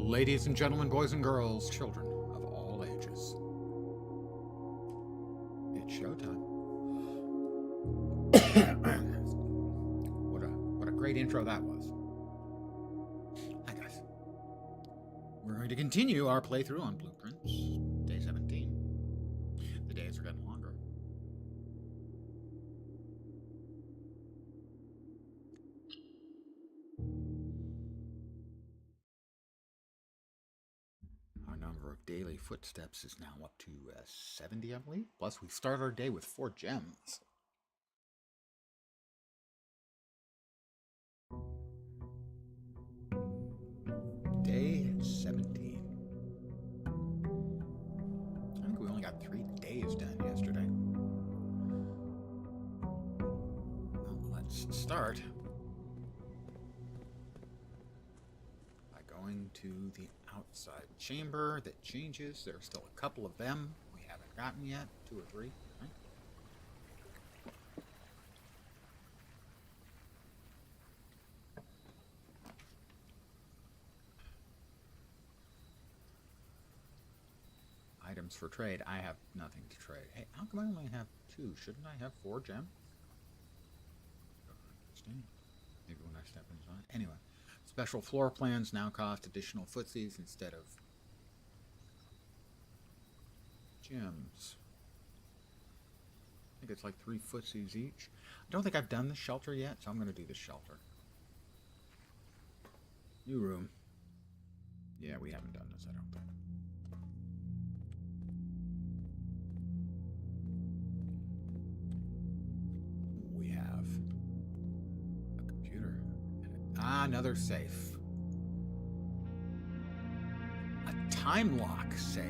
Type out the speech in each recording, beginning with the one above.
Ladies and gentlemen, boys and girls, children of all ages, it's showtime. what a great intro that was. Hi guys. We're going to continue our playthrough on Blueprints, day 17. The days are getting longer. Our number of daily footsteps is now up to 70, I believe. Plus, we start our day with 4 gems. Day 17. I think we only got 3 days done yesterday. Well, let's start by going to the outside chamber that changes. There are still a couple of them we haven't gotten yet. 2 or 3, right? Items for trade. I have nothing to trade. Hey, how come I only have 2? Shouldn't I have 4 gems? Interesting. Maybe when I step inside. Anyway, special floor plans now cost additional footsies instead of gems. I think it's like 3 footsies each. I don't think I've done the shelter yet, so I'm going to do the shelter. New room. Yeah, we haven't done this, I don't think. We have a computer. Another safe. A time lock safe.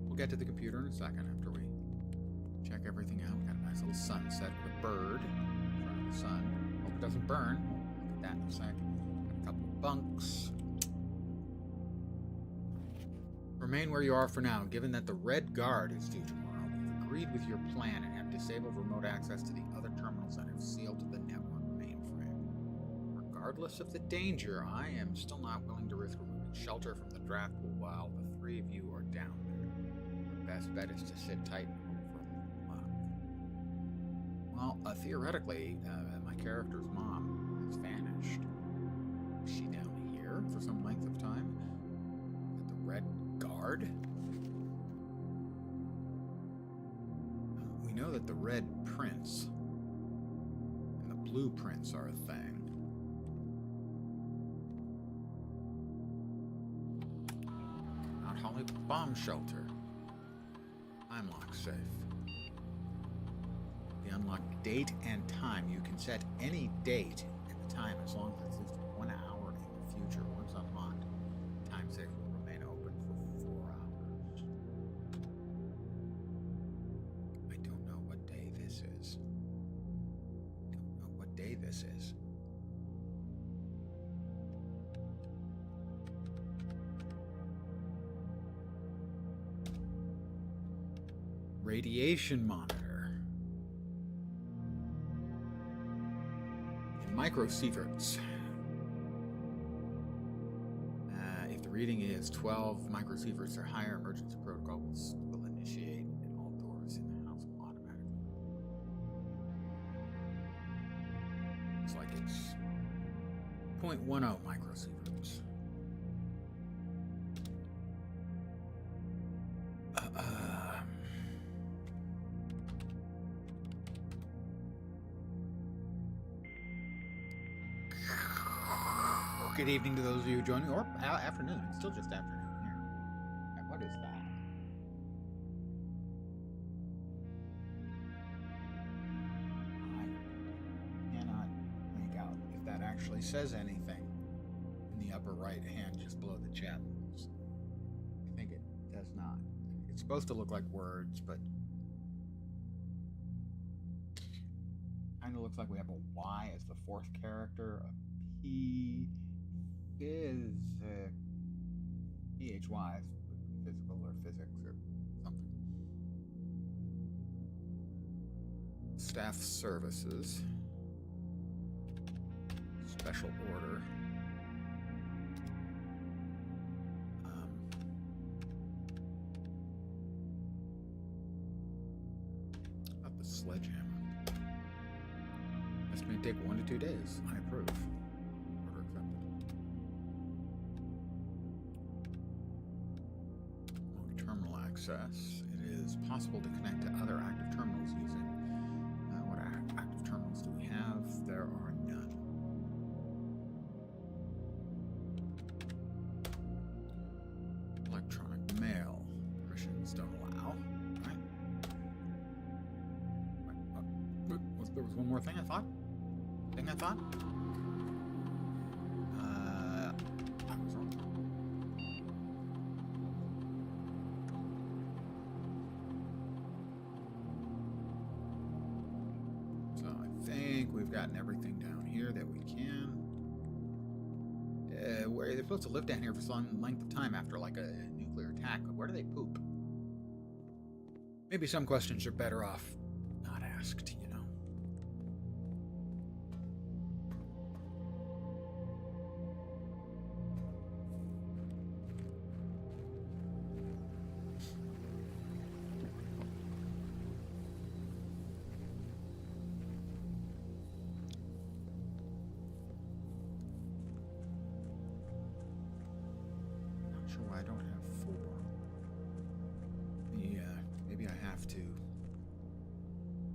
We'll get to the computer in a second after we check everything out. We got a nice little sunset with a bird in front of the sun. Hope it doesn't burn. We'll look at that in a sec. Got a couple of bunks. Remain where you are for now. Given that the Red Guard is due tomorrow, we've agreed with your plan and have disabled remote access to the other terminals that have sealed the network mainframe. Regardless of the danger, I am still not willing to risk removing shelter from the draft pool while the 3 of you are down there. The best bet is to sit tight and hope for luck. Well, theoretically, my character's mom has vanished. Is she down here for some length of time? At the Red Guard? We know that the Red Prince and the Blue Prince are a thing. Mount Holly Bomb Shelter. Time lock safe. The unlocked date and time. You can set any date and the time as long as it's at least 1 hour in the future. Once unlocked, time safe will remain open for 4 hours. I don't know what day this is. Radiation monitor. And microsieverts. If the reading is 12 microsieverts or higher, emergency protocols will initiate and all doors in the house will automatically. Looks like it's 0.10 microsieverts. Good evening to those of you who join me, or afternoon. It's still just afternoon here. And what is that? I cannot make out if that actually says anything in the upper right hand just below the chat. I think it does not. It's supposed to look like words, but kind of looks like we have a Y as the 4th character, a P is PHY, physical or physics or something. Staff services. special order. About the sledgehammer. This may take 1 to 2 days. I approve. Order accepted. Terminal access. It is possible to connect to other active terminals using what active terminals do we have? There are none. Electronic mail. Christians don't allow. Right? There was one more thing I thought? I was wrong. So I think we've gotten everything down here that we can. Where they're supposed to live down here for some length of time after like a nuclear attack. Where do they poop? Maybe some questions are better off not asked, you know. I don't have 4. Maybe I have to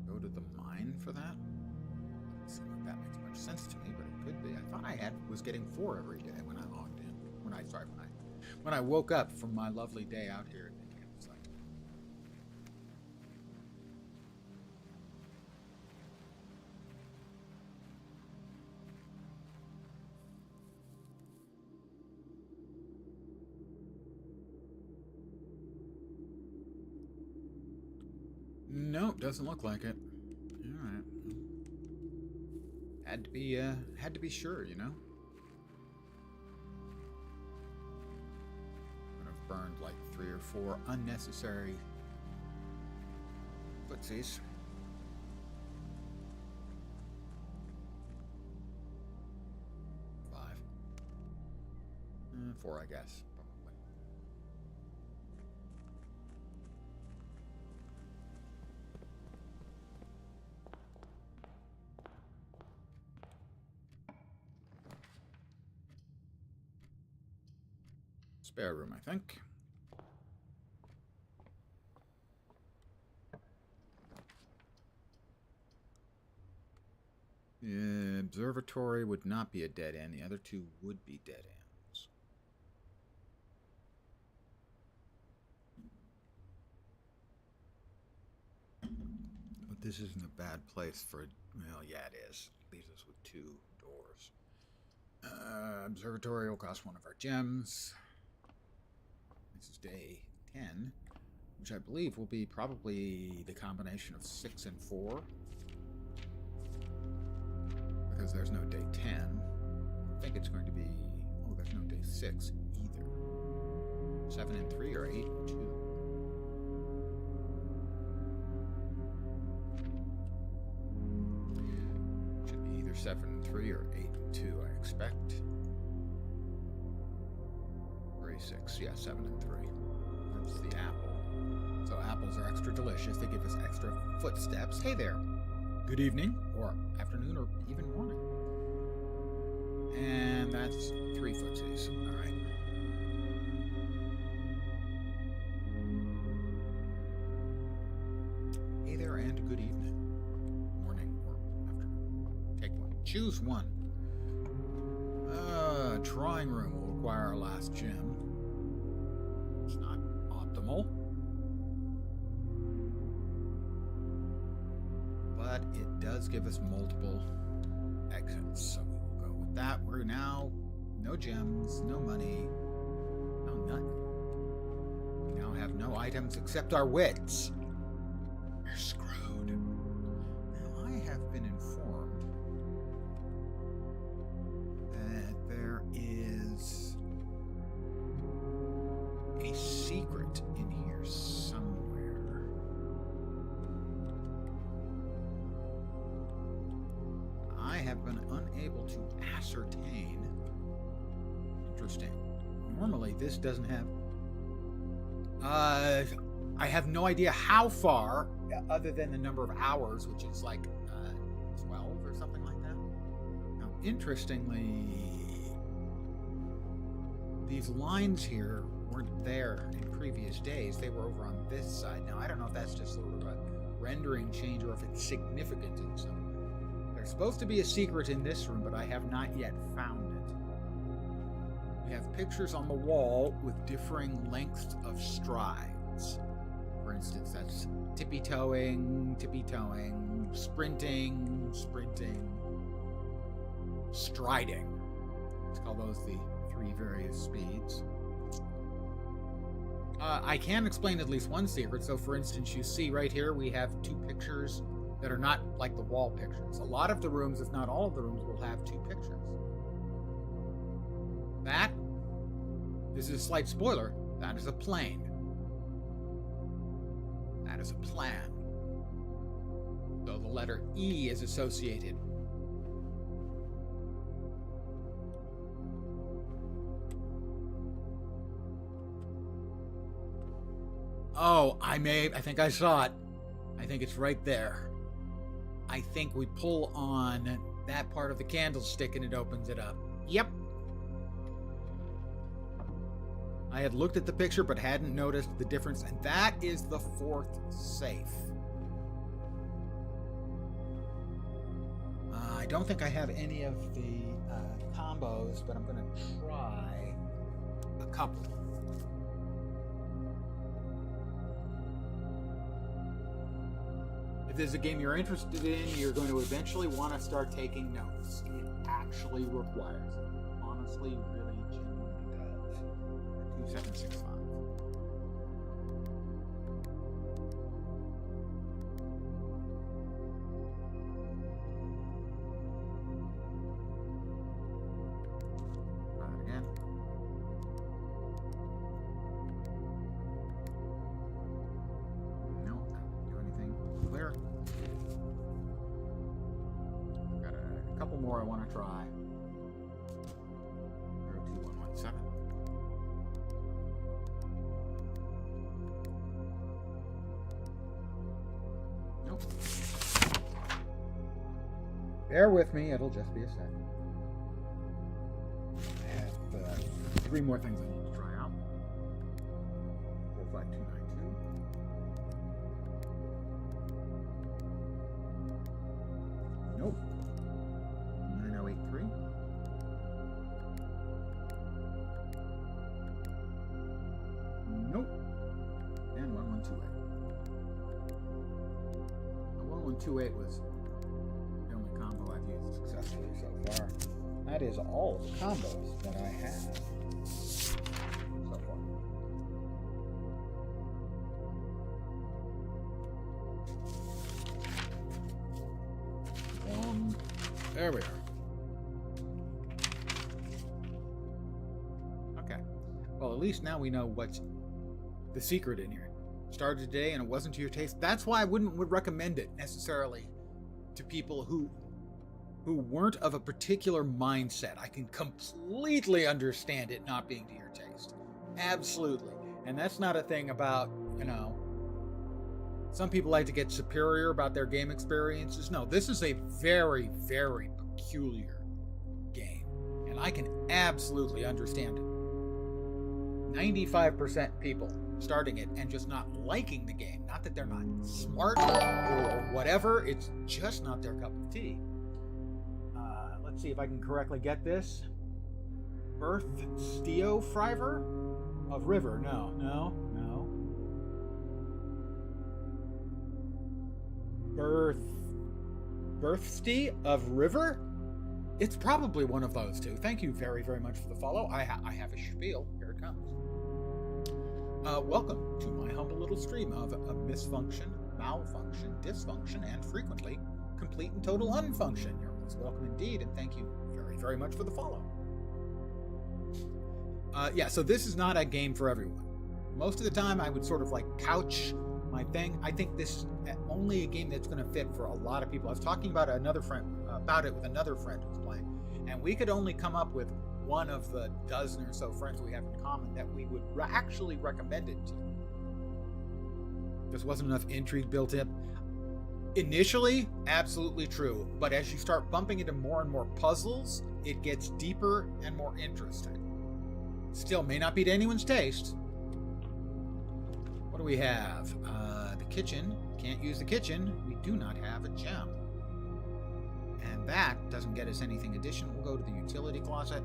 go to the mine for that. Doesn't seem like that makes much sense to me, but it could be. I thought I was getting 4 every day when I logged in. When I woke up from my lovely day out here at the campsite. Nope, doesn't look like it. All right. Had to be sure, you know. I've burned like 3 or 4 unnecessary footsies. 5. 4, I guess. Spare room, I think. The observatory would not be a dead end. The other 2 would be dead ends. But this isn't a bad place for... Well, yeah, it is. It leaves us with 2 doors. Observatory will cost 1 of our gems. This is day 10, which I believe will be probably the combination of 6 and 4. Because there's no day 10. I think it's going to be... Oh, there's no day 6 either. 7 and 3 or 8 and 2. Should be either 7 and 3 or 8 and 2, I expect. 6, yeah, 7 and 3. That's the apple. So apples are extra delicious. They give us extra footsteps. Hey there. Good evening, or afternoon, or even morning. And that's 3 footsies. All right. Hey there, and good evening. Morning or afternoon. Take one. Choose one. Drawing room will require our last gem. It's not optimal, but it does give us multiple exits, so we will go with that. We're now no gems, no money, no nothing. We now have no items except our wits. We're screwed. Now, I have been informed that there is a secret in here somewhere. I have been unable able to ascertain. Interesting. Normally, this doesn't have... I have no idea how far, other than the number of hours, which is like 12 or something like that. Now, interestingly, these lines here weren't there in previous days. They were over on this side. Now, I don't know if that's just sort of a rendering change or if it's significant in some way. There's supposed to be a secret in this room, but I have not yet found it. We have pictures on the wall with differing lengths of strides. For instance, that's tippy-toeing, sprinting, striding. Let's call those the 3 various speeds. I can explain at least one secret. So, for instance, you see right here we have 2 pictures that are not like the wall pictures. A lot of the rooms, if not all of the rooms, will have 2 pictures. This is a slight spoiler, that is a plane. That is a plan. So the letter E is associated. Oh, I think I saw it. I think it's right there. I think we pull on that part of the candlestick and it opens it up. Yep. I had looked at the picture but hadn't noticed the difference, and that is the 4th safe. I don't think I have any of the combos, but I'm going to try a couple. If there's a game you're interested in, you're going to eventually want to start taking notes. It actually requires it. Honestly, really, genuinely does. 2765. Try it again. No, I didn't do anything. Clear. Got a couple more I want to try. 02117. Nope. Bear with me, it'll just be a second. I have 3 more things I need to try out. 45292. Nope. 9083. Nope. And 1128. 1128 was the only combo I've used successfully so far. That is all of the combos that I have so far. There we are. Okay. Well, at least now we know what's the secret in here. Started today and it wasn't to your taste. That's why I would recommend it necessarily to people who weren't of a particular mindset. I can completely understand it not being to your taste. Absolutely. And that's not a thing about, some people like to get superior about their game experiences. No, this is a very, very peculiar game. And I can absolutely understand it. 95% people starting it and just not liking the game. Not that they're not smart or whatever. It's just not their cup of tea. Let's see if I can correctly get this. Birth Steofriver of River. No. Birthsty of River? It's probably one of those two. Thank you very, very much for the follow. I have a spiel. Here it comes. Welcome to my humble little stream of a misfunction, malfunction, dysfunction, and frequently complete and total unfunction. You're most welcome indeed, and thank you very, very much for the follow. So this is not a game for everyone. Most of the time I would sort of like couch my thing. I think this is only a game that's going to fit for a lot of people. I was talking about with another friend who's playing, and we could only come up with one of the dozen or so friends we have in common that we would actually recommend it to. There wasn't enough intrigue built in. Initially, absolutely true, but as you start bumping into more and more puzzles, it gets deeper and more interesting. Still, may not be to anyone's taste. What do we have? The kitchen. Can't use the kitchen. We do not have a gem. And that doesn't get us anything additional. We'll go to the utility closet.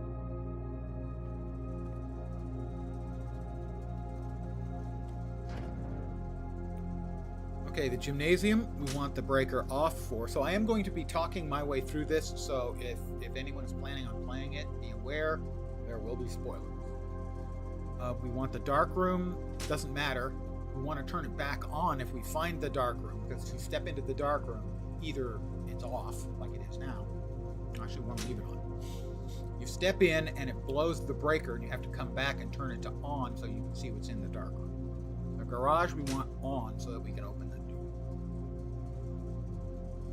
Okay, the gymnasium, we want the breaker off for. So I am going to be talking my way through this, so if anyone is planning on playing it, be aware, there will be spoilers. We want the dark room, doesn't matter. We want to turn it back on if we find the dark room, because if you step into the dark room, either it's off, like it is now. Actually, we want to leave it on. You step in and it blows the breaker, and you have to come back and turn it to on so you can see what's in the dark room. The garage we want on so that we can open the door.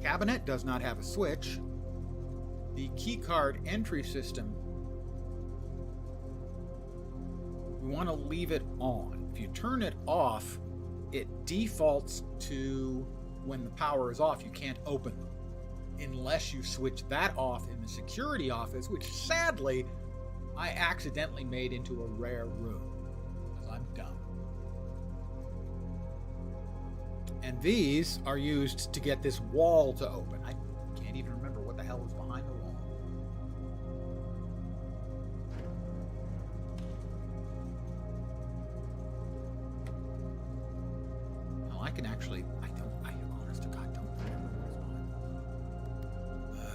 Cabinet does not have a switch. The keycard entry system, we want to leave it on. If you turn it off, it defaults to when the power is off, you can't open them. Unless you switch that off in the security office, which sadly, I accidentally made into a rare room, because I'm dumb. And these are used to get this wall to open. I can't even remember what the hell was behind the wall. No, I can actually, I honest to God, don't remember what was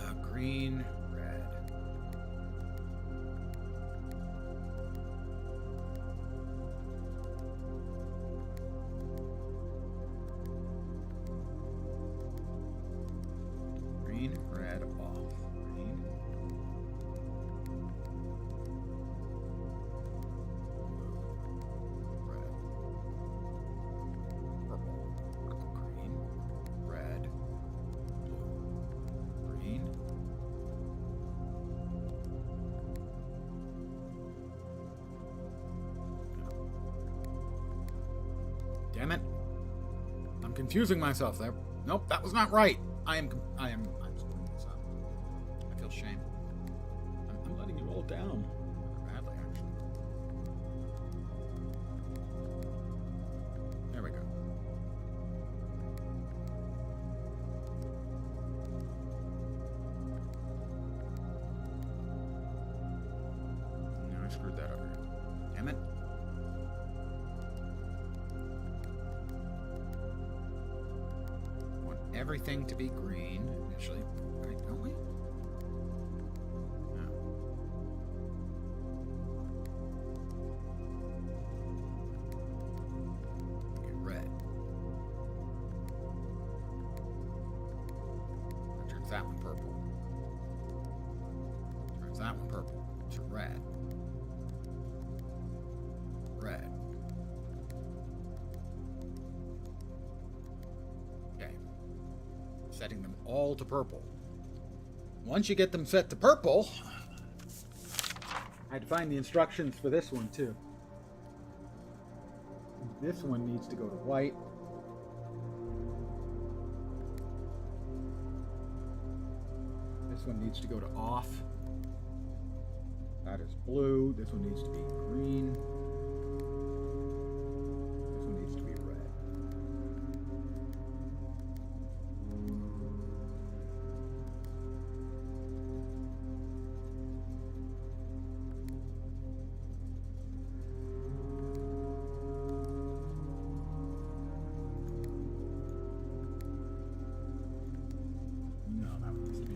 behind. Green, red. Green, red, off. Green. Red. Purple. Green. Red. Blue. Green. Damn it. I'm confusing myself there. Nope, that was not right. I'm screwing this up. I feel shame. I'm letting you roll down. Badly, actually. There we go. No, I screwed that up. Damn it. Everything to be green initially, right? Don't we? No. Okay, red. That turns that one purple. Turns that one purple to red. Red. Setting them all to purple. Once you get them set to purple, I had to find the instructions for this one too. This one needs to go to white. This one needs to go to off. That is blue. This one needs to be green. This one needs to be red.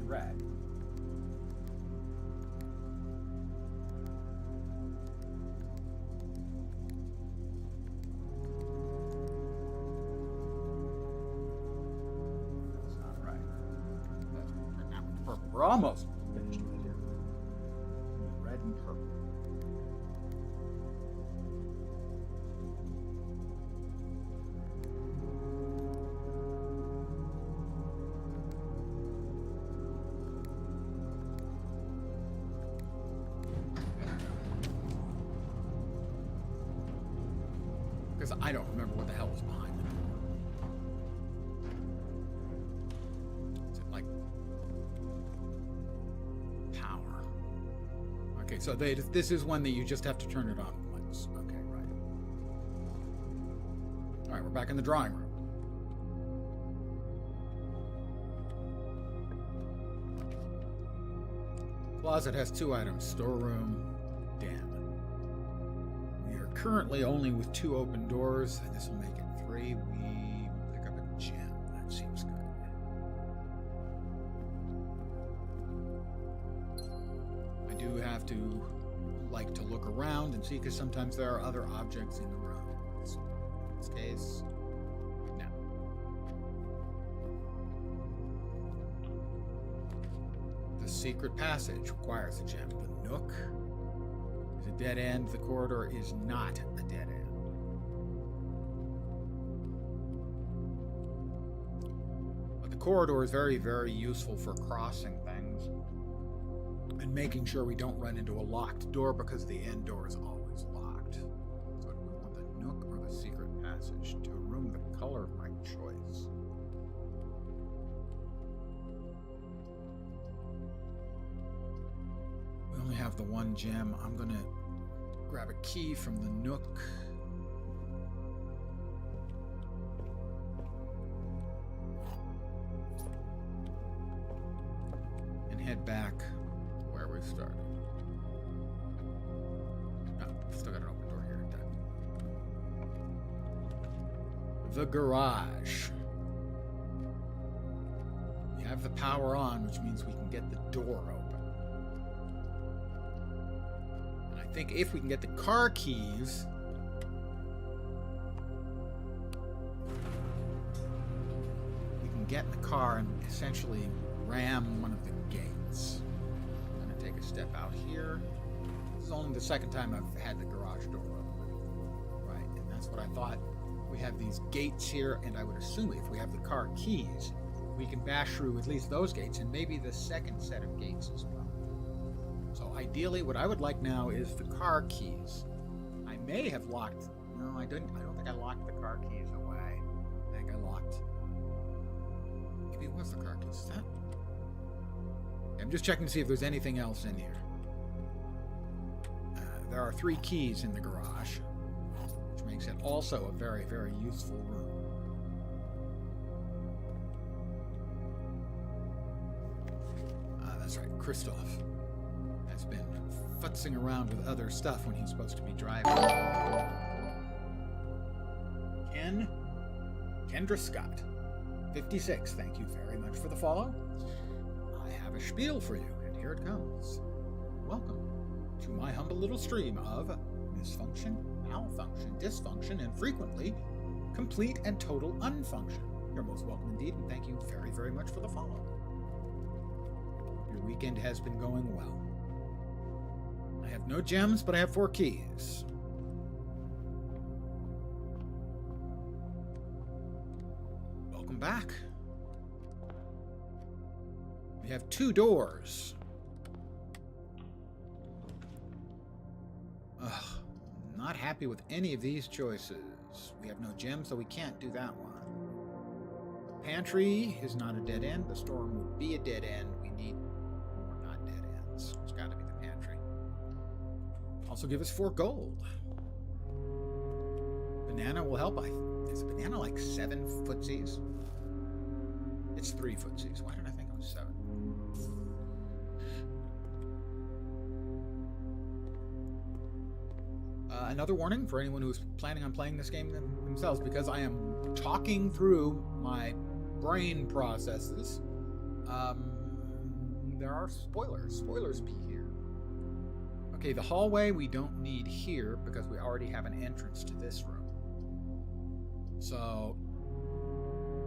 Red. That's not right. That's that one's purple. We're almost finished with it here. Red and purple. I don't remember what the hell was behind it. Is it like power? Okay, so this is one that you just have to turn it on once. Okay, right. All right, we're back in the drawing room. Closet has 2 items. Storeroom, den. We are currently only with 2 open doors, and this will make it 3. We pick up a gem. That seems good. I do have to like to look around and see, because sometimes there are other objects in the room. So in this case, no. The secret passage requires a gem. The nook is a dead end. The corridor is not a dead end. But the corridor is very, very useful for crossing things and making sure we don't run into a locked door, because the end door is always locked. So do we want the nook or the secret passage? To a room the color of my choice. We only have the 1 gem. I'm gonna grab a key from the nook. And head back where we started. No, still got an open door here. The garage. We have the power on, which means we can get the door open. And I think if we can get the car keys, we can get in the car and essentially ram one of the gates. I'm going to take a step out here. This is only the second time I've had the garage door open. Right, and that's what I thought. We have these gates here, and I would assume if we have the car keys, we can bash through at least those gates, and maybe the second set of gates as well. So ideally, what I would like now is the car keys. I may have locked... No, I don't think I locked the car keys away. I think I locked... Maybe it was the car keys. Is that... I'm just checking to see if there's anything else in here. There are 3 keys in the garage, which makes it also a very, very useful room. That's right, Christoph has been futzing around with other stuff when he's supposed to be driving. Kendra Scott, 56, thank you very much for the follow. I have a spiel for you, and here it comes. Welcome to my humble little stream of misfunction, malfunction, dysfunction, and frequently complete and total unfunction. You're most welcome indeed, and thank you very, very much for the follow. Your weekend has been going well. I have no gems, but I have 4 keys. Welcome back. We have 2 doors. Ugh, not happy with any of these choices. We have no gems, so we can't do that one. The pantry is not a dead end. The storeroom would be a dead end. We need more not dead ends. It's got to be the pantry. Also give us 4 gold. Banana will help. Is a banana like 7 footsies? It's 3 footsies. Why did I think it was 7? Another warning for anyone who's planning on playing this game themselves, because I am talking through my brain processes. There are spoilers. Spoilers be here. Okay, the hallway we don't need here because we already have an entrance to this room. So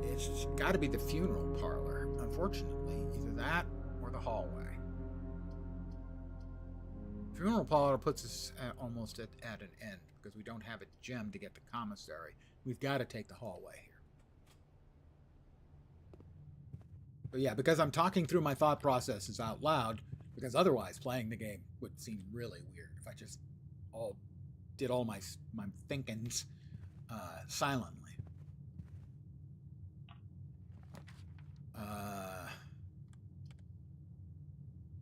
it's got to be the funeral parlor, unfortunately. Either that or the hallway. Funeral parlor puts us almost at an end because we don't have a gem to get the commissary. We've got to take the hallway here. But yeah, because I'm talking through my thought processes out loud, because otherwise playing the game would seem really weird if I just did all my thinkings silently.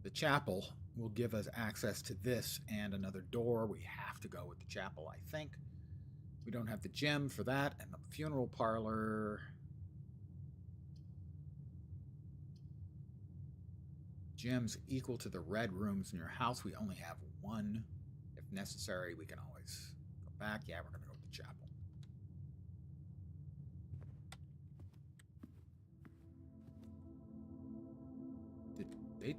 The chapel will give us access to this and another door. We have to go with the chapel, I think. We don't have the gem for that, and the funeral parlor. Gems equal to the red rooms in your house. We only have one. If necessary, we can always go back. Yeah, we're going to go with the chapel. Did they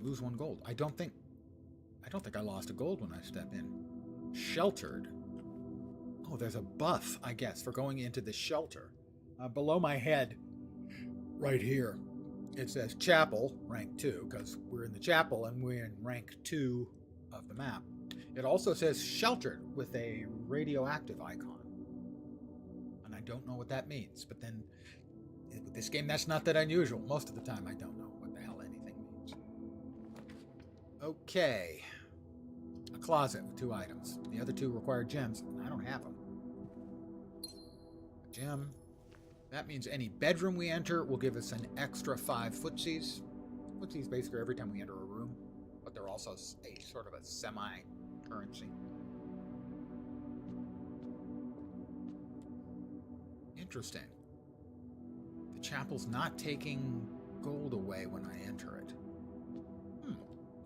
lose 1 gold? I don't think I lost a gold when I step in. Sheltered. Oh, there's a buff, I guess, for going into the shelter. Below my head, right here, it says chapel, rank 2, because we're in the chapel and we're in rank 2 of the map. It also says sheltered with a radioactive icon. And I don't know what that means, but then with this game, that's not that unusual. Most of the time, I don't know what the hell anything means. Okay. A closet with 2 items. The other 2 require gems, and I don't have them. A gem. That means any bedroom we enter will give us an extra 5 footsies. Footsies basically every time we enter a room, but they're also a sort of a semi-currency. Interesting. The chapel's not taking gold away when I enter it.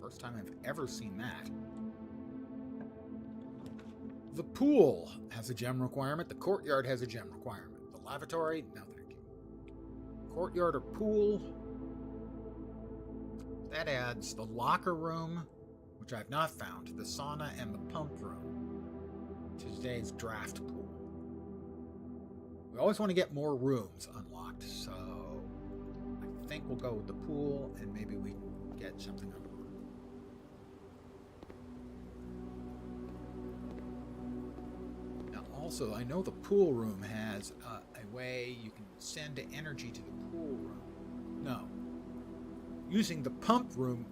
First time I've ever seen that. The pool has a gem requirement. The courtyard has a gem requirement. The lavatory, no thank you. Courtyard or pool. That adds the locker room, which I've not found, the sauna, and the pump room to today's draft pool. We always want to get more rooms unlocked, so I think we'll go with the pool, and maybe we can get something on the room. Now, also, I know the pool room has a way you can send energy to the pool room. No. Using the pump room,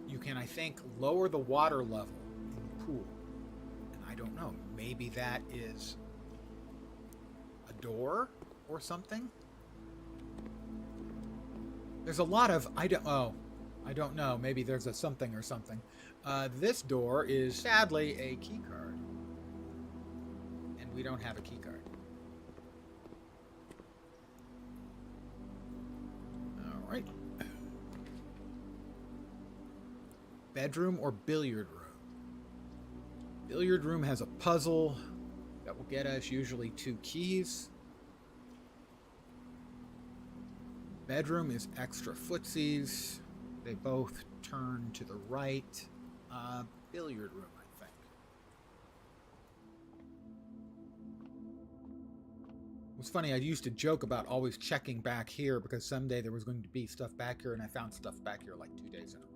you can, I think, lower the water level in the pool. And I don't know, maybe that is a door or something? There's a lot of, I don't know, maybe there's a something or something. This door is sadly a key card. And we don't have a key card. All right. Bedroom or billiard room? Billiard room has a puzzle that will get us usually 2 keys. Bedroom is extra footsies. They both turn to the right. Billiard room, I think. It was funny, I used to joke about always checking back here because someday there was going to be stuff back here, and I found stuff back here like 2 days in a row.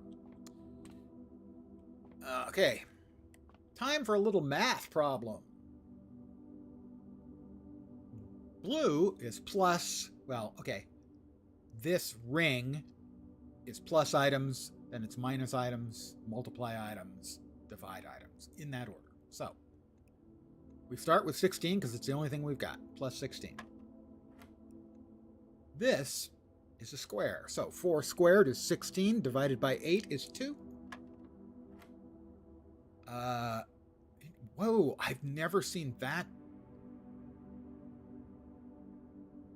Okay. Time for a little math problem. Blue is plus, well, okay. This ring is plus items, then it's minus items, multiply items, divide items, in that order. So, we start with 16 because it's the only thing we've got, plus 16. This is a square. So, 4 squared is 16, divided by 8 is 2. Whoa, I've never seen that.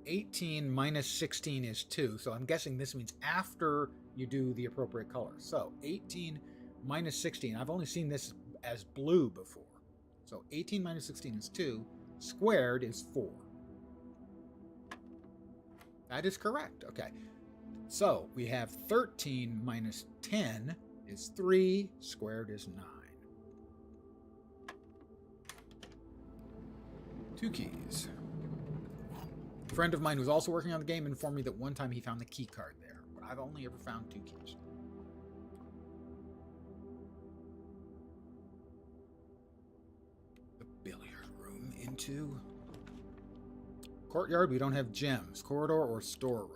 18 minus 16 is 2, so I'm guessing this means after you do the appropriate color. So 18 minus 16, I've only seen this as blue before. So 18 minus 16 is 2, squared is 4. That is correct, okay. So we have 13 minus 10 is 3, squared is 9. 2 keys. A friend of mine who's also working on the game informed me that one time he found the key card there, but I've only ever found 2 keys. The billiard room into courtyard. We don't have gems. Corridor or storeroom.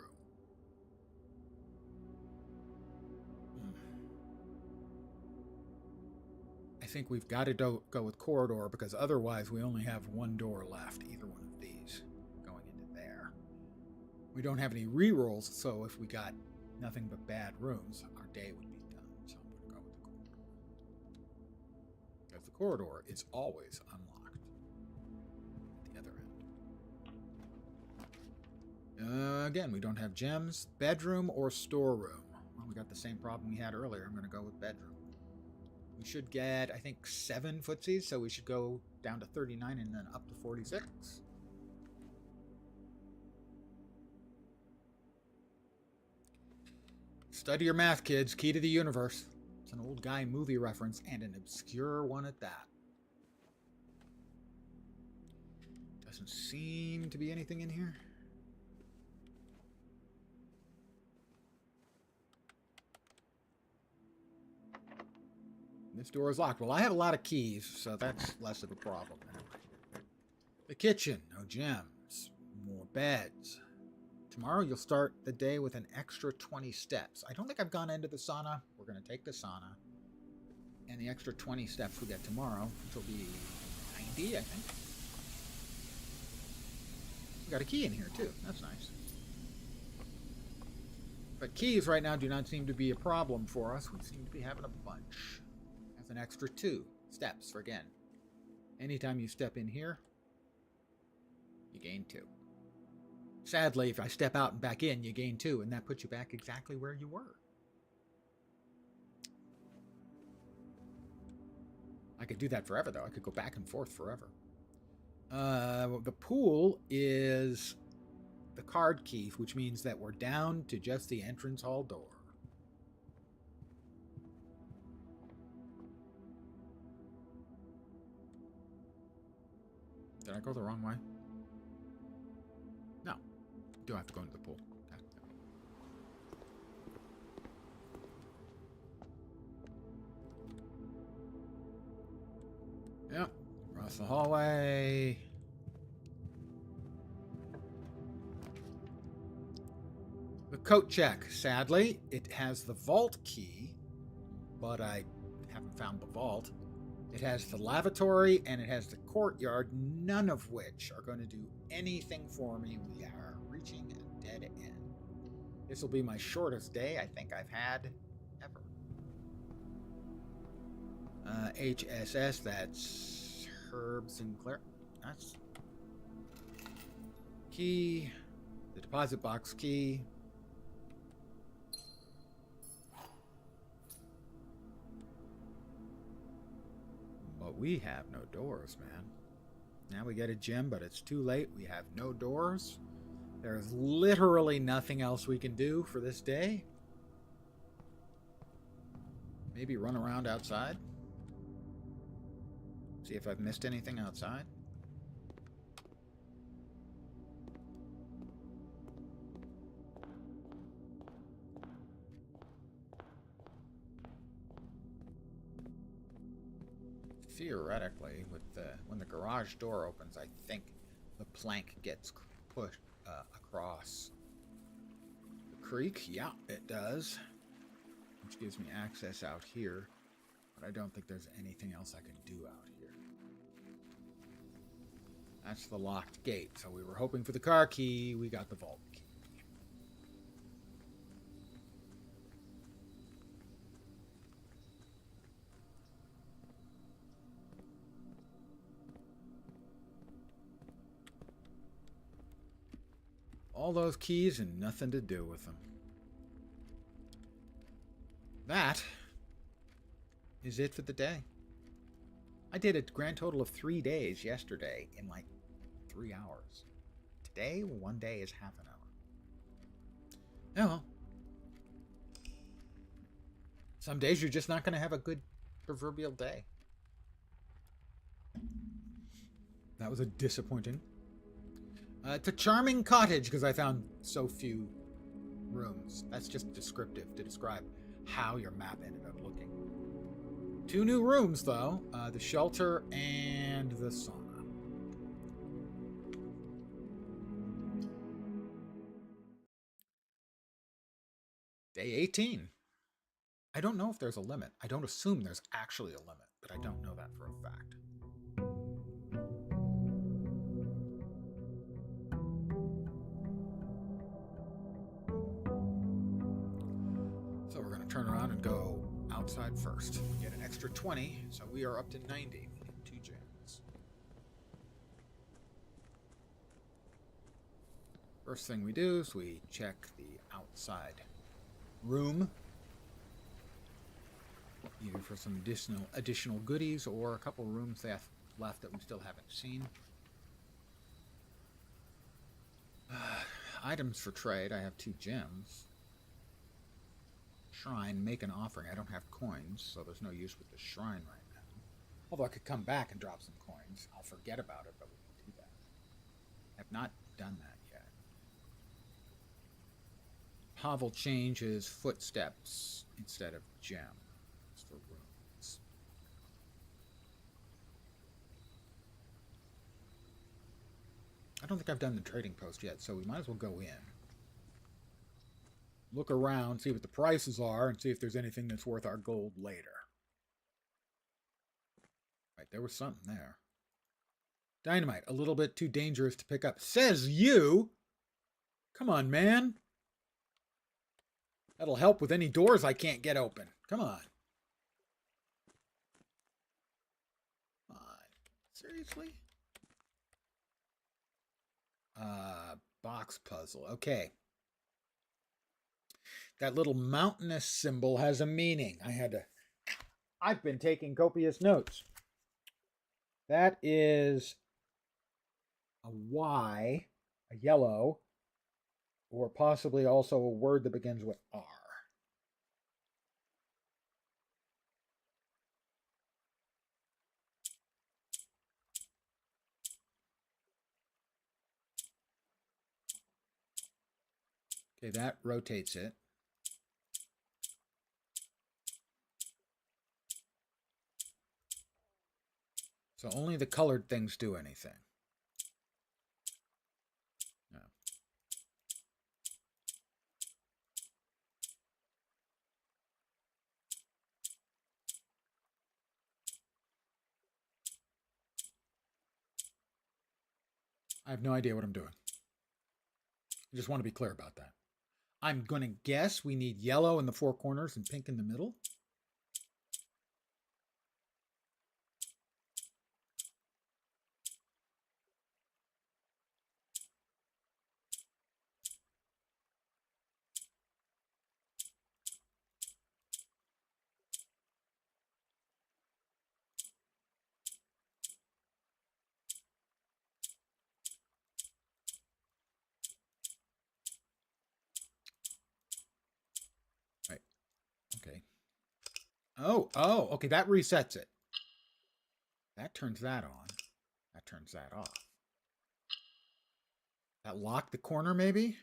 I think we've got to go with corridor because otherwise we only have one door left, either one of these going into there. We don't have any rerolls, so if we got nothing but bad rooms, our day would be done. So I'm going to go with the corridor. Because the corridor is always unlocked at the other end. Again, we don't have gems, bedroom, or storeroom. Well, we got the same problem we had earlier. I'm going to go with bedroom. We should get, I think, 7 footsies, so we should go down to 39 and then up to 46. Study your math, kids. Key to the universe. It's an old guy movie reference, and an obscure one at that. Doesn't seem to be anything in here. This door is locked. Well, I have a lot of keys, so that's less of a problem. Anyway. The kitchen. No gems. More beds. Tomorrow you'll start the day with an extra 20 steps. I don't think I've gone into the sauna. We're going to take the sauna. And the extra 20 steps we get tomorrow, which will be 90, I think. We got a key in here, too. That's nice. But keys right now do not seem to be a problem for us. We seem to be having a bunch. That's an extra 2 steps for again. Anytime you step in here, you gain 2. Sadly, if I step out and back in, you gain 2, and that puts you back exactly where you were. I could do that forever, though. I could go back and forth forever. The pool is the card key, which means that we're down to just the entrance hall door. Did I go the wrong way? No. Do I have to go into the pool? Okay. Yep. Across the hallway. The coat check. Sadly, it has the vault key, but I haven't found the vault. It has the lavatory and it has the courtyard, none of which are going to do anything for me. We are reaching a dead end. This will be my shortest day I think I've had ever. HSS, that's Herb Sinclair. That's key. The deposit box key. But we have no doors, man. Now we get a gem, but it's too late. We have no doors. There's literally nothing else we can do for this day. Maybe run around outside. See if I've missed anything outside. Theoretically, with when the garage door opens, I think the plank gets pushed across the creek. Yeah, it does, which gives me access out here. But I don't think there's anything else I can do out here. That's the locked gate. So we were hoping for the car key. We got the vault key. All those keys and nothing to do with them. That is it for the day. I did a grand total of 3 days yesterday in like 3 hours. Today, 1 day is half an hour. Oh well. Some days you're just not going to have a good proverbial day. That was a disappointing. It's a charming cottage because I found so few rooms. That's just descriptive to describe how your map ended up looking. 2 new rooms, though. The shelter and the sauna. Day 18. I don't know if there's a limit. I don't assume there's actually a limit, but I don't know for a fact. So we're going to turn around and go outside first. Get an extra 20, so we are up to 90. We need 2 gems. First thing we do is we check the outside room, either for some additional goodies or a couple rooms left that we still haven't seen. Items for trade. I have 2 gems. Shrine, make an offering. I don't have coins, so there's no use with the shrine right now. Although I could come back and drop some coins. I'll forget about it, but we can do that. I have not done that yet. Pavel changes footsteps instead of gems for runes. I don't think I've done the trading post yet, so we might as well go in. Look around, see what the prices are, and see if there's anything that's worth our gold later. Right, there was something there. Dynamite, a little bit too dangerous to pick up. Says you! Come on, man. That'll help with any doors I can't get open. Come on. Come on. Seriously? Box puzzle. Okay. That little mountainous symbol has a meaning. I've been taking copious notes. That is a Y, a yellow, or possibly also a word that begins with R. Okay, that rotates it. So only the colored things do anything. No. I have no idea what I'm doing. I just want to be clear about that. I'm going to guess we need yellow in the 4 corners and pink in the middle. Right. Okay. Oh, okay, that resets it. That turns that on. That turns that off. That locked the corner, maybe?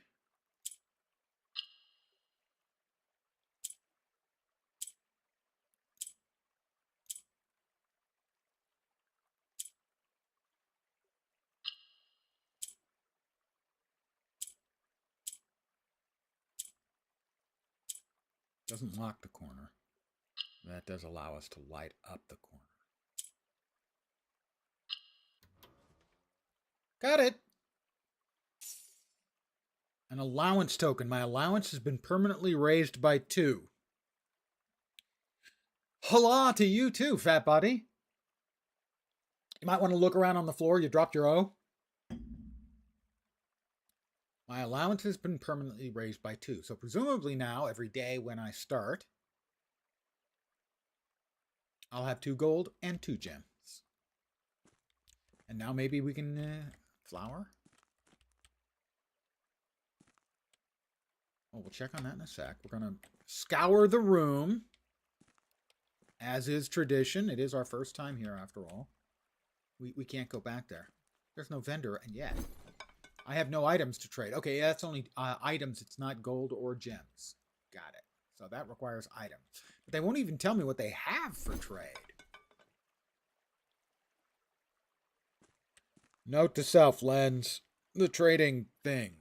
Doesn't lock the corner. That does allow us to light up the corner. Got it! An allowance token. My allowance has been permanently raised by 2. Hola to you too, fat buddy. You might want to look around on the floor. You dropped your O. My allowance has been permanently raised by 2. So presumably now, every day when I start, I'll have 2 gold and 2 gems. And now maybe we can flower. Oh, we'll check on that in a sec. We're going to scour the room. As is tradition. It is our first time here after all. We can't go back there. There's no vendor, and yet I have no items to trade. Okay, that's only items. It's not gold or gems. Got it. So that requires items. But they won't even tell me what they have for trade. Note to self, Lens. The trading thing.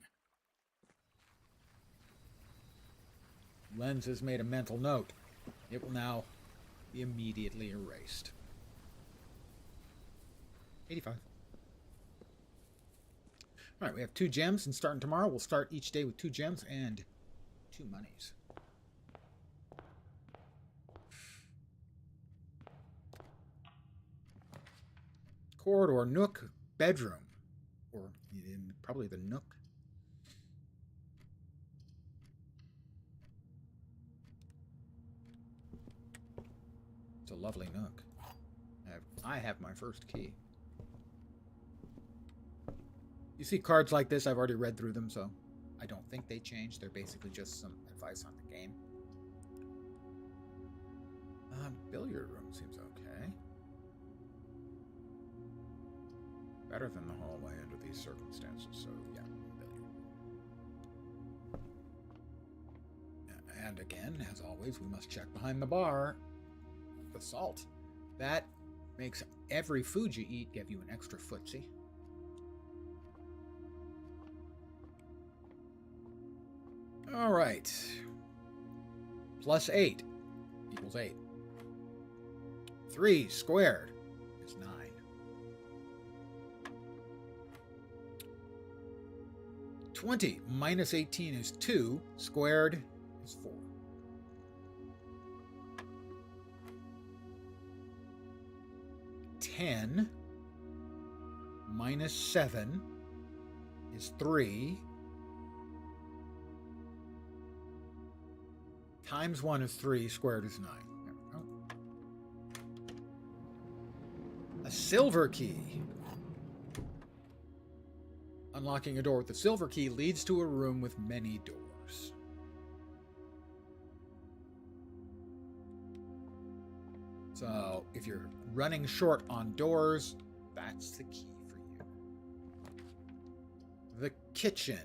Lens has made a mental note. It will now be immediately erased. 85. All right, we have 2 gems, and starting tomorrow, we'll start each day with 2 gems and 2 monies. Corridor, nook, bedroom, or in probably the nook. It's a lovely nook. I have my first key. You see cards like this, I've already read through them, so I don't think they change. They're basically just some advice on the game. Billiard room seems okay. Better than the hallway under these circumstances, so yeah, billiard room. And again, as always, we must check behind the bar. The salt. That makes every food you eat give you an extra footsie. All right. Plus 8 equals 8. 3 squared is 9. 20 minus 18 is 2. Squared is 4. 10 minus 7 is 3. Times 1 is 3, squared is 9. There we go. A silver key. Unlocking a door with the silver key leads to a room with many doors. So, if you're running short on doors, that's the key for you. The kitchen,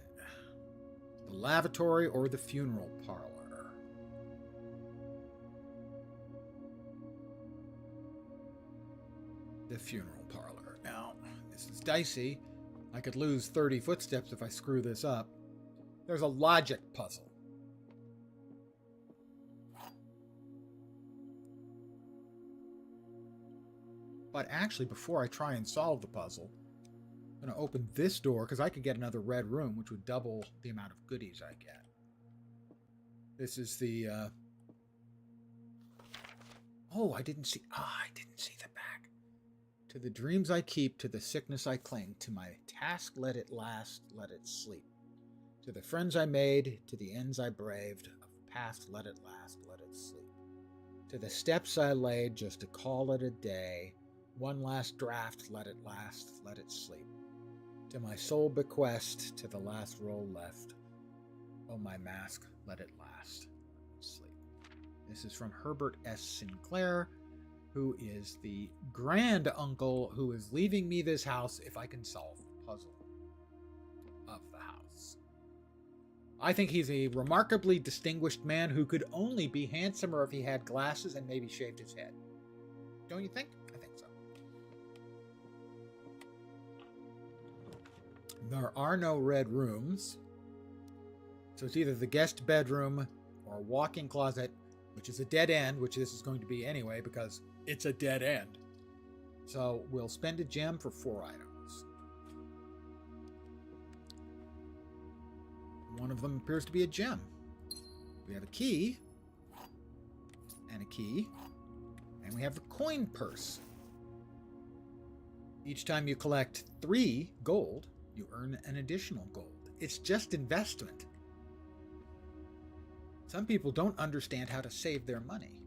the lavatory, or the funeral parlor. The funeral parlor. Now, this is dicey. I could lose 30 footsteps if I screw this up. There's a logic puzzle. But actually, before I try and solve the puzzle, I'm going to open this door because I could get another red room, which would double the amount of goodies I get. This is the... Oh, I didn't see the back. To the dreams I keep, to the sickness I cling, to my task let it last, let it sleep. To the friends I made, to the ends I braved, of past let it last, let it sleep. To the steps I laid just to call it a day, one last draft, let it last, let it sleep. To my soul bequest, to the last roll left, oh my mask, let it last, let it sleep. This is from Herbert S. Sinclair, who is the grand uncle who is leaving me this house if I can solve the puzzle of the house. I think he's a remarkably distinguished man who could only be handsomer if he had glasses and maybe shaved his head. Don't you think? I think so. There are no red rooms, so it's either the guest bedroom or a walk-in closet, which is a dead end, which this is going to be anyway because it's a dead end. So we'll spend a gem for 4 items. One of them appears to be a gem. We have a key, and we have the coin purse. Each time you collect 3 gold, you earn an additional gold. It's just investment. Some people don't understand how to save their money.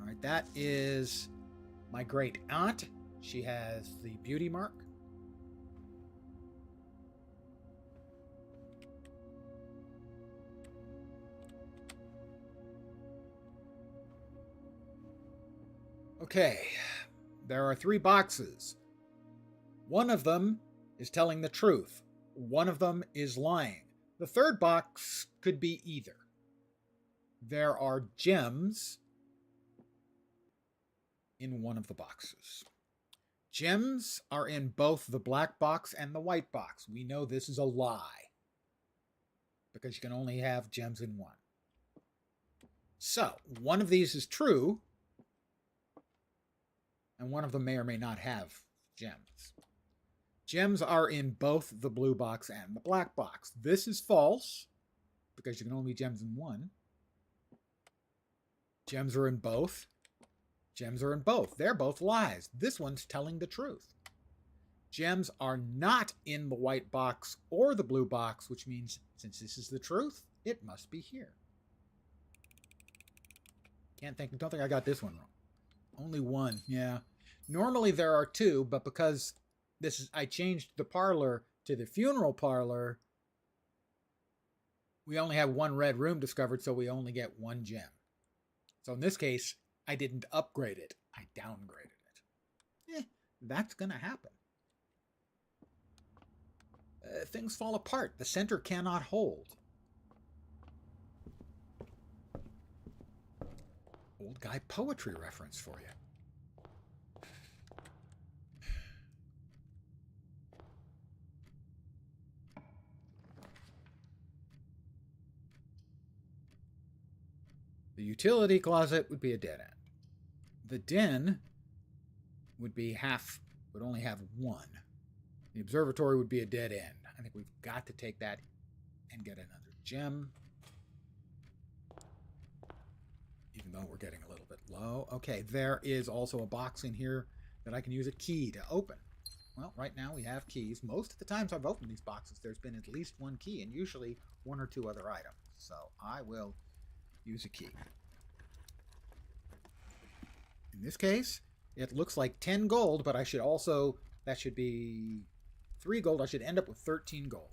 All right, that is my great aunt. She has the beauty mark. Okay, there are 3 boxes. One of them is telling the truth. One of them is lying. The third box could be either. There are gems in one of the boxes. Gems are in both the black box and the white box. We know this is a lie because you can only have gems in one. So, one of these is true, and one of them may or may not have gems. Gems are in both the blue box and the black box. This is false because you can only be gems in one. Gems are in both. Gems are in both. They're both lies. This one's telling the truth. Gems are not in the white box or the blue box, which means since this is the truth, it must be here. Don't think I got this one wrong. Only one, yeah. Normally there are two, but because I changed the parlor to the funeral parlor, we only have one red room discovered, so we only get one gem. So in this case, I didn't upgrade it. I downgraded it. That's going to happen. Things fall apart. The center cannot hold. Old guy poetry reference for you. The utility closet would be a dead end. The den would only have one. The observatory would be a dead end. I think we've got to take that and get another gem. Even though we're getting a little bit low. Okay, there is also a box in here that I can use a key to open. Well, right now we have keys. Most of the times I've opened these boxes, there's been at least one key and usually one or two other items. So I will use a key. In this case, it looks like 10 gold, but that should be 3 gold. I should end up with 13 gold.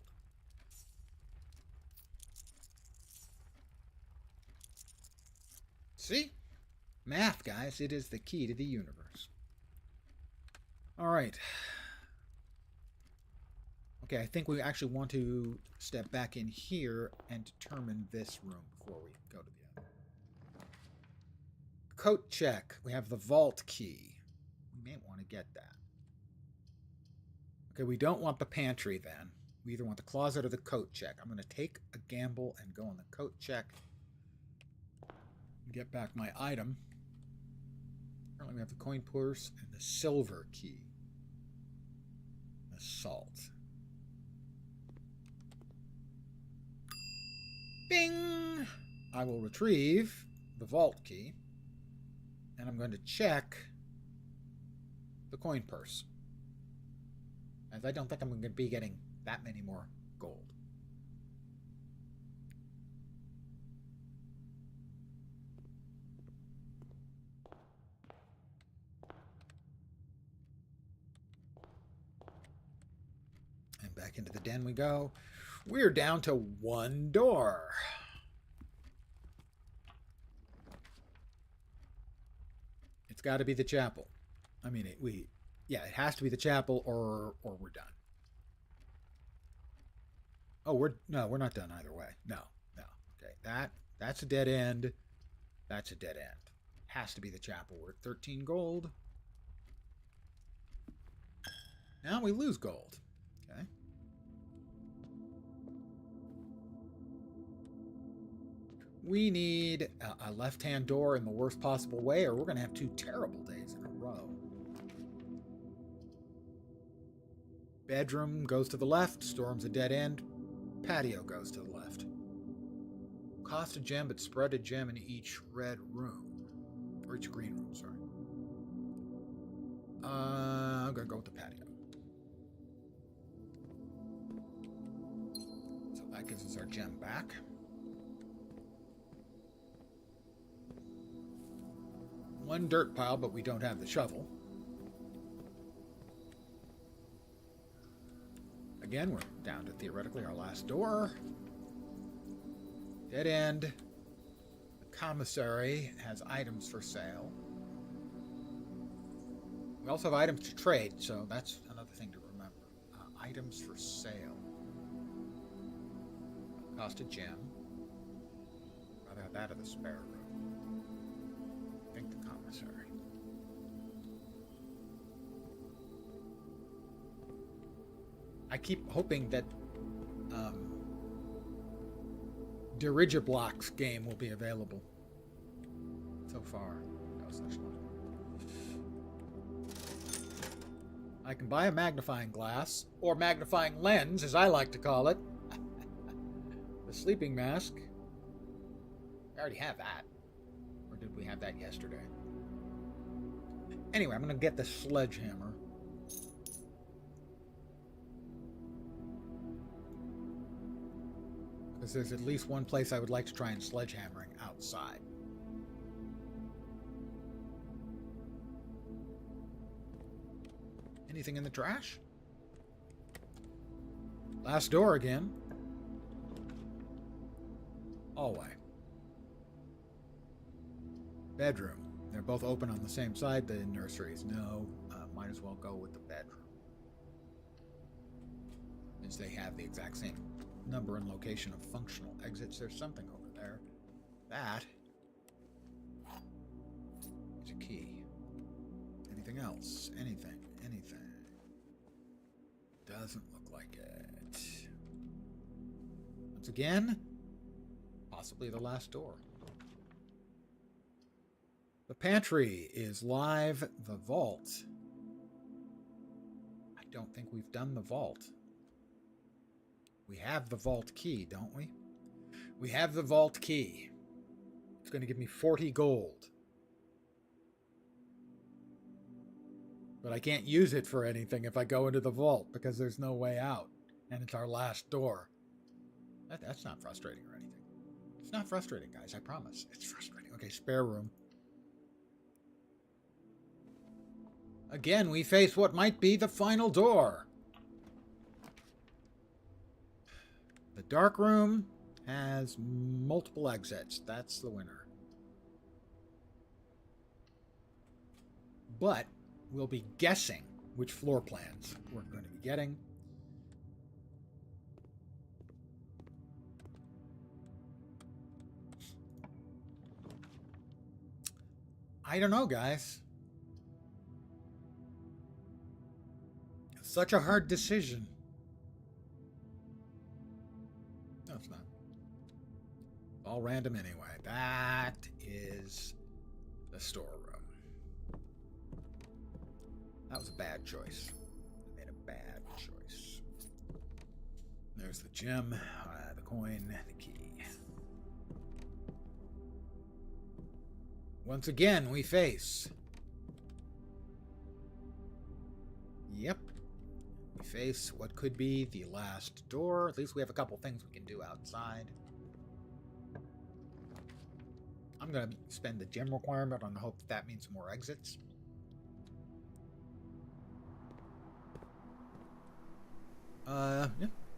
See? Math, guys. It is the key to the universe. All right. Okay, I think we actually want to step back in here and determine this room before we go to the other. Coat check. We have the vault key. We may want to get that. Okay, we don't want the pantry then. We either want the closet or the coat check. I'm going to take a gamble and go on the coat check. Get back my item. Currently we have the coin purse and the silver key. The salt. Bing! I will retrieve the vault key. And I'm going to check the coin purse. As I don't think I'm going to be getting that many more gold. And back into the den we go. We're down to one door. It's got to be the chapel. I mean, it has to be the chapel or we're done. Oh, we're not done either way. No. Okay, that's a dead end. That's a dead end. Has to be the chapel. We're at 13 gold. Now we lose gold. Okay. We need a left-hand door in the worst possible way, or we're going to have 2 terrible days in a row. Bedroom goes to the left. Storeroom's a dead end. Patio goes to the left. Cost a gem, but spread a gem in each red room. Or each green room, sorry. I'm going to go with the patio. So that gives us our gem back. One dirt pile, but we don't have the shovel. Again, we're down to theoretically our last door. Dead end. The commissary has items for sale. We also have items to trade, so that's another thing to remember. Items for sale. Cost a gem. Rather have that in the spare room. I think the commissary. I keep hoping that Dirigiblocks game will be available. So far, no such luck. I can buy a magnifying glass, or magnifying lens, as I like to call it. The sleeping mask. I already have that. Or did we have that yesterday? Anyway, I'm going to get the sledgehammer. Because there's at least one place I would like to try and sledgehammering outside. Anything in the trash? Last door again. Hallway. Bedroom. They're both open on the same side. The nurseries. No, might as well go with the bedroom. Since they have the exact same number and location of functional exits. There's something over there. That is a key. Anything else? Anything. Doesn't look like it. Once again, possibly the last door. The pantry is live. The vault. I don't think we've done the vault. We have the vault key, don't we? We have the vault key. It's going to give me 40 gold. But I can't use it for anything if I go into the vault because there's no way out. And it's our last door. That's not frustrating or anything. It's not frustrating, guys. I promise. It's frustrating. Okay, spare room. Again, we face what might be the final door. The dark room has multiple exits. That's the winner. But we'll be guessing which floor plans we're going to be getting. I don't know, guys. Such a hard decision. No, it's not. All random anyway. That is the storeroom. That was a bad choice. I made a bad choice. There's the gem, the coin, the key. Once again, we face. Yep. We face what could be the last door. At least we have a couple things we can do outside. I'm going to spend the gem requirement on the hope that means more exits. Yeah,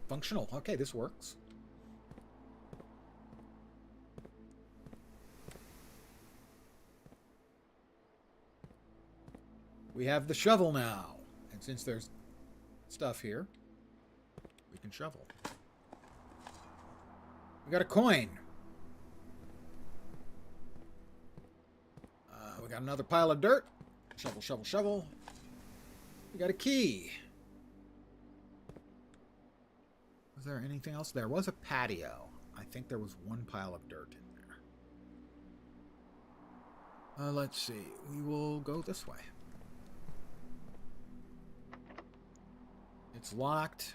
functional. Okay, this works. We have the shovel now. And since there's stuff here, we can shovel. We got a coin. We got another pile of dirt. Shovel, shovel, shovel. We got a key. Was there anything else? There was a patio. I think there was one pile of dirt in there. Let's see. We will go this way. It's locked.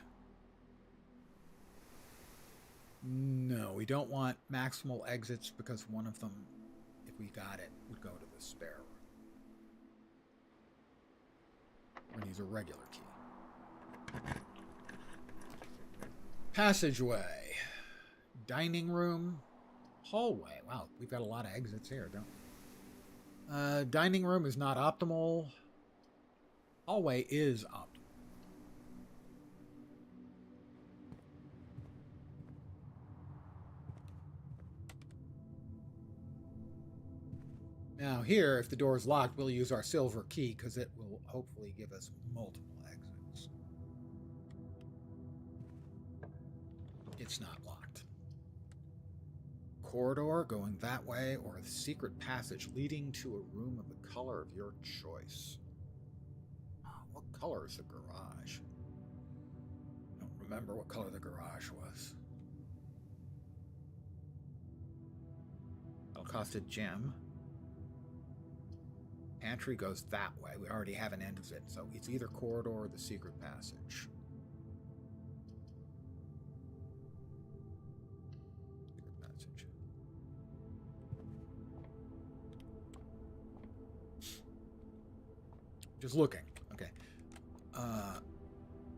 No, we don't want maximal exits because one of them, if we got it, would go to the spare room. We're going to use a regular key. Passageway. Dining room. Hallway. Wow, we've got a lot of exits here, don't we? Dining room is not optimal. Hallway is optimal. Now here, if the door is locked, we'll use our silver key because it will hopefully give us multiple exits. It's not locked. Corridor going that way, or a secret passage leading to a room of the color of your choice. What color is the garage? I don't remember what color the garage was. That'll cost a gem. Pantry goes that way. We already have an exit, so it's either corridor or the secret passage. Secret passage. Just looking. Okay.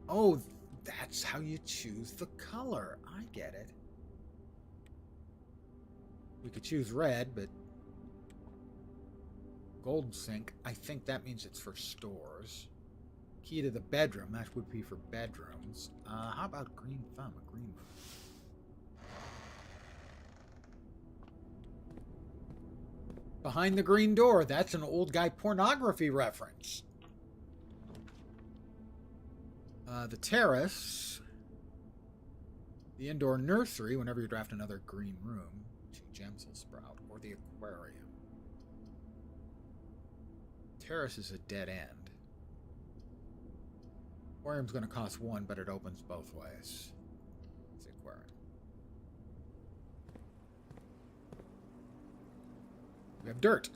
Oh, that's how you choose the color. I get it. We could choose red, but gold sink, I think that means it's for stores. Key to the bedroom, that would be for bedrooms. How about green thumb? A green thumb. Behind the green door, that's an old guy pornography reference. The terrace. The indoor nursery, whenever you draft another green room. 2 gems will sprout. Or the aquarium. Terrace is a dead end. Aquarium's going to cost 1, but it opens both ways. It's the aquarium. We have dirt.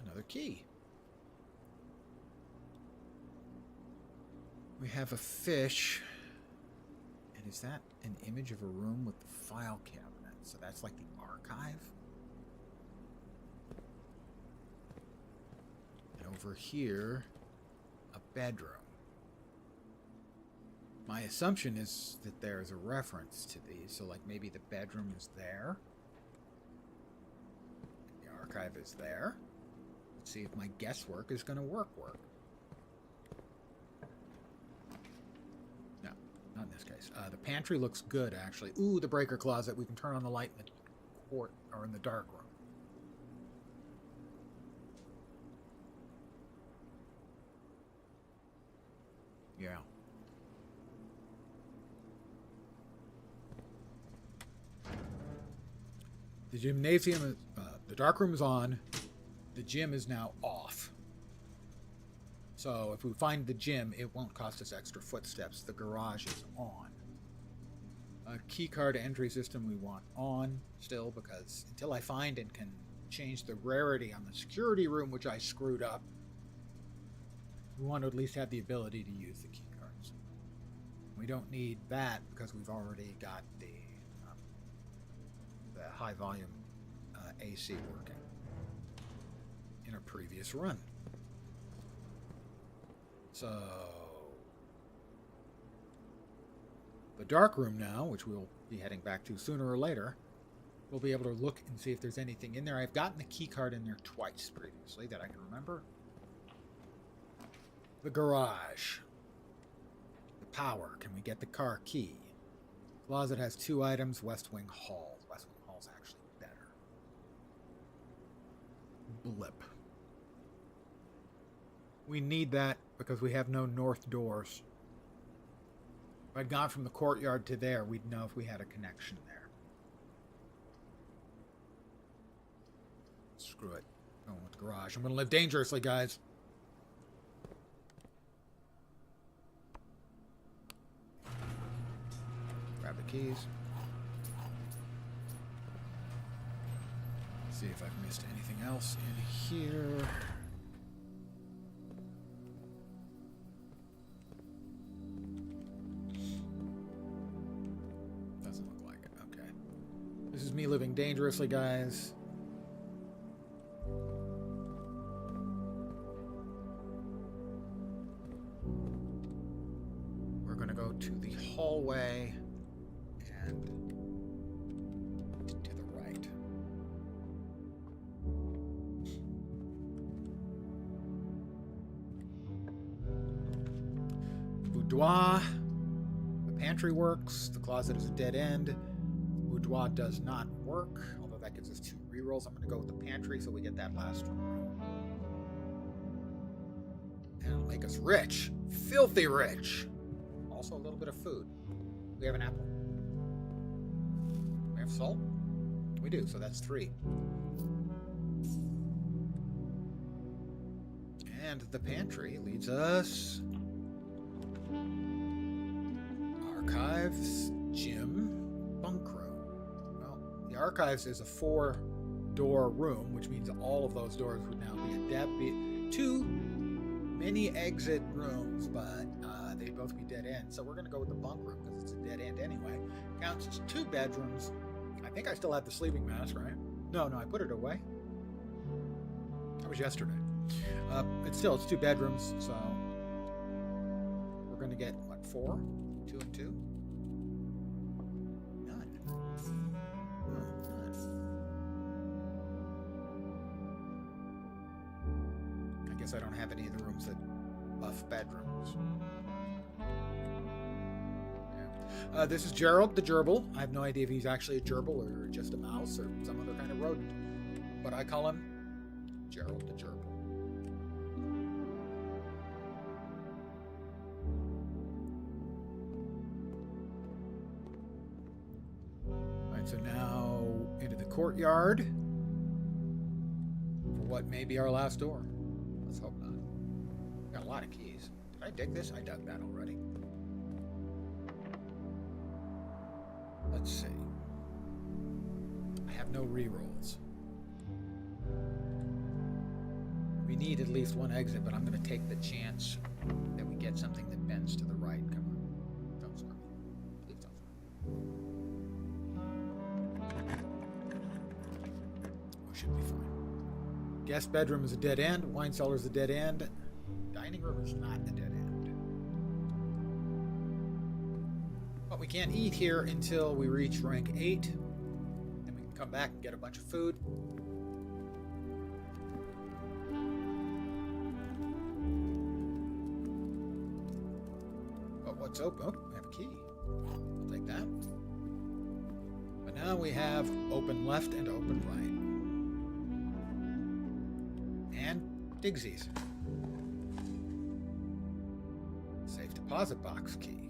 Another key. We have a fish. And is that an image of a room with the file cabinet? So that's like the archive? And over here, a bedroom. My assumption is that there's a reference to these, so like maybe the bedroom is there. The archive is there. Let's see if my guesswork is going to work. No, not in this case. The pantry looks good, actually. Ooh, the breaker closet. We can turn on the light in the court or in the dark room. Yeah. The gymnasium, the dark room is on. The gym is now off. So if we find the gym, it won't cost us extra footsteps. The garage is on. A key card entry system we want on still, because until I find and can change the rarity on the security room, which I screwed up, we want to at least have the ability to use the key cards. We don't need that because we've already got the high volume AC working in a previous run. So the dark room now, which we'll be heading back to sooner or later, we'll be able to look and see if there's anything in there. I've gotten the key card in there twice previously that I can remember. The garage. The power. Can we get the car key? Closet has 2 items. West Wing Hall. West Wing Hall's actually better. Blip. We need that because we have no north doors. If I'd gone from the courtyard to there, we'd know if we had a connection there. Screw it. Going with the garage. I'm going to live dangerously, guys. Grab the keys. See if I've missed anything else in here. Doesn't look like it. Okay. This is me living dangerously, guys. We're going to go to the hallway and to the right. Boudoir. The pantry works. The closet is a dead end. Boudoir does not work, although that gives us 2 rerolls. I'm going to go with the pantry so we get that last room. And it'll make us rich. Filthy rich. Also a little bit of food. We have an apple. We have salt? We do, so that's 3. And the pantry leads us... Archives, gym, bunk room. Well, the archives is a 4 door room, which means all of those doors would now be a two mini exit rooms, but they'd both be dead ends. So we're going to go with the bunk room because it's a dead end anyway. Counts as 2 bedrooms. I think I still have the sleeping mask, right? No, I put it away. That was yesterday. It's 2 bedrooms, so we're going to get, what, 4? 2 and 2? None. I guess I don't have any of the rooms that buff bedrooms. Yeah. This is Gerald the gerbil. I have no idea if he's actually a gerbil or just a mouse or some other kind of rodent, but I call him Gerald the gerbil. Alright, so now into the courtyard for what may be our last door. Let's hope not. Got a lot of keys. Did I dig this? I dug that already. Let's see. I have no rerolls. We need at least one exit, but I'm going to take the chance that we get something that bends to the right. Come on. Don't screw me. Please don't screw me. We should be fine. Guest bedroom is a dead end. Wine cellar is a dead end. Dining room is not a dead end. But we can't eat here until we reach rank 8. Then we can come back and get a bunch of food. What's open? Oh, we have a key. I'll take that. But now we have open left and open right. And Digsies. Safe deposit box key.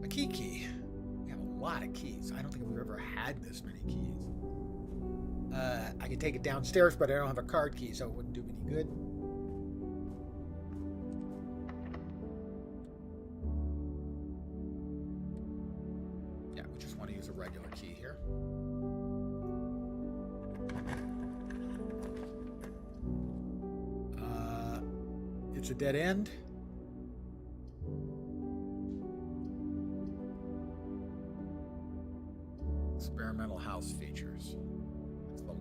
A key. We have a lot of keys. I don't think we've ever had this many keys. I can take it downstairs, but I don't have a card key, so it wouldn't do me any good. Yeah, we just want to use a regular key here. It's a dead end. Experimental house features.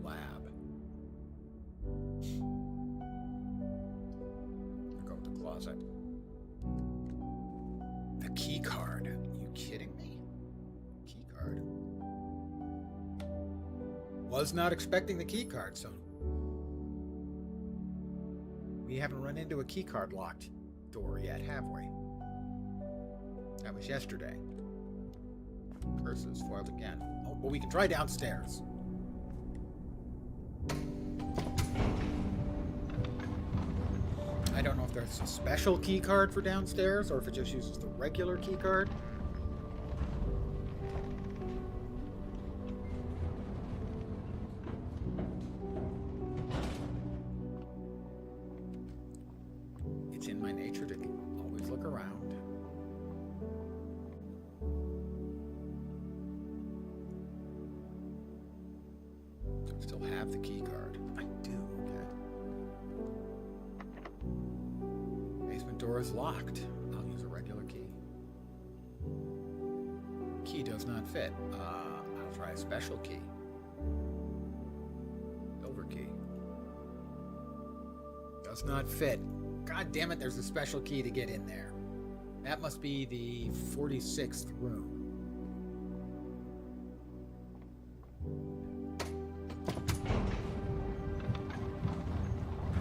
Lab. Go with the closet. The key card. Are you kidding me? Key card. Was not expecting the key card, so we haven't run into a key card locked door yet, have we? That was yesterday. Curses foiled again. Oh, but we can try downstairs. I don't know if there's a special key card for downstairs or if it just uses the regular key card. It's in my nature to always look around. Do I still have the key card? I do, okay. Basement door is locked. I'll use a regular key. Key does not fit. I'll try a special key. Silver key. Does not fit. God damn it, there's a special key to get in there. That must be the 46th room.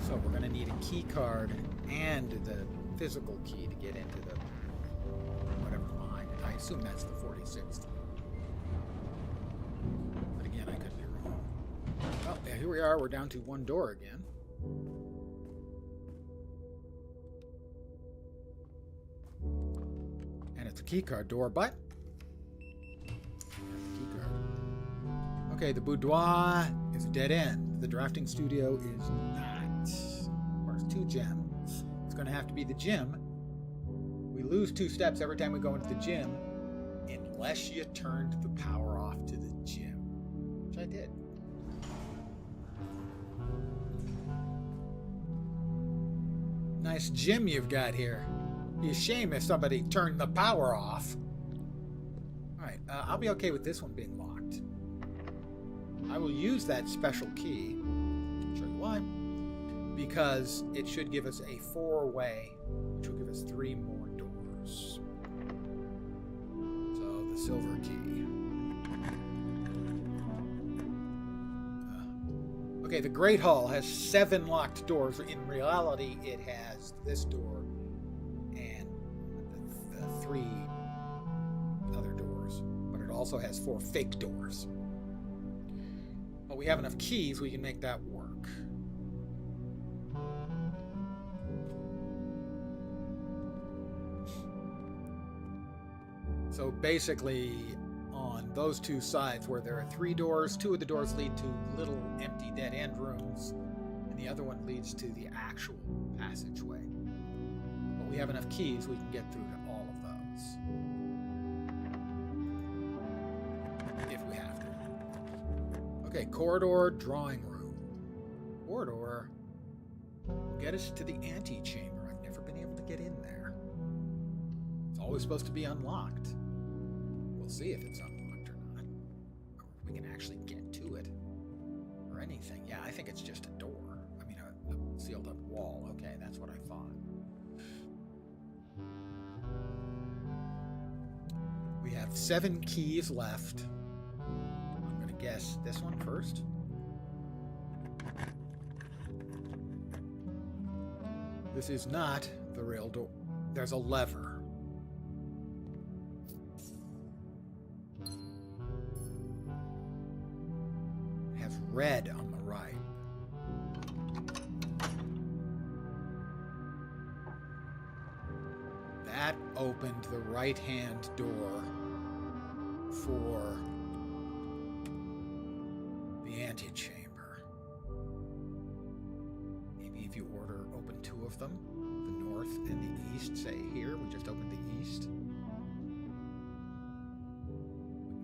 So we're going to need a key card and the physical key to get into the whatever line. I assume that's the 46th. But again, I could be wrong. Well, yeah, here we are. We're down to one door again. And it's a key card door, but key card. Okay, the boudoir is a dead end. The drafting studio is not. There's 2 gems. It's going to have to be the gym. We lose 2 steps every time we go into the gym Unless you turned the power off to the gym, which I did. Nice gym you've got here. Be a shame if somebody turned the power off. Alright, I'll be okay with this one being locked. I will use that special key. I'll show you why. Because it should give us a 4-way, which will give us 3 more doors. So, the silver key. Okay, the Great Hall has 7 locked doors. In reality, it has this door and the 3 other doors. But it also has 4 fake doors. But we have enough keys, we can make that work. So basically, on those 2 sides where there are 3 doors, 2 of the doors lead to little empty dead-end rooms, and the other one leads to the actual passageway. But we have enough keys, we can get through to all of those. If we have to. Okay, corridor, drawing room. Corridor will get us to the antechamber. I've never been able to get in there. It's always supposed to be unlocked. We'll see if it's unlocked or not. Or if we can actually get to it. Or anything. Yeah, I think it's just a door. I mean, a sealed up wall. Okay, that's what I thought. We have 7 keys left. I'm going to guess this one first. This is not the real door. There's a lever. Red on the right. That opened the right-hand door for the antechamber. Maybe if you open 2 of them, the north and the east, say here, we just opened the east.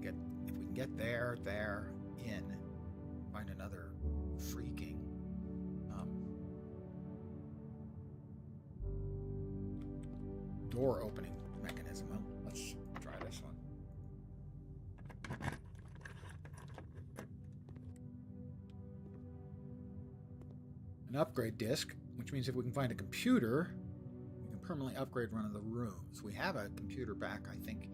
If we can get there, in. Find another freaking door opening mechanism. Well, let's try this one. An upgrade disk, which means if we can find a computer, we can permanently upgrade one of the rooms. We have a computer back, I think,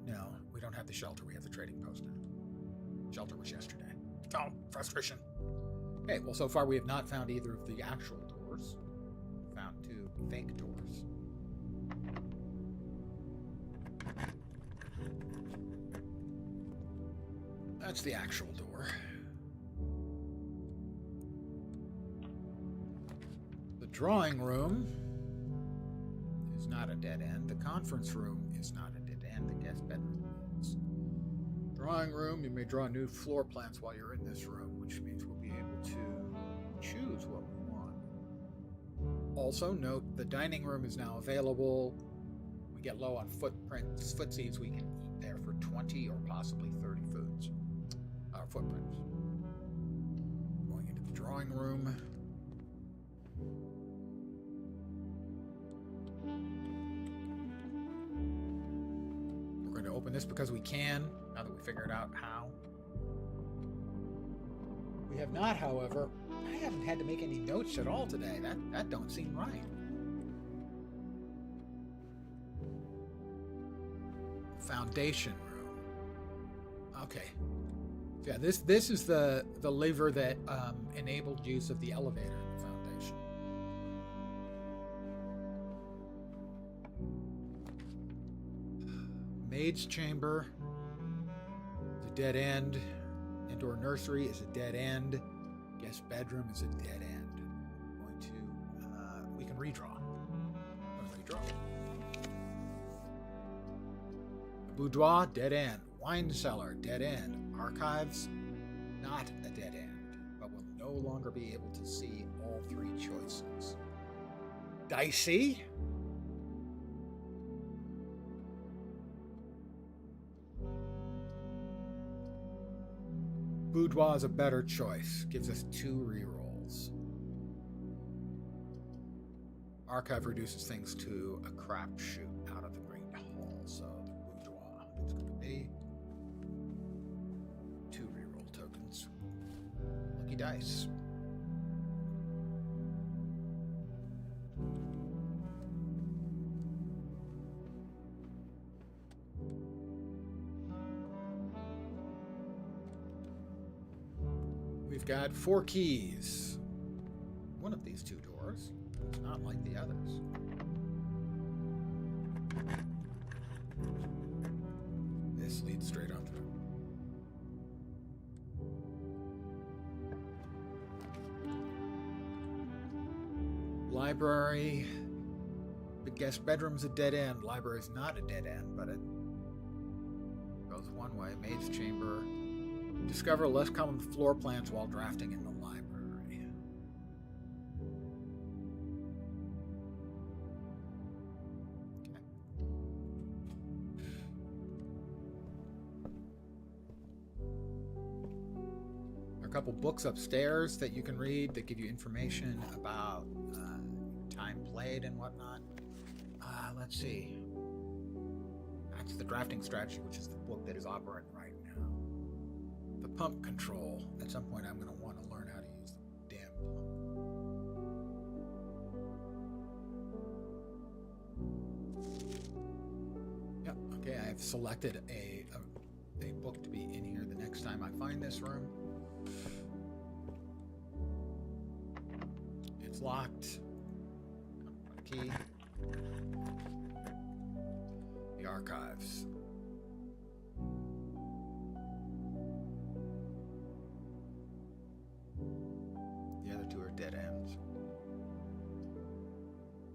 no, we don't have the shelter. We have the trading post now. Shelter was yesterday. Oh, frustration. Okay, well, so far we have not found either of the actual doors. We found 2 fake doors. That's the actual door. The drawing room is not a dead end. The conference room is not a dead end. The guest bedroom is. Drawing room, you may draw new floor plans while you're in this room, which means we'll be able to choose what we want. Also, note the dining room is now available. We get low on footsies, we can eat there for 20 or possibly 30 footprints. Going into the drawing room. We're going to open this because we can. Now that we figured out how. We have not, however. I haven't had to make any notes at all today. That don't seem right. Foundation room. Okay. Yeah, this is the lever that enabled use of the elevator in the foundation. Maid's chamber. Dead end. Indoor nursery is a dead end. Guest bedroom is a dead end. We can redraw. Redraw. Boudoir, dead end. Wine cellar, dead end. Archives, not a dead end, but we'll no longer be able to see all 3 choices. Dicey. boudoir is a better choice. Gives us 2 rerolls. Archive reduces things to a crapshoot out of the Great Hall, so the boudoir is going to be 2 reroll tokens. Lucky dice. We've got 4 keys. One of these 2 doors is not like the others. This leads straight on through. Library. The guest bedroom's a dead end. Library's not a dead end, but it goes one way. Maid's chamber. Discover less common floor plans while drafting in the library. Okay. There are a couple books upstairs that you can read that give you information about time played and whatnot. Let's see. That's the drafting strategy, which is the book that is operating right now. The pump control. At some point, I'm going to want to learn how to use the damn pump. Yep. Okay, I've selected a book to be in here the next time I find this room. It's locked. Key. The archives. The other 2 are dead ends.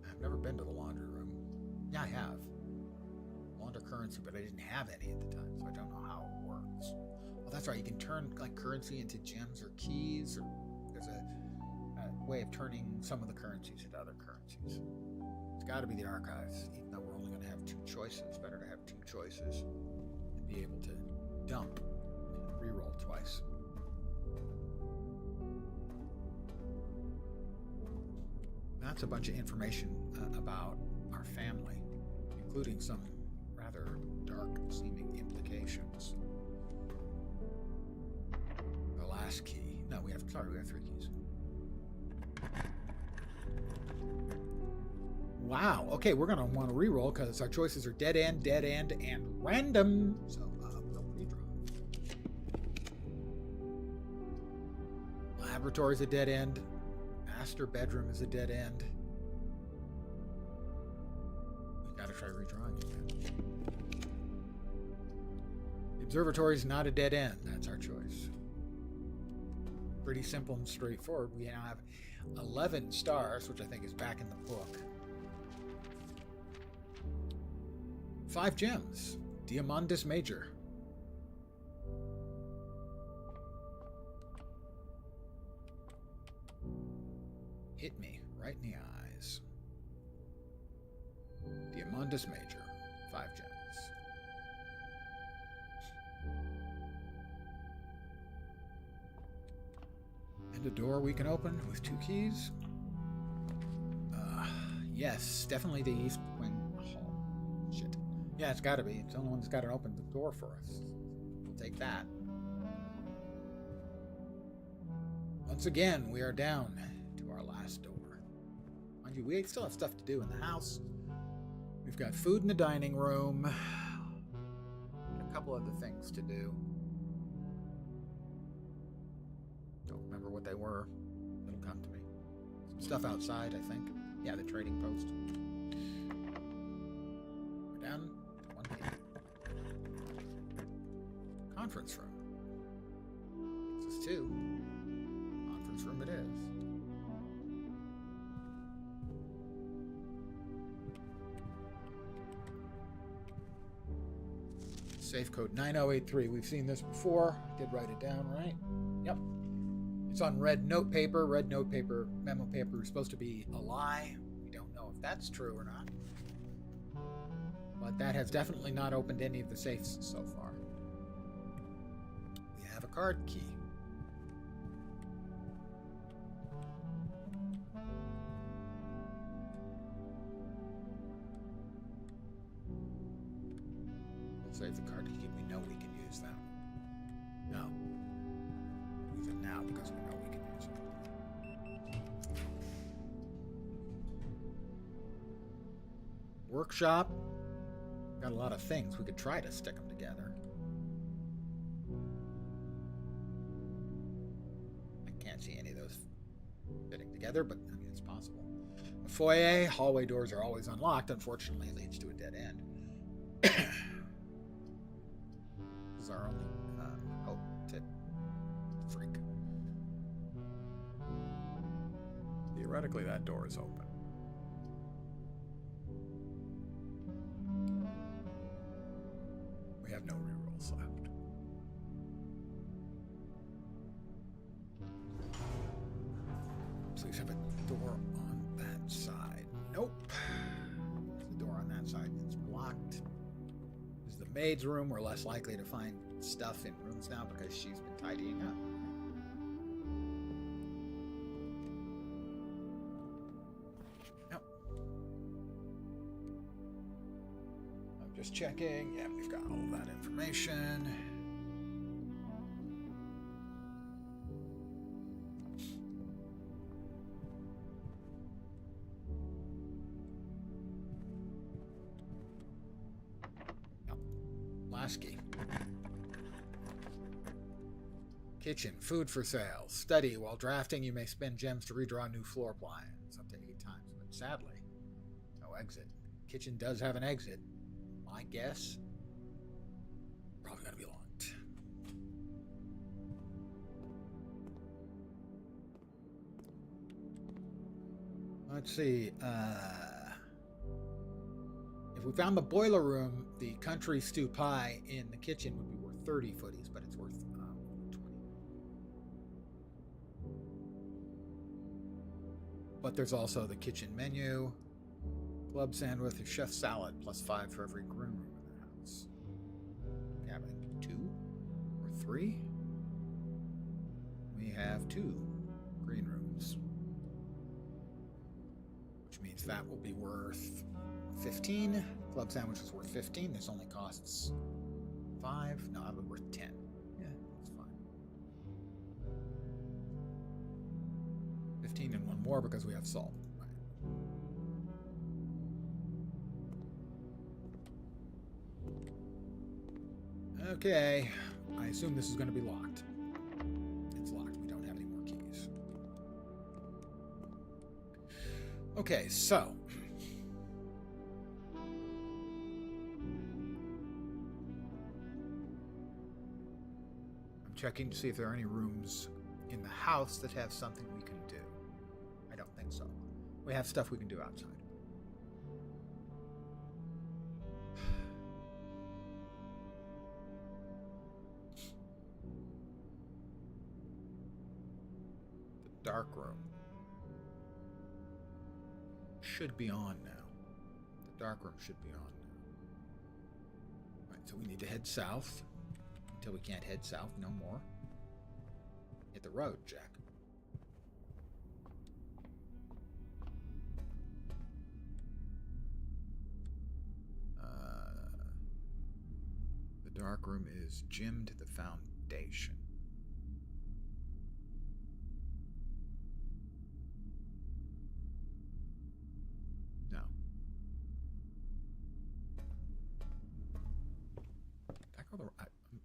I've never been to the laundry room. Yeah, I have. Launder currency, but I didn't have any at the time, so I don't know how it works. Oh, that's right. You can turn like currency into gems or keys, or there's a way of turning some of the currencies into other currencies. It's got to be the archives, even though we're only going to have 2 choices. It's better to have 2 choices and be able to dump and reroll twice. That's a bunch of information about our family, including some rather dark-seeming implications. The last key. No, we have 3 keys. Wow. Okay, we're going to want to reroll because our choices are dead end, and random. So we'll redraw. Laboratory is a dead end. Master bedroom is a dead end. We got to try redrawing again. The observatory is not a dead end. That's our choice. Pretty simple and straightforward. We now have 11 stars, which I think is back in the book. 5 gems. Diamandus Major. Hit me right in the eyes. Diamandus Major. 5 gems. And a door we can open with 2 keys. Yes, definitely the East Wing Hall. Shit. Yeah, it's got to be. It's the only one that's got to open the door for us. We'll take that. Once again, we are down to our last door. Mind you, we still have stuff to do in the house. We've got food in the dining room. And a couple other things to do. Don't remember what they were. It'll come to me. Some stuff outside, I think. Yeah, the trading post. We're down to 1 page. Conference room. This is 2. Conference room it is. Safe code 9083. We've seen this before. I did write it down, right? Yep. It's on red note paper. Red note paper, memo paper is supposed to be a lie. We don't know if that's true or not. But that has definitely not opened any of the safes so far. We have a card key. Save the card to keep. We know we can use that. No. Use it now because we know we can use it. Workshop. Got a lot of things. We could try to stick them together. I can't see any of those fitting together, but I mean, it's possible. The foyer, hallway doors are always unlocked. Unfortunately, it leads to a dead end. This is our only hope to freak. Theoretically, that door is open. We have no rerolls left. Please have a door on that side. Nope. The door on that side is blocked. This is the maid's room. We're less likely to find stuff in rooms now because she's been tidying up. Nope. I'm just checking. Yeah, we've got all that information. Lasky. Kitchen, food for sale. Study. While drafting, you may spend gems to redraw new floor plans up to 8 times. But sadly, no exit. Kitchen does have an exit. My guess, probably going to be locked. Let's see. If we found the boiler room, the country stew pie in the kitchen would be worth 30 footies, but it's worth 20. But there's also the kitchen menu, club sandwich, a chef salad, +5 for every green room in the house. We have 2 or 3. We have 2 green rooms, which means that will be worth 15. Club sandwich is worth 15. This only costs 5. No, that would be worth 10. Yeah, that's fine. 15 and 1 more because we have salt. Right. Okay. I assume this is going to be locked. It's locked. We don't have any more keys. Okay, so checking to see if there are any rooms in the house that have something we can do. I don't think so. We have stuff we can do outside. The dark room should be on now. The dark room should be on now. Right, so we need to head south. Until we can't head south no more. Hit the road, Jack. The dark room is gym to the foundation. No.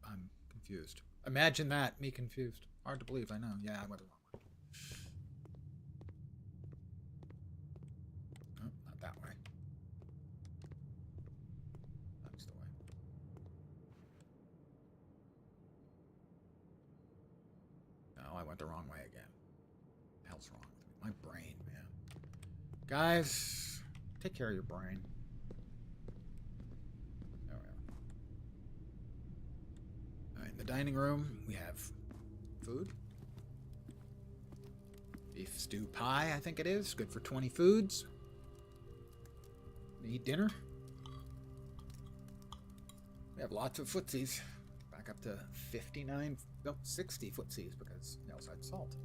I'm confused. Imagine that, me confused. Hard to believe, I know. Yeah, I went the wrong way. Oh, not that way. That's the way. No, I went the wrong way again. What the hell's wrong with me? My brain, man. Guys, take care of your brain. In the dining room, we have food. Beef stew pie, I think it is. Good for 20 foods. Eat dinner. We have lots of footsies. Back up to 59, no, 60 footsies because we also had salt.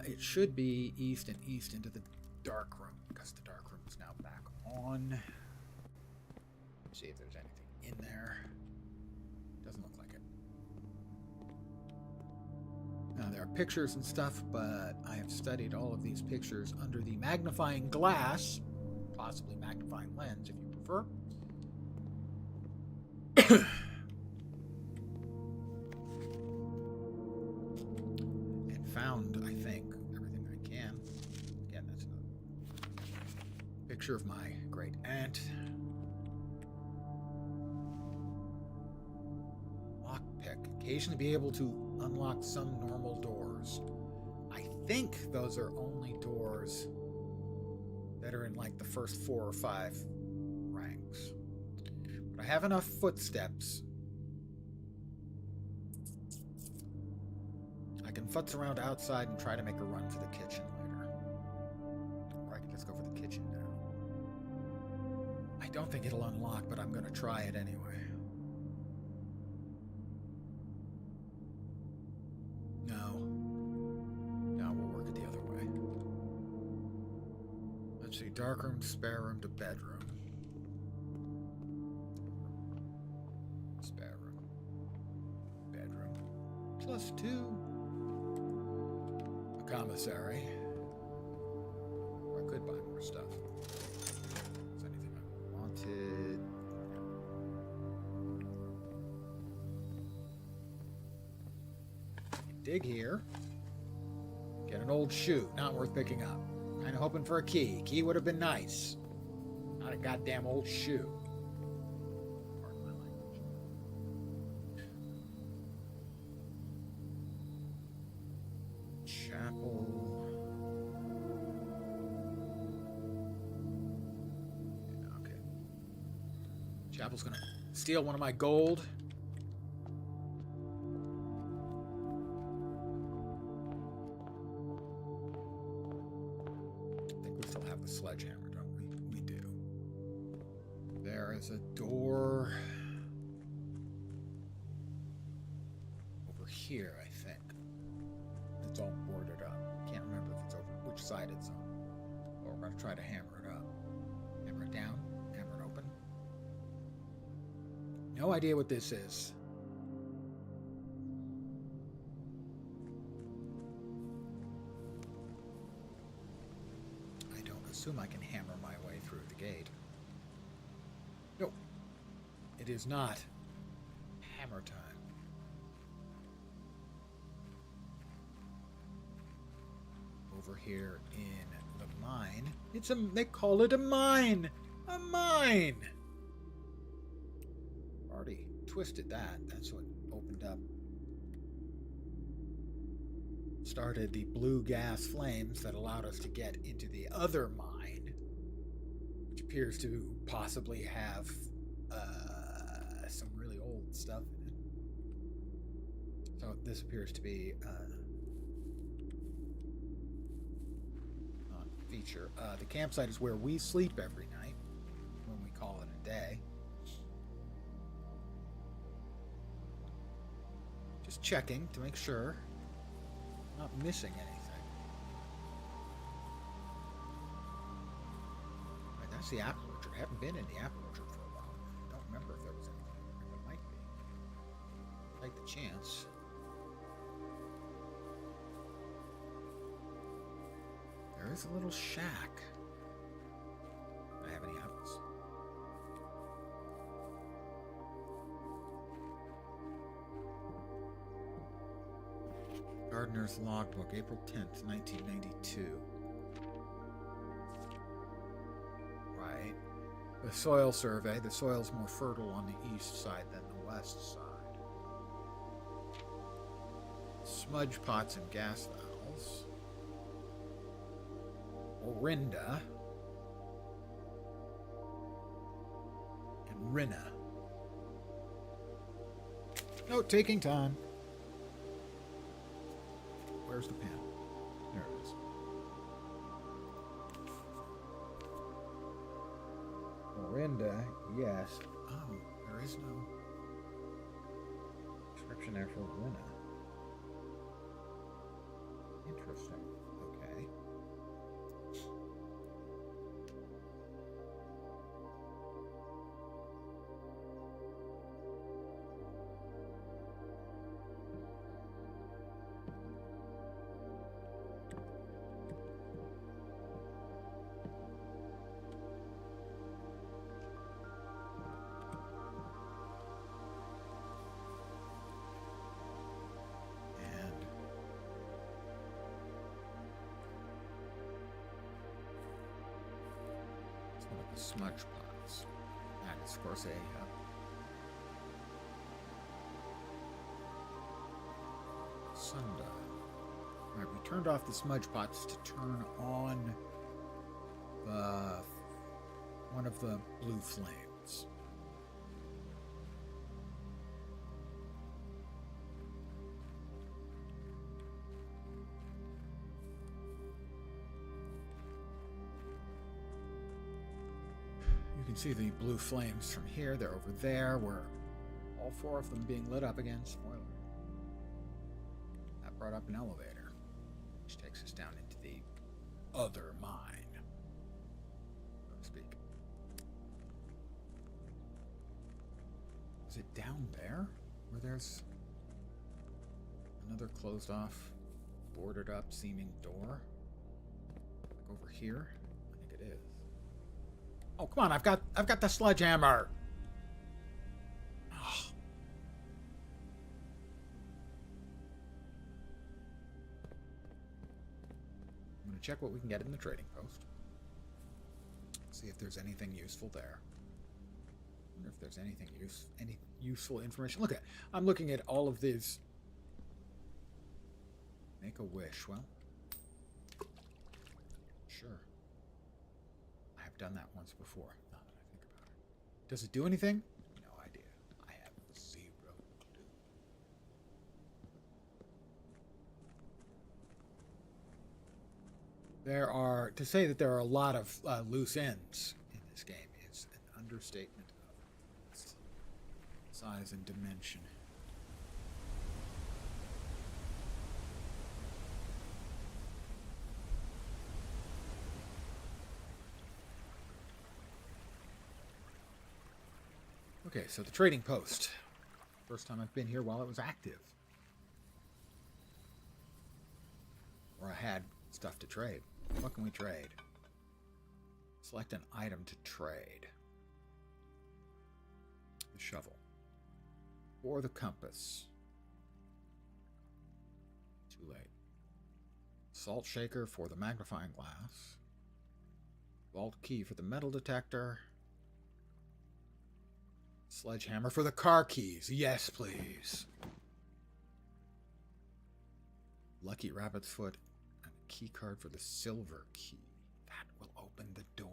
It should be east and east into the dark room because the dark room is now back on. See if there's anything in there. Doesn't look like it. Now, there are pictures and stuff, but I have studied all of these pictures under the magnifying glass, possibly magnifying lens if you prefer. And found, I think, everything I can. Again, that's a picture of my great aunt. Occasionally be able to unlock some normal doors. I think those are only doors that are in like the first 4 or 5 ranks. But I have enough footsteps. I can futz around outside and try to make a run for the kitchen later. Or I can just go for the kitchen now. I don't think it'll unlock, but I'm going to try it anyway. Dark room, spare room to bedroom. Spare room. Bedroom. +2. A commissary. I could buy more stuff. Is anything I wanted? Dig here. Get an old shoe. Not worth picking up. Kind of hoping for a key. Key would have been nice. Not a goddamn old shoe. Pardon my language. Chapel. Yeah, okay. Chapel's gonna steal one of my gold. Sledgehammer, don't we? We do. There is a door over here, I think. It's all boarded up. Can't remember if it's over which side it's on. But we're going to try to hammer it up. Hammer it down, hammer it open. No idea what this is. Assume I can hammer my way through the gate. No, it is not hammer time. Over here in the mine, they call it a mine. A mine. Already twisted that. That's what opened up. Started the blue gas flames that allowed us to get into the other mine, which appears to possibly have some really old stuff in it. So this appears to be not a feature. The campsite is where we sleep every night when we call it a day. Just checking to make sure. Not missing anything. Right, that's the apple orchard. I haven't been in the apple orchard for a while. I don't remember if there was anything in there. There might be. Take the chance. There is a little shack. Do I have any apples? Gardener's Logbook, April 10th, 1992. Right. The soil survey. The soil's more fertile on the east side than the west side. Smudge pots and gas valves. Orinda. And Rinna. No, taking time. Where's the pen? There it is. Orinda, yes. Oh, there is no description there for Rinna. Interesting. Okay. The smudge pots. That is, of course, a sundial. Alright, we turned off the smudge pots to turn on one of the blue flames. You can see the blue flames from here. They're over there. Where all four of them being lit up again. Spoiler. That brought up an elevator, which takes us down into the other mine, so to speak. Is it down there where there's another closed off, boarded up seeming door? Like over here? I think it is. Oh, come on, I've got the sledgehammer. Oh. I'm going to check what we can get in the trading post. See if there's anything useful there. I wonder if there's any useful information. Look at, I'm looking at all of these. Make a wish. Well, sure. I have done that once before, now that I think about it. Does it do anything? No idea. I have zero clue. To say that there are a lot of loose ends in this game is an understatement of its size and dimension. Okay, so the trading post. First time I've been here while it was active. Or I had stuff to trade. What can we trade? Select an item to trade. The shovel. Or the compass. Too late. Salt shaker for the magnifying glass. Vault key for the metal detector. Sledgehammer for the car keys. Yes, please. Lucky rabbit's foot and a key card for the silver key. That will open the door.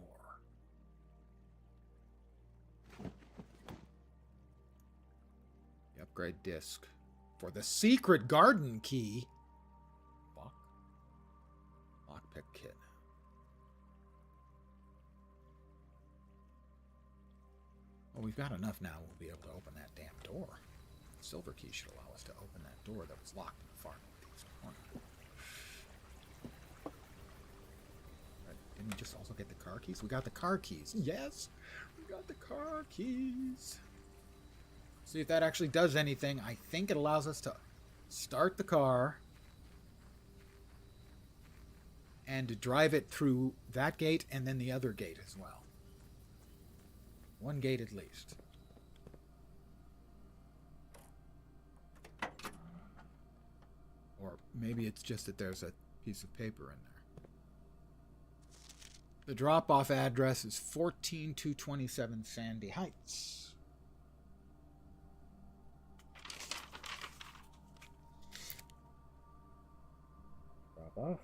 The upgrade disc for the secret garden key. Lockpick kit. Well, we've got enough now. We'll be able to open that damn door. The silver key should allow us to open that door that was locked in the far northeast corner. Right. Didn't we just also get the car keys? We got the car keys. Yes! We got the car keys. See if that actually does anything. I think it allows us to start the car and to drive it through that gate and then the other gate as well. One gate at least. Or maybe it's just that there's a piece of paper in there. The drop-off address is 14227 Sandy Heights. Drop-off.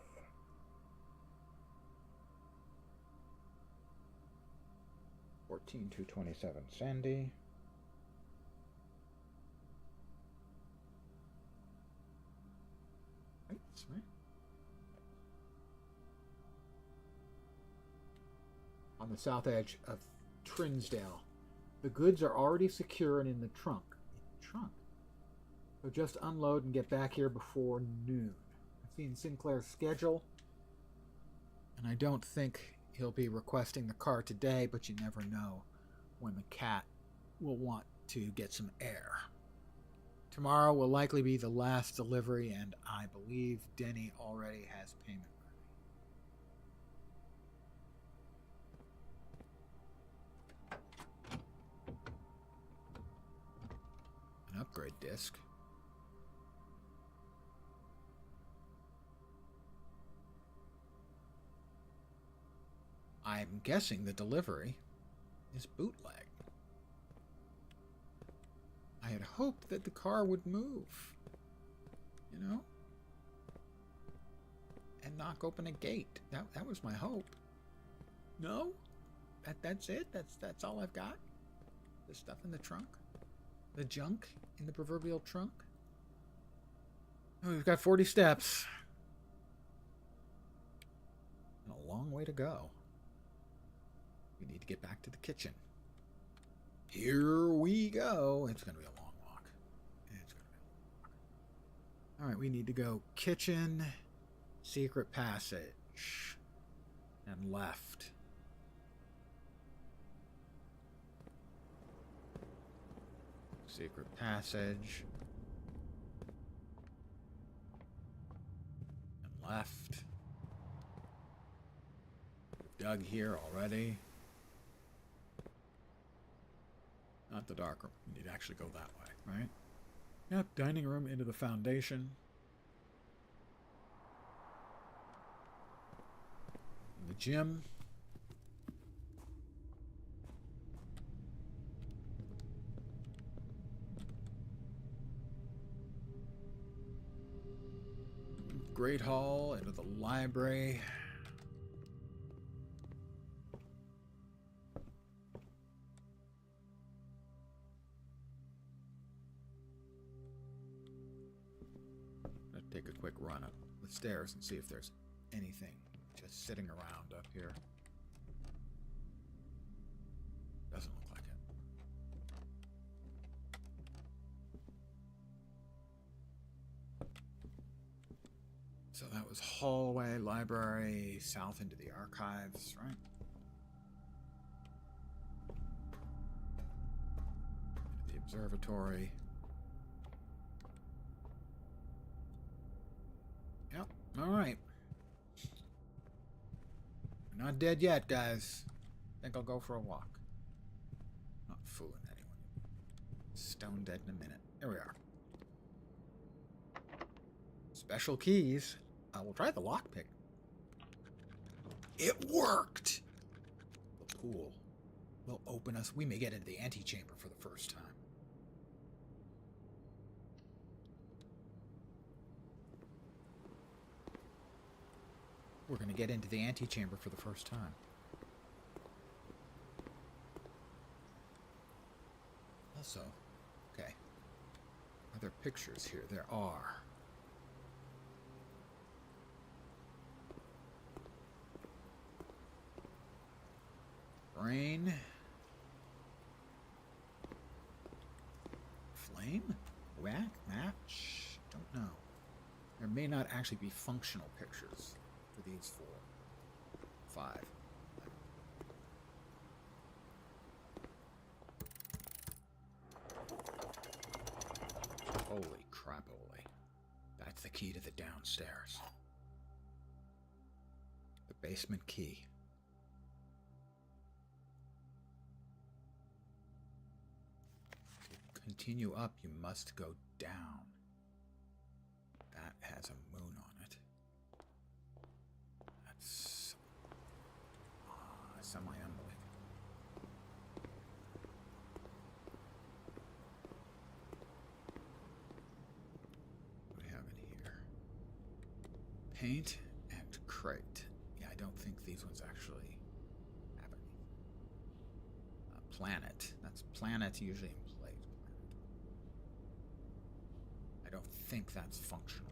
Fourteen 227 Sandy. Heights, right? On the south edge of Trinsdale. The goods are already secure and in the trunk. So just unload and get back here before noon. I've seen Sinclair's schedule, and I don't think he'll be requesting the car today, but you never know when the cat will want to get some air. Tomorrow will likely be the last delivery, and I believe Denny already has payment ready. An upgrade disc. I'm guessing the delivery is bootleg. I had hoped that the car would move, you know, and knock open a gate. That was my hope. No, that's it. That's all I've got. The stuff in the trunk, the junk in the proverbial trunk. Oh, we've got 40 steps and a long way to go. We need to get back to the kitchen. Here we go. It's going to be a long walk. It's going to be a long walk. All right, we need to go kitchen, secret passage, and left. Secret passage. And left. Dug here already. Not the dark room. We need to actually go that way, right? Yep, dining room into the foundation. The gym. Great hall into the library. Take a quick run up the stairs and see if there's anything just sitting around up here. Doesn't look like it. So that was hallway, library, south into the archives, right? Into the observatory. Yep, alright. We're not dead yet, guys. Think I'll go for a walk. Not fooling anyone. Stone dead in a minute. There we are. Special keys. We'll try the lockpick. It worked! The pool will open us. We may get into the antechamber for the first time. We're going to get into the antechamber for the first time. Also, okay. Are there pictures here? There are. Brain. Flame? Whack? Match? Don't know. There may not actually be functional pictures for these 4, 5. Holy crapoly. That's the key to the downstairs. The basement key. To continue up, you must go down. That has a moon on it. That's semi-unbelievable. What do we have in here? Paint and crate. Yeah, I don't think these ones actually have any. Planet. That's planet usually in plate. I don't think that's functional.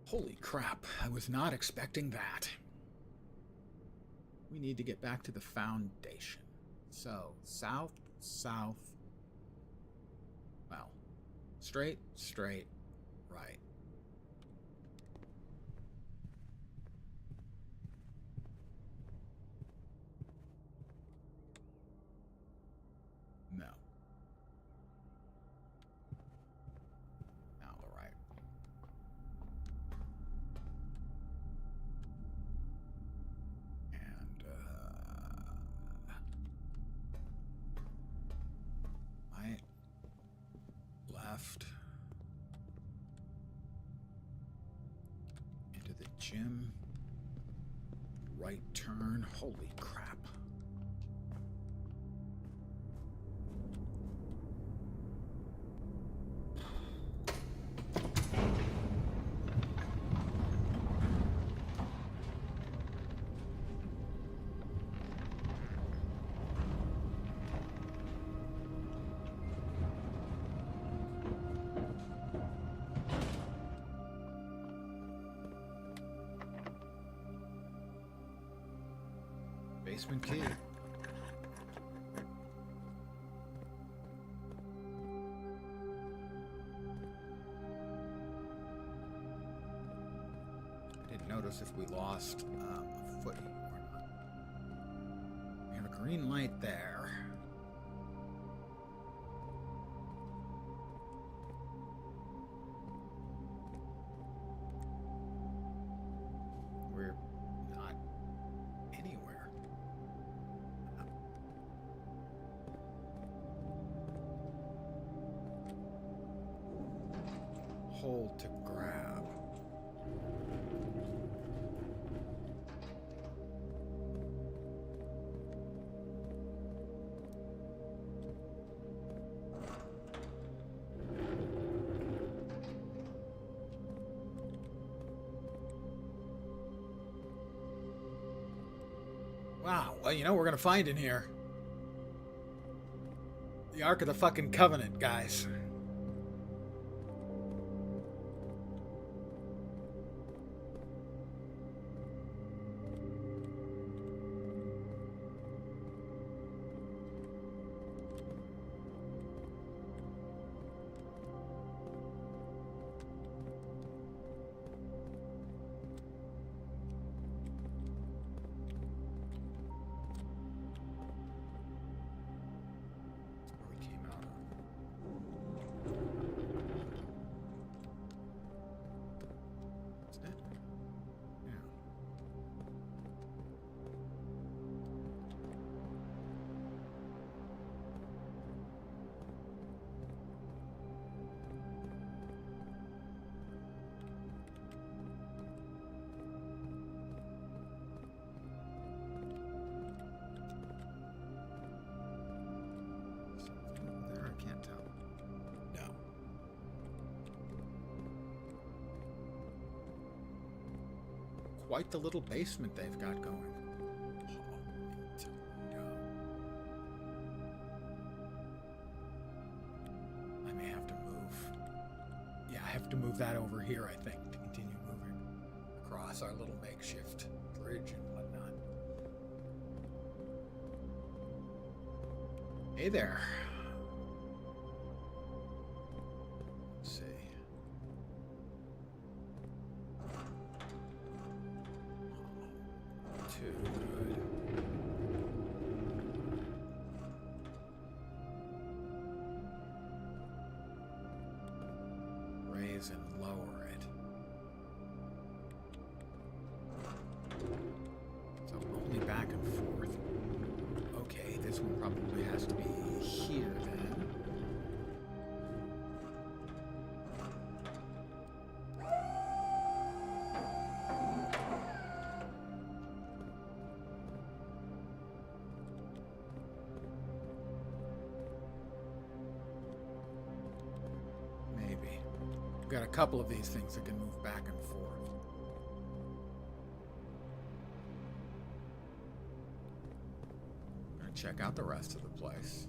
Holy crap, I was not expecting that. We need to get back to the foundation. So, south, south, well, straight, straight, right. No. Now the right. And, right, left, into the gym. Right turn. Holy crap. Basement key. I didn't notice if we lost a footing or not. We have a green light there. We're not anywhere. Hold to grab. Wow, well, you know what we're gonna find in here? The Ark of the fucking Covenant, guys. Quite the little basement they've got going. I may have to move. Yeah, I have to move that over here, I think, to continue moving across our little makeshift bridge and whatnot. Hey there. Let's see. Too good. Raise and lower it. So only back and forth. Okay, this one probably has to be here then. We've got a couple of these things that can move back and forth. I'm gonna check out the rest of the place.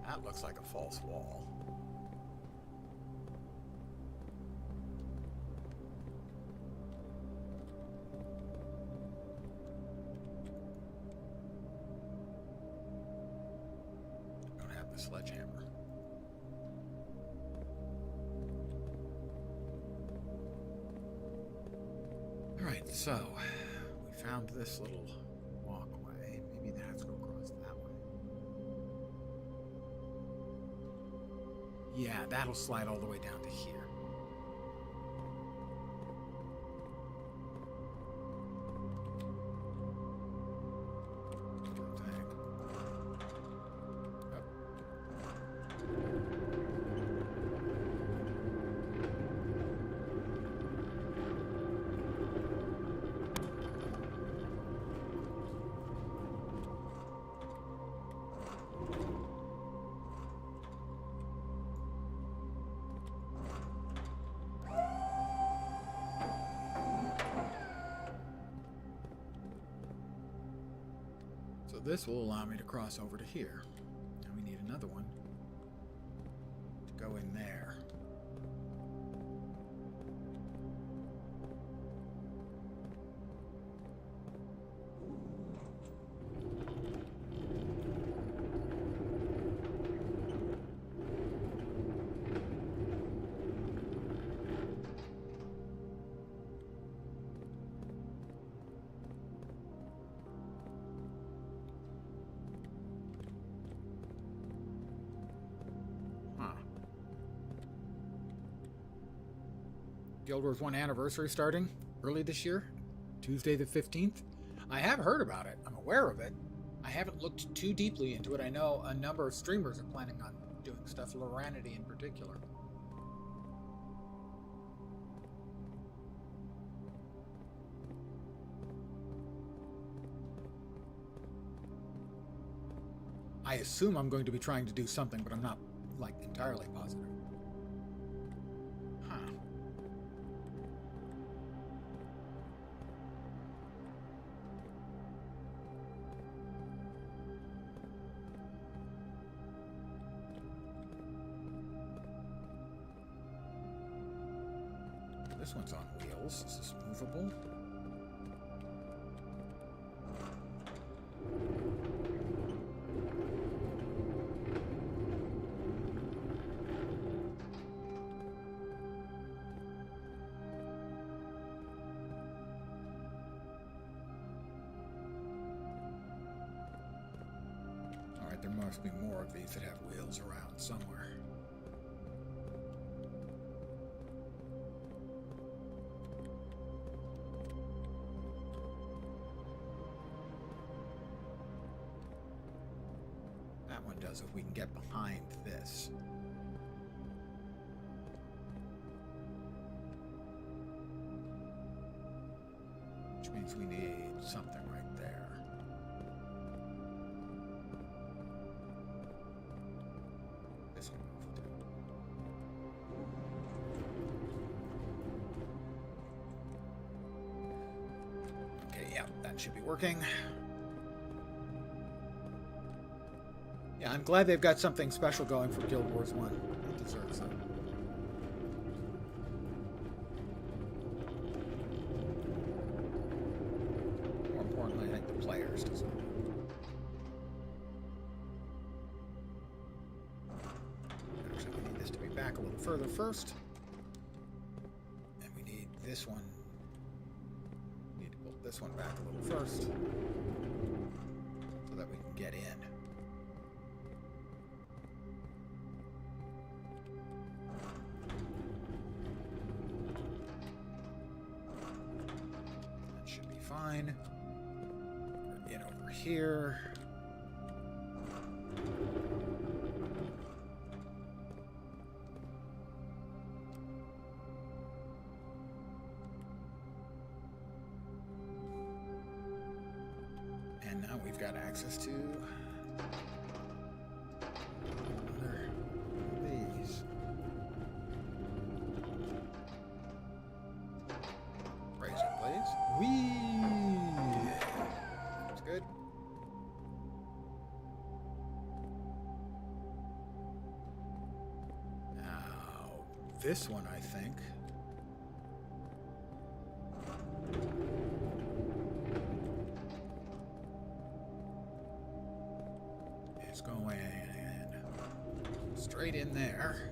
That looks like a false wall. I don't have the sledgehammer. Alright, so we found this little walkway. Maybe that's go across that way. Yeah, that'll slide all the way down to here. this will allow me to cross over to here. Now we need another one to go in there. Guild Wars 1 anniversary starting early this year, Tuesday the 15th. I have heard about it. I'm aware of it. I haven't looked too deeply into it. I know a number of streamers are planning on doing stuff, Loranity in particular. I assume I'm going to be trying to do something, but I'm not, like, entirely positive. This one's on wheels. Is this movable? Alright, there must be more of these that have wheels around somewhere. If we can get behind this. Which means we need something right there. This one will do. Okay, yeah, that should be working. Yeah, I'm glad they've got something special going for Guild Wars 1. It deserves it. More importantly, I think the players deserve it. Actually, we need this to be back a little further first. And we need this one. We need to pull this one back a little first. So that we can get in. Fine. We're in over here. And now we've got access to another of these. Razor blades. Whee! Good. Now, this one, I think. Is going straight in there.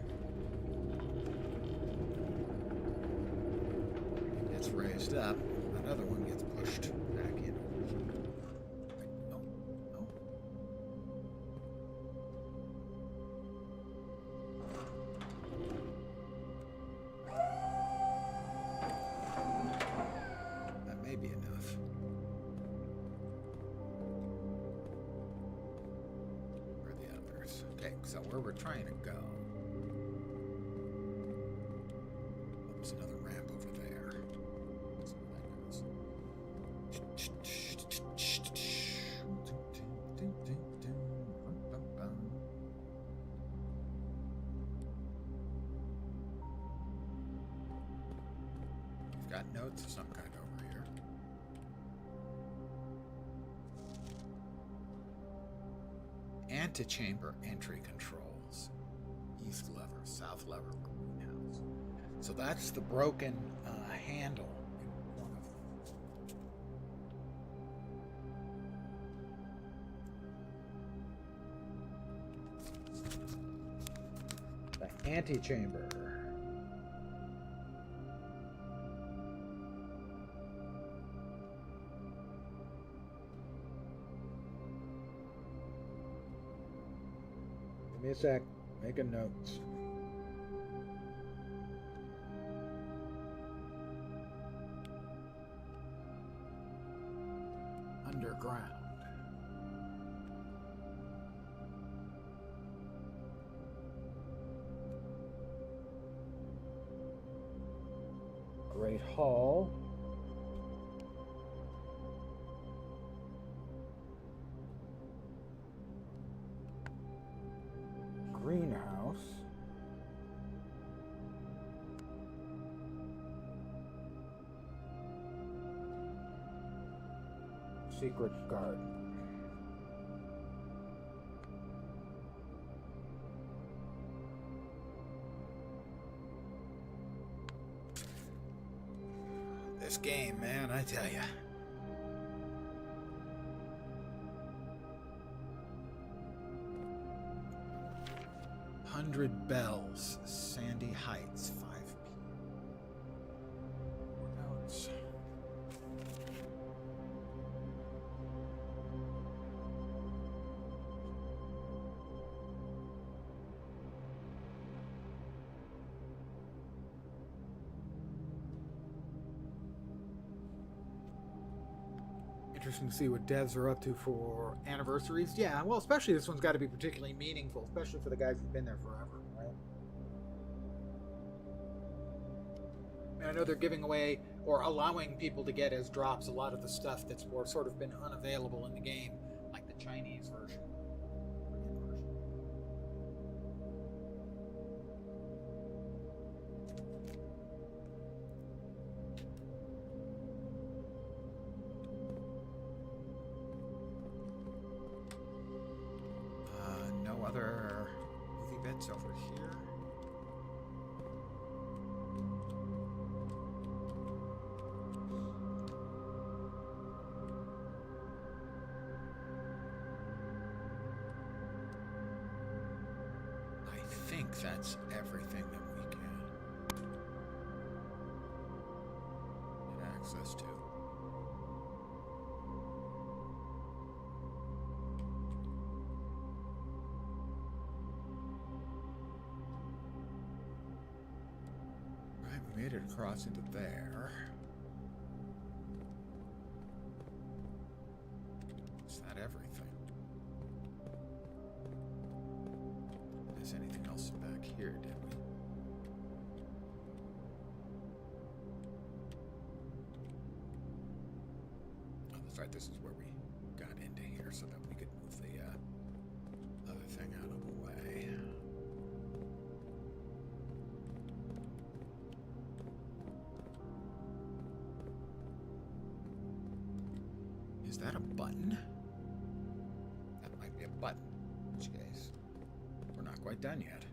It gets raised up. Another one gets pushed back in. No, no. That may be enough. Where are the others? Okay, so where we're trying to go. There's another ramp over there. Let's see where that goes. We've got notes of some kind over here. antechamber entry controls. East lever, south lever, greenhouse. So that's the broken handle in one of them. The antechamber. Give me a sec. Making notes. Underground. Great Hall. Greenhouse. Secret garden. This game, man, I tell ya. Hundred Bells, Sandy Heights, 5 p.m. Notes. Interesting to see what devs are up to for anniversaries. Yeah, well, especially this one's got to be particularly meaningful, especially for the guys who've been there forever, right? And I know they're giving away or allowing people to get as drops a lot of the stuff that's more sort of been unavailable in the game, like the Chinese version. Other movie bits over here. I think that's everything that we can get access to. Made it across into there. Is that everything? Is anything else back here, did we? Oh, that's right, this is where we got into here so that we could move the other thing out of the way. Is that a button? That might be a button. In which case, we're not quite done yet.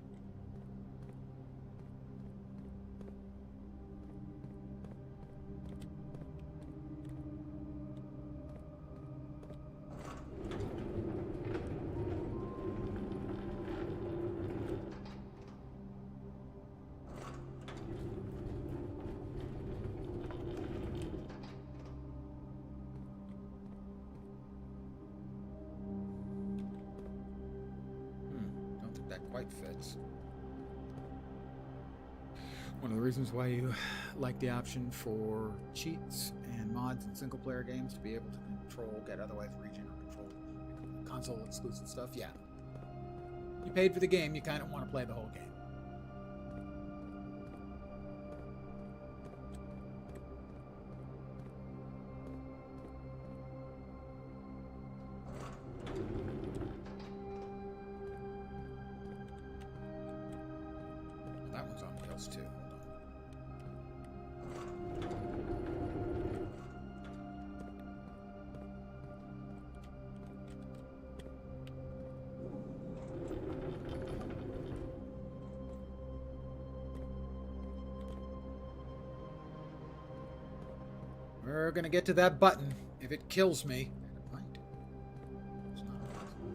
That quite fits. One of the reasons why you like the option for cheats and mods in single player games to be able to control, get otherwise region or control console exclusive stuff, yeah. You paid for the game, you kind of want to play the whole game. That one's on wheels too. Hold We're gonna get to that button if it kills me. It might. It's not possible.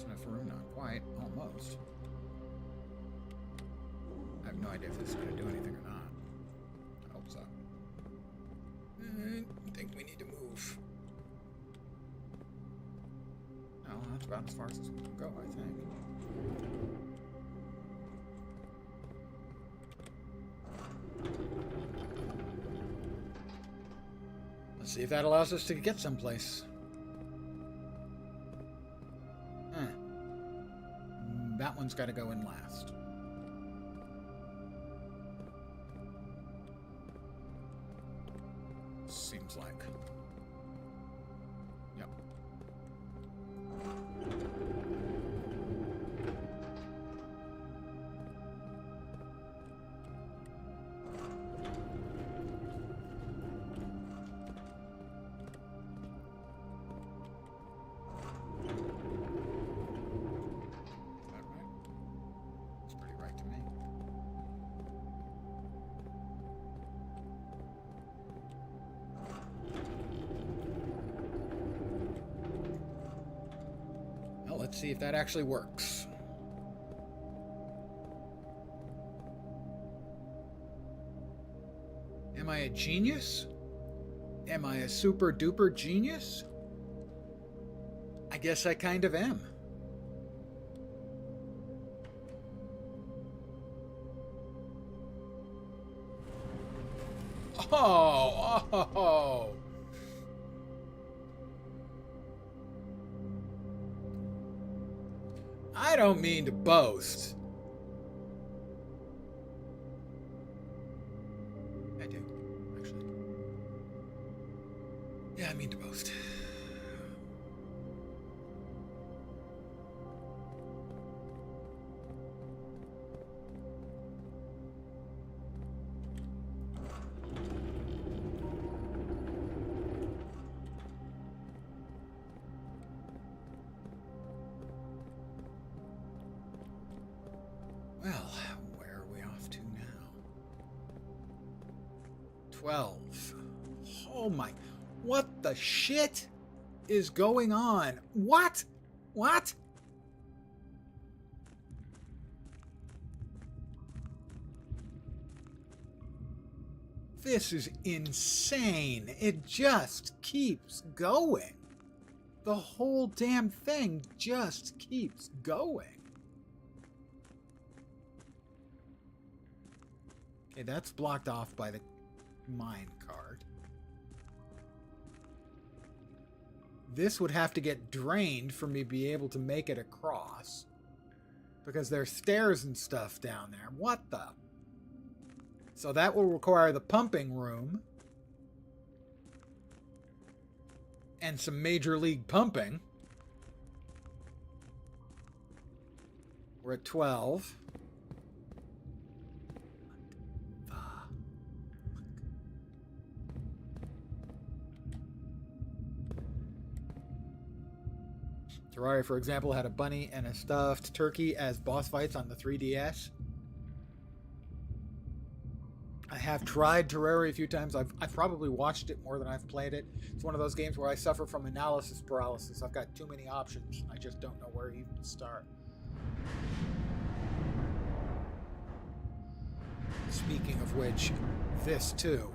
Enough room, not quite, almost. I have no idea if this is going to do anything or not. I hope so. I think we need to move. No, that's about as far as we can go, I think. Let's see if that allows us to get someplace. That one's got to go in last. Seems like. Yep. Let's see if that actually works. Am I a genius? Am I a super duper genius? I guess I kind of am. Oh. I don't mean to boast. I do, actually. Yeah, I mean to boast. Well, where are we off to now? 12. Oh my... What the shit is going on? What? What? This is insane. It just keeps going. The whole damn thing just keeps going. Okay, that's blocked off by the mine cart. This would have to get drained for me to be able to make it across. Because there's stairs and stuff down there. What the? So that will require the pumping room. And some major league pumping. We're at 12. Terraria, for example, had a bunny and a stuffed turkey as boss fights on the 3DS. I have tried Terraria a few times. I've probably watched it more than I've played it. It's one of those games where I suffer from analysis paralysis. I've got too many options. I just don't know where even to start. Speaking of which, this too.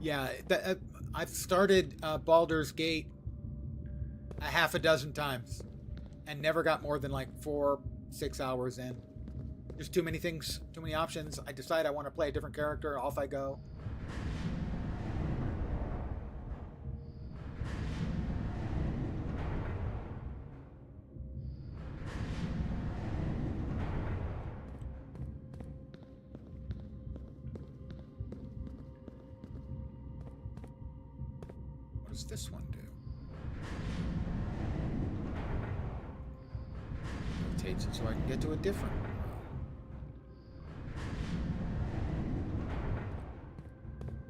Yeah, I've started Baldur's Gate a half a dozen times and never got more than like 4-6 hours in. There's too many things, too many options. I decide I want to play a different character, off I go. What does this one do? Rotates it so I can get to a different room.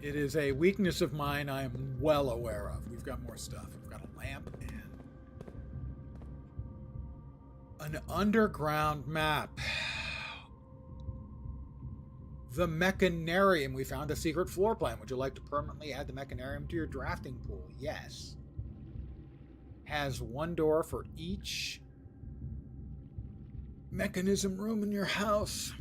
It is a weakness of mine I am well aware of. We've got more stuff. We've got a lamp and an underground map. The Mechanarium. We found a secret floor plan. Would you like to permanently add the Mechanarium to your drafting pool? Yes. Has one door for each mechanism room in your house.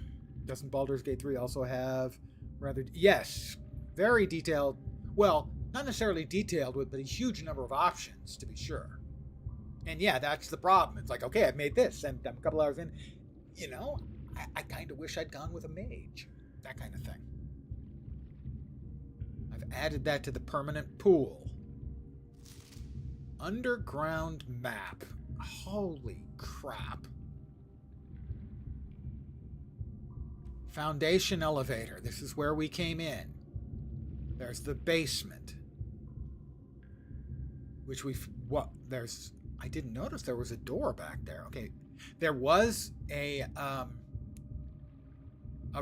Doesn't Baldur's Gate 3 also have rather... Yes. Very detailed. Well, not necessarily detailed, but a huge number of options, to be sure. And yeah, that's the problem. It's like, okay, I've made this, and I'm a couple hours in. You know, I kind of wish I'd gone with a mage. That kind of thing. I've added that to the permanent pool. Underground map. Holy crap. Foundation elevator. This is where we came in. There's the basement. Which we've... What? There's... I didn't notice there was a door back there. Okay. There was a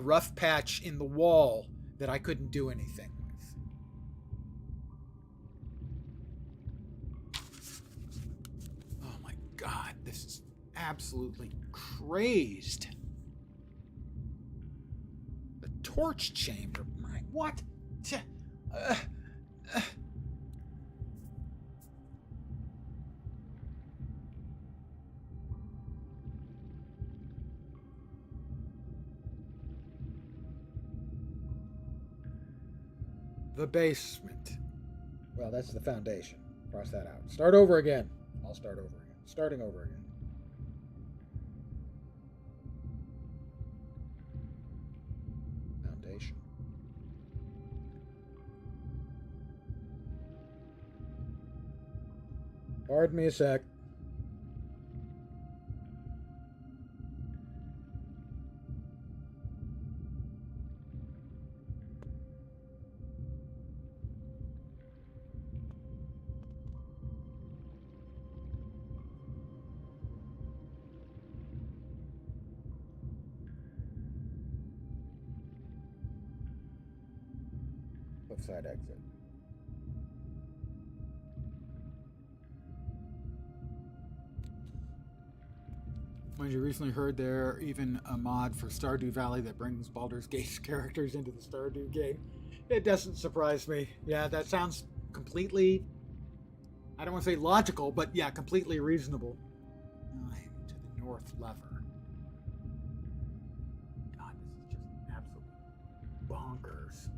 rough patch in the wall that I couldn't do anything with. Oh my god, this is absolutely crazed. The torch chamber. My... What? The basement. Well, that's the foundation. Cross that out. Start over again. I'll start over again. Starting over again. Foundation. Pardon me a sec. Left side exit. Mind you, recently heard there even a mod for Stardew Valley that brings Baldur's Gate characters into the Stardew game. It doesn't surprise me. Yeah, that sounds completely, I don't want to say logical, but yeah, completely reasonable. To the north lever. God, this is just absolute bonkers.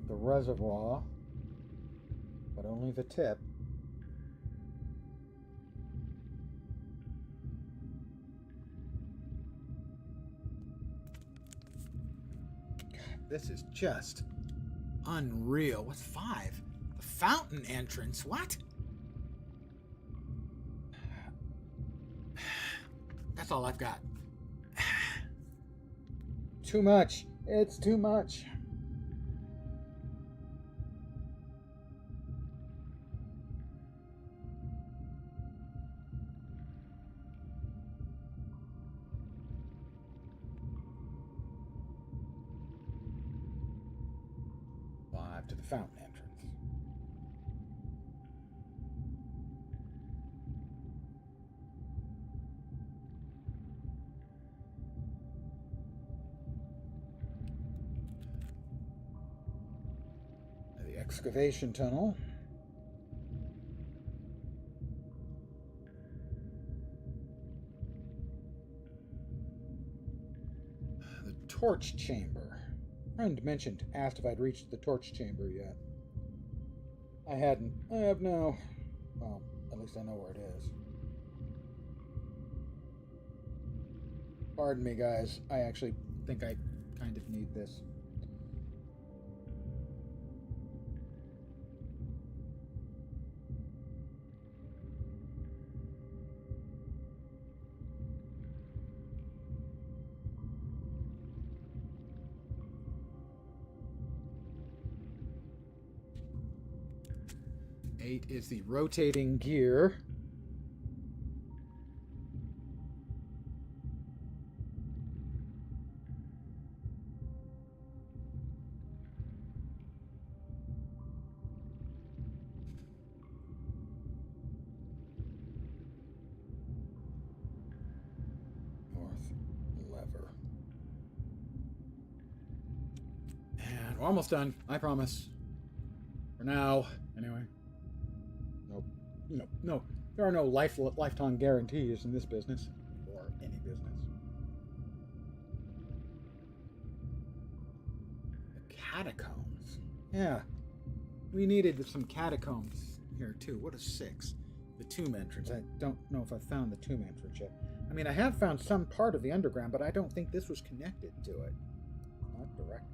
The reservoir, but only the tip. God, this is just unreal. What's 5? The fountain entrance. What? That's all I've got. Too much. It's too much. To the fountain entrance. excavation tunnel. The torch chamber. Friend asked if I'd reached the torch chamber yet. I hadn't. I have now. Well, at least I know where it is. Pardon me, guys. I actually think I kind of need this. Eight is the rotating gear. We're almost done, I promise. For now, anyway. Nope. No. There are no lifetime guarantees in this business. Or any business. The catacombs. Yeah. We needed some catacombs here, too. What a 6. The tomb entrance. I don't know if I've found the tomb entrance yet. I mean, I have found some part of the underground, but I don't think this was connected to it. Not directly.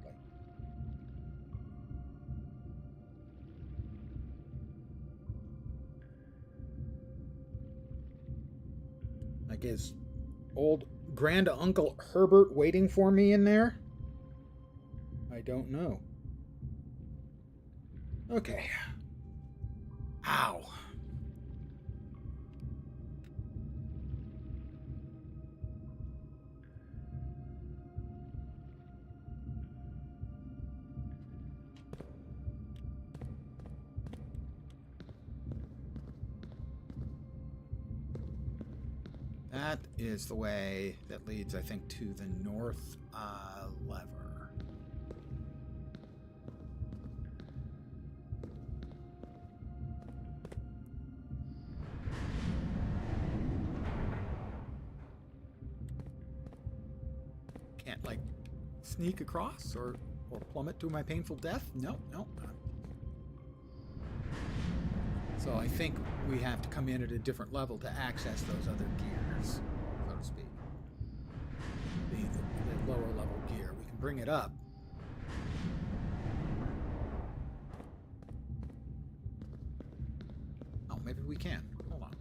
Like, is old Grand Uncle Herbert waiting for me in there? I don't know. Okay. Ow. That is the way that leads, I think, to the north lever. Can't, like, sneak across or plummet to my painful death? No. So I think we have to come in at a different level to access those other gears, so to speak. The lower level gear. We can bring it up. Oh, maybe we can. Hold on.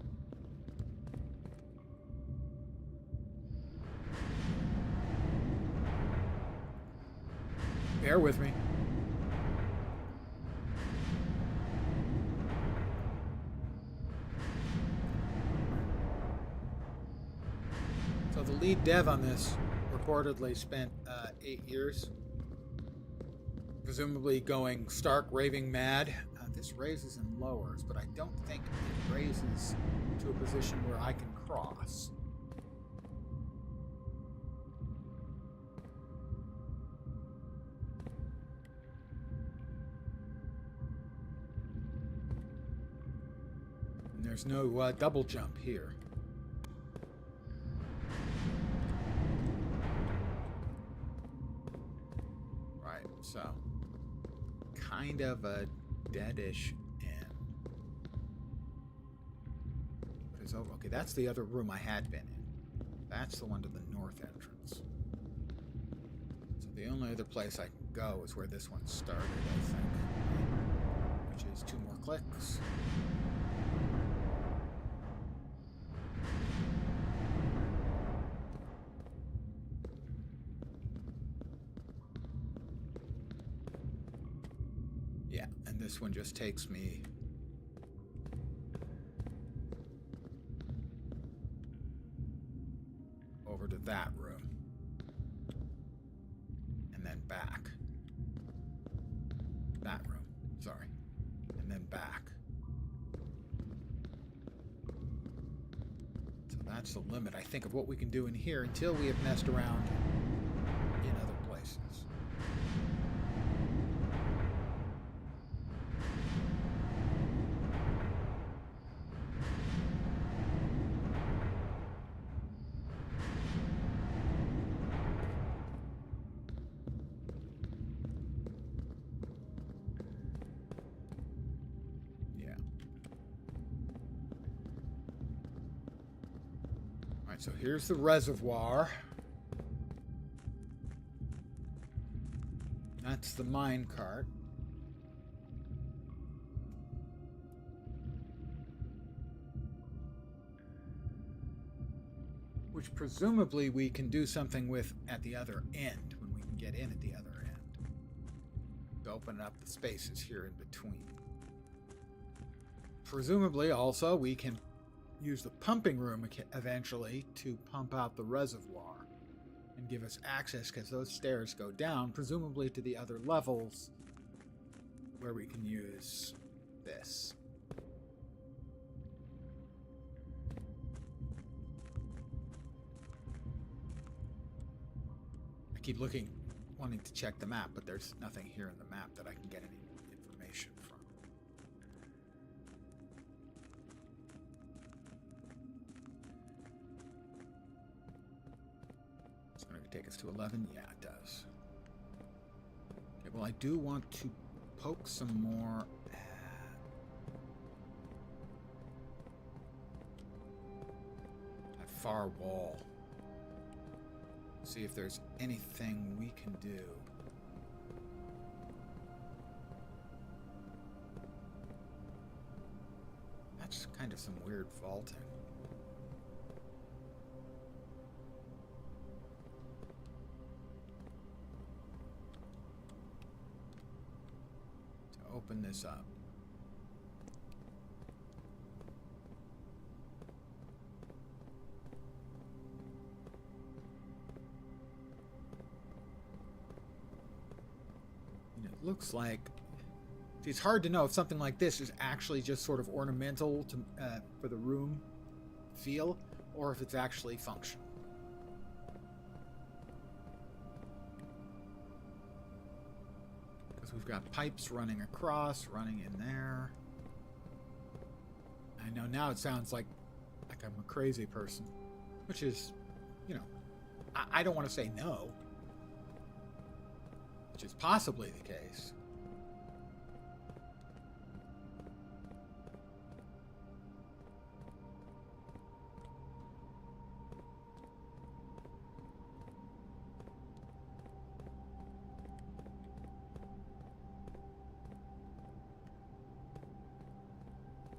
Bear with me. So the lead dev on this reportedly spent 8 years, presumably going stark raving mad. This raises and lowers, but I don't think it raises to a position where I can cross. And there's no double jump here. So, kind of a deadish end. What is over? Okay, that's the other room I had been in. That's the one to the north entrance. So the only other place I can go is where this one started, I think. Which is 2 more clicks. This one just takes me over to that room and then back. That room, sorry, and then back. So that's the limit, I think, of what we can do in here until we have messed around in other places. So here's the reservoir. That's the mine cart. Which presumably we can do something with at the other end, when we can get in at the other end. To open up the spaces here in between. Presumably also we can use the pumping room eventually to pump out the reservoir and give us access, because those stairs go down, presumably to the other levels where we can use this. I keep looking, wanting to check the map, but there's nothing here in the map that I can get any information from. It's going to take us to 11? Yeah, it does. Okay, well, I do want to poke some more at that far wall. See if there's anything we can do. That's kind of some weird vaulting. To open this up. Looks like it's hard to know if something like this is actually just sort of ornamental to for the room feel, or if it's actually functional. Because we've got pipes running across, running in there. I know now it sounds like I'm a crazy person, which is, you know, I don't want to say no. Which is possibly the case.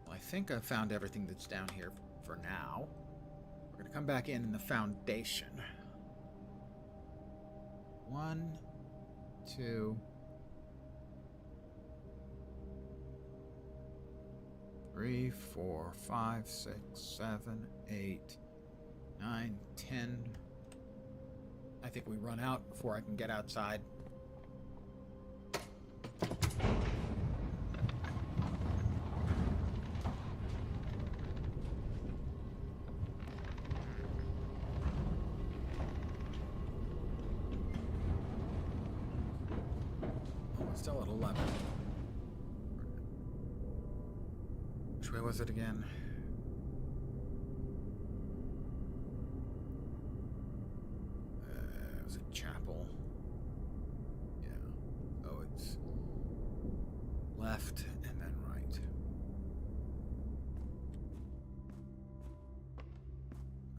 Well, I think I've found everything that's down here for now. We're going to come back in the foundation. 1, 2, 3, 4, 5, 6, 7, 8, 9, 10. I think we run out before I can get outside. Still at 11. Which way was it again? It was a chapel. Yeah. Oh, it's left and then right.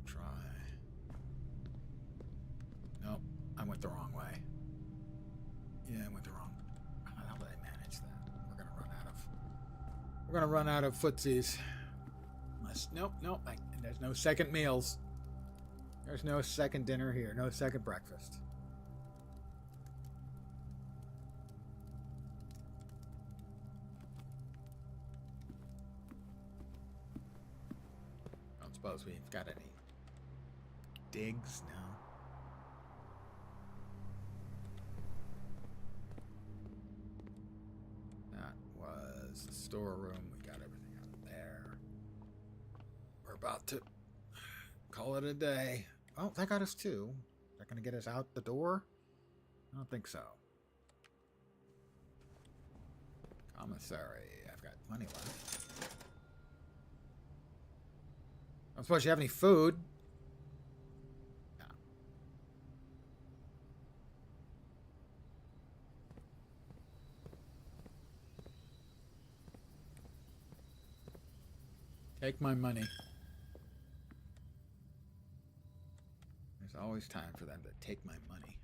Try. Nope, I went the wrong way. Yeah, I went the wrong. How did I manage that? We're gonna run out of footsies. Unless, nope. There's no second meals. There's no second dinner here. No second breakfast. I don't suppose we've got any digs now. The storeroom, we got everything out there. We're about to call it a day. Oh, that got us 2. Is that going to get us out the door? I don't think so. Commissary, I've got plenty left. I don't suppose you have any food? No. Take my money. always time for them to take my money.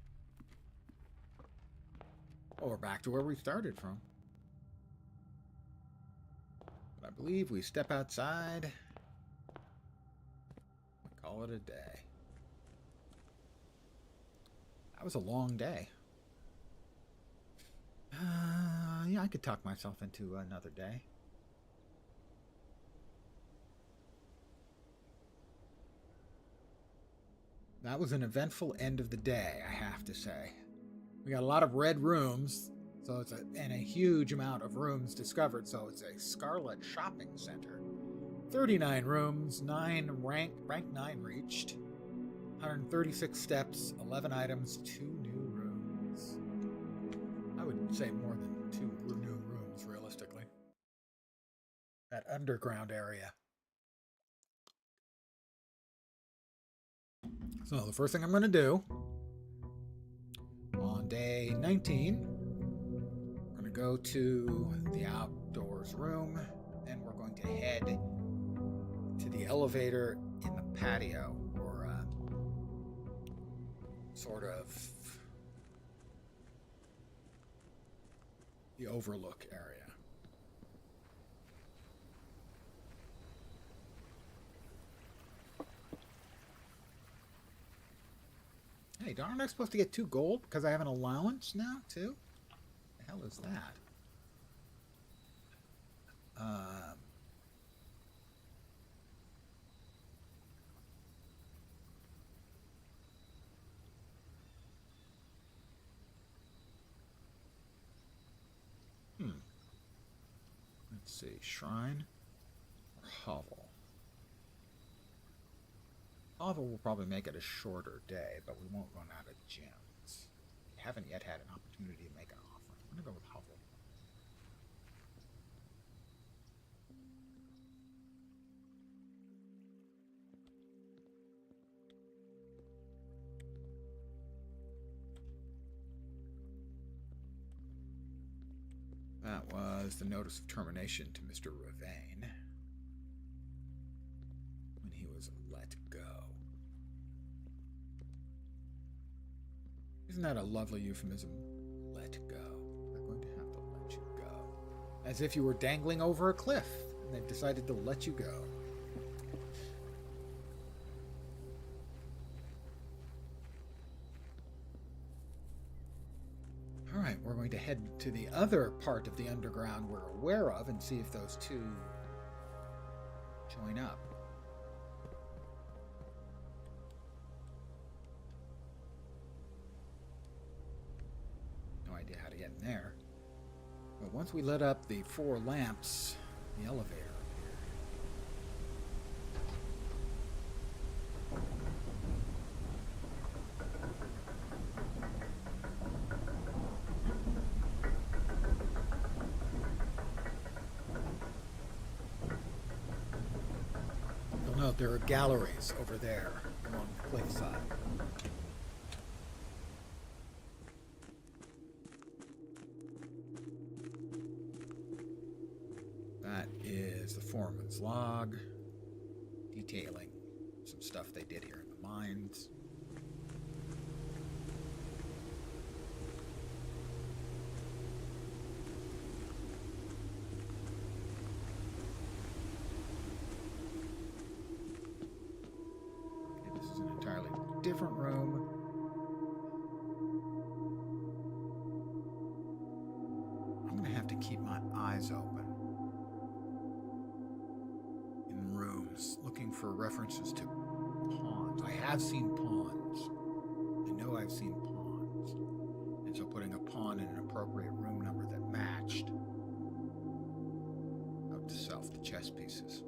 Well, we're back to where we started from. But I believe we step outside and call it a day. That was a long day. Yeah, I could talk myself into another day. That was an eventful end of the day, I have to say. We got a lot of red rooms, so and a huge amount of rooms discovered, so it's a Scarlet shopping center. 39 rooms, rank 9 reached, 136 steps, 11 items, 2 new rooms. I would say more than 2 new rooms, realistically. That underground area. So the first thing I'm going to do on day 19, we're going to go to the outdoors room, and we're going to head to the elevator in the patio, or sort of the overlook area. Hey, aren't I supposed to get 2 gold because I have an allowance now, too? The hell is that? Let's see. Shrine or hovel? Hovel will probably make it a shorter day, but we won't run out of gems. We haven't yet had an opportunity to make an offering. I'm going to go with hovel. That was the notice of termination to Mr. Ravane when he was let go. Isn't that a lovely euphemism? Let go. They're going to have to let you go. As if you were dangling over a cliff and they've decided to let you go. Alright, we're going to head to the other part of the underground we're aware of and see if those 2 join up. No idea how to get in there. But once we lit up the 4 lamps, the elevator appeared. You'll note there are galleries over there along the cliffside. That is the foreman's log, detailing some stuff they did here in the mines. Okay, this is an entirely different room. I'm going to have to keep my eyes open. Looking for references to pawns. I have seen pawns. I know I've seen pawns. And so putting a pawn in an appropriate room number that matched. Note to self, the chess pieces.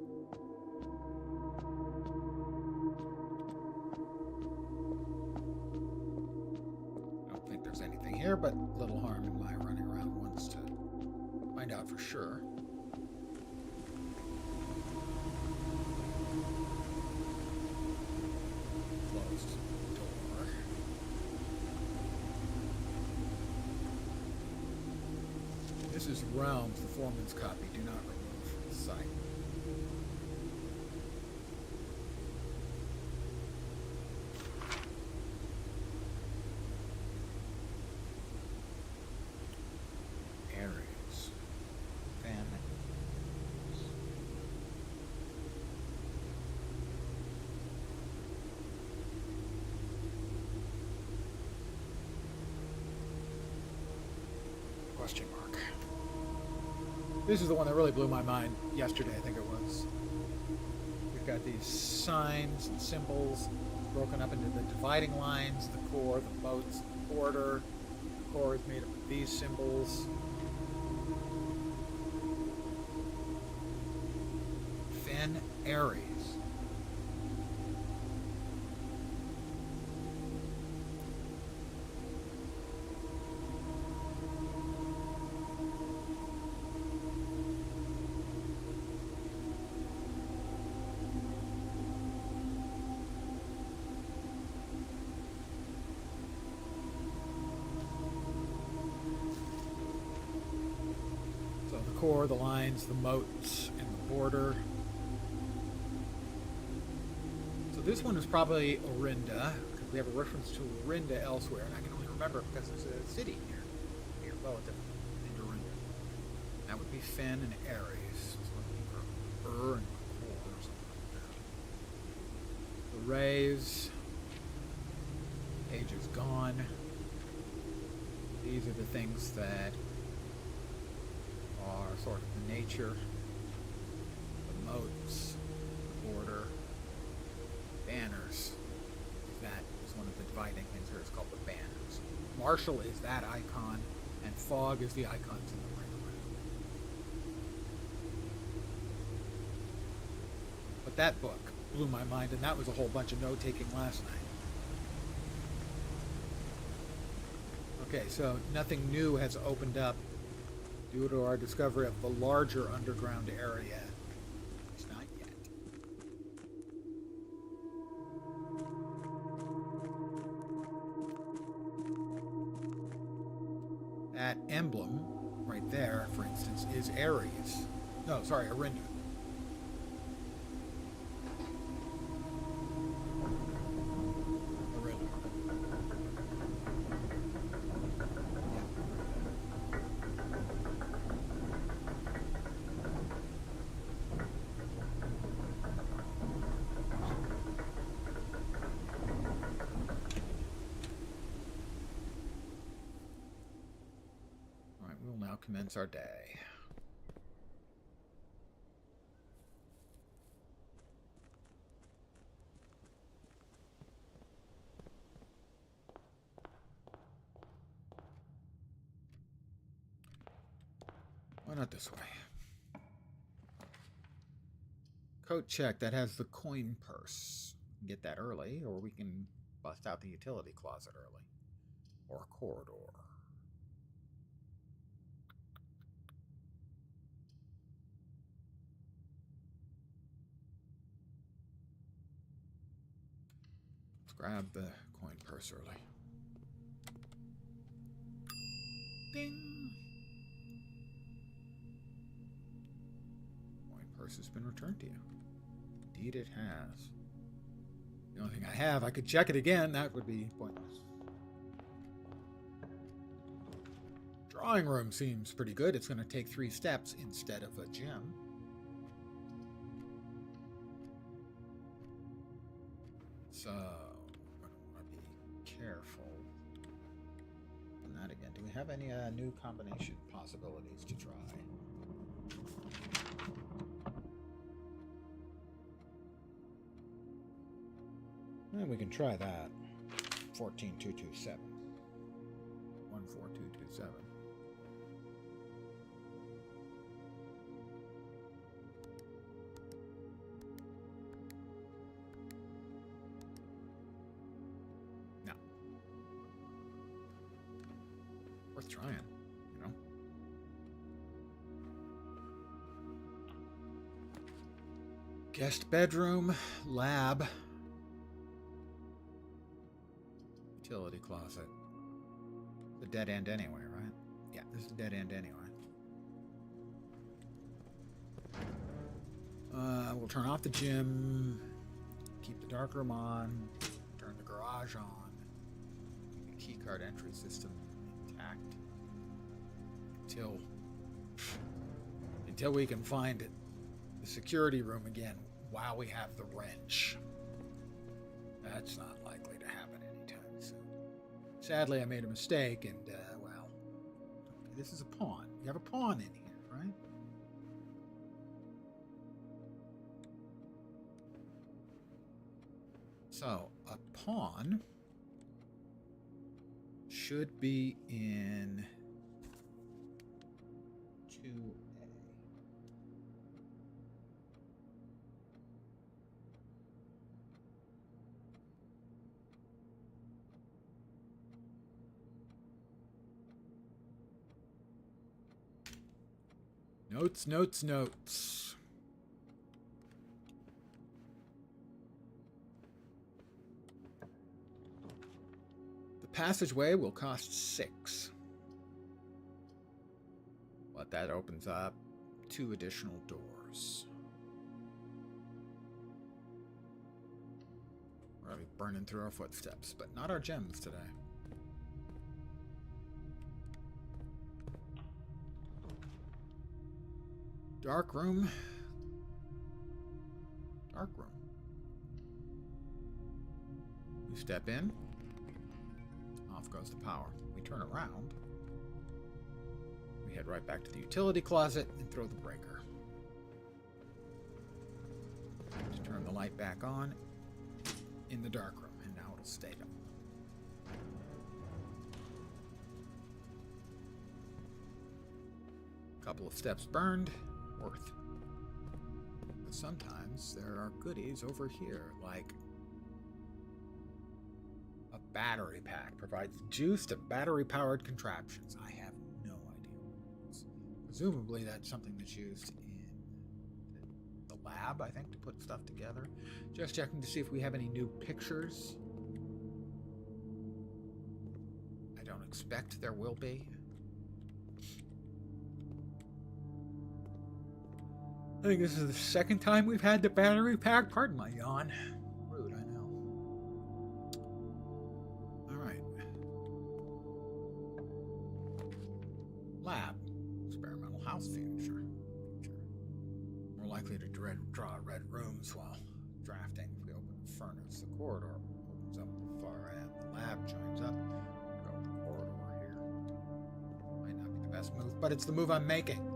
I don't think there's anything here, but little harm in my running around once to find out for sure. Door. This is Realms, the foreman's copy. Do not remove from the site. This is the one that really blew my mind yesterday, I think it was. We've got these signs and symbols broken up into the dividing lines, the core, the moats, the border. The core is made up of these symbols. Fen Ares. Core, the lines, the moats, and the border. So this one is probably Orinda, because we have a reference to Orinda elsewhere, and I can only remember it because there's a city here relative to Orinda. That would be Fen and Ares. So Ur and Core or something like that. The rays. Age is gone. These are the things that are sort of the nature, the moats, the border, banners. That is one of the dividing things here. It's called the banners. Marshall is that icon, and fog is the icons in the ring around. But that book blew my mind, and that was a whole bunch of note-taking last night. Okay, so nothing new has opened up due to our discovery of the larger underground area. It's not yet. That emblem right there, for instance, is Ares. No, sorry, Orinda. Commence our day. Why not this way? Coat check, that has the coin purse. Get that early, or we can bust out the utility closet early. Or a corridor. Grab the coin purse early. Ding! Coin purse has been returned to you. Indeed it has. The only thing I have, I could check it again. That would be pointless. Drawing room seems pretty good. It's going to take 3 steps instead of a gym. So careful on that again. Do we have any new combination possibilities to try? Well, we can try that. 14227. 14227. Trying, you know. Guest bedroom, lab, utility closet. The dead end anyway, right? Yeah, this is the dead end anyway. We'll turn off the gym, keep the dark room on, turn the garage on, keep the keycard entry system intact until we can find the security room again while we have the wrench. That's not likely to happen anytime soon. Sadly, I made a mistake, and, well, this is a pawn. You have a pawn in here, right? So, a pawn should be in 2A. Notes, notes, notes. The passageway will cost 6. But that opens up 2 additional doors. We're going to be burning through our footsteps, but not our gems today. Dark room. Dark room. We step in. Off goes the power. We turn around. We head right back to the utility closet and throw the breaker. To turn the light back on in the dark room, and now it'll stay up. Couple of steps burned. Worth. But sometimes there are goodies over here, like a battery pack provides juice to battery-powered contraptions. I have no idea what it is. Presumably that's something that's used in the lab, I think, to put stuff together. Just checking to see if we have any new pictures. I don't expect there will be. I think this is the second time we've had the battery pack. Pardon my yawn. Rude, I know. Alright. Lab. Experimental house future. More likely to draw red rooms while drafting. If we open the furnace, the corridor opens up the far end. The lab joins up. Go with the corridor here. Might not be the best move, but it's the move I'm making.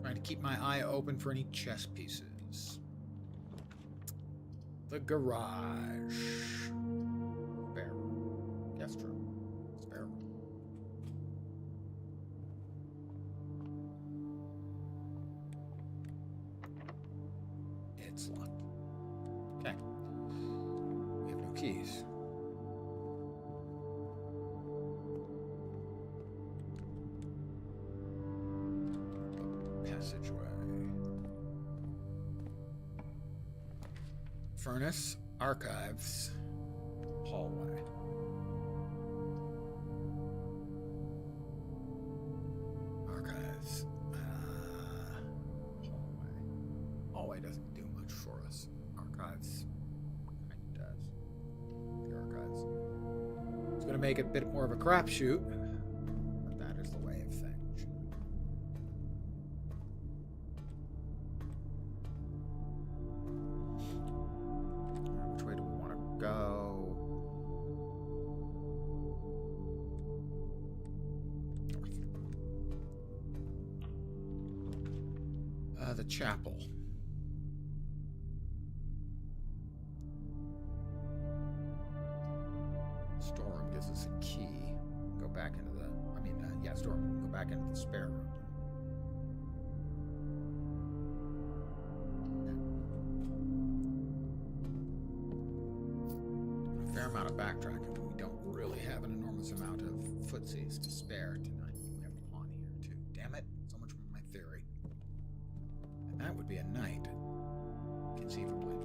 Trying to keep my eye open for any chess pieces. The garage. Spare room. Guest room. Spare room. It's locked. Okay. We have no keys. Passageway. Furnace, archives, hallway. Archives. Hallway. Hallway doesn't do much for us. Archives kind of does. The archives. It's going to make it a bit more of a crapshoot. But that is the way of things. Which way do we want to go? North. The chapel. Storeroom gives us a key. Go back into the, storeroom. Go back into the spare room. A fair amount of backtracking, but we don't really have an enormous amount of footsies to spare tonight. We have a pawn here too. Damn it! So much for my theory. And that would be a knight, conceivably.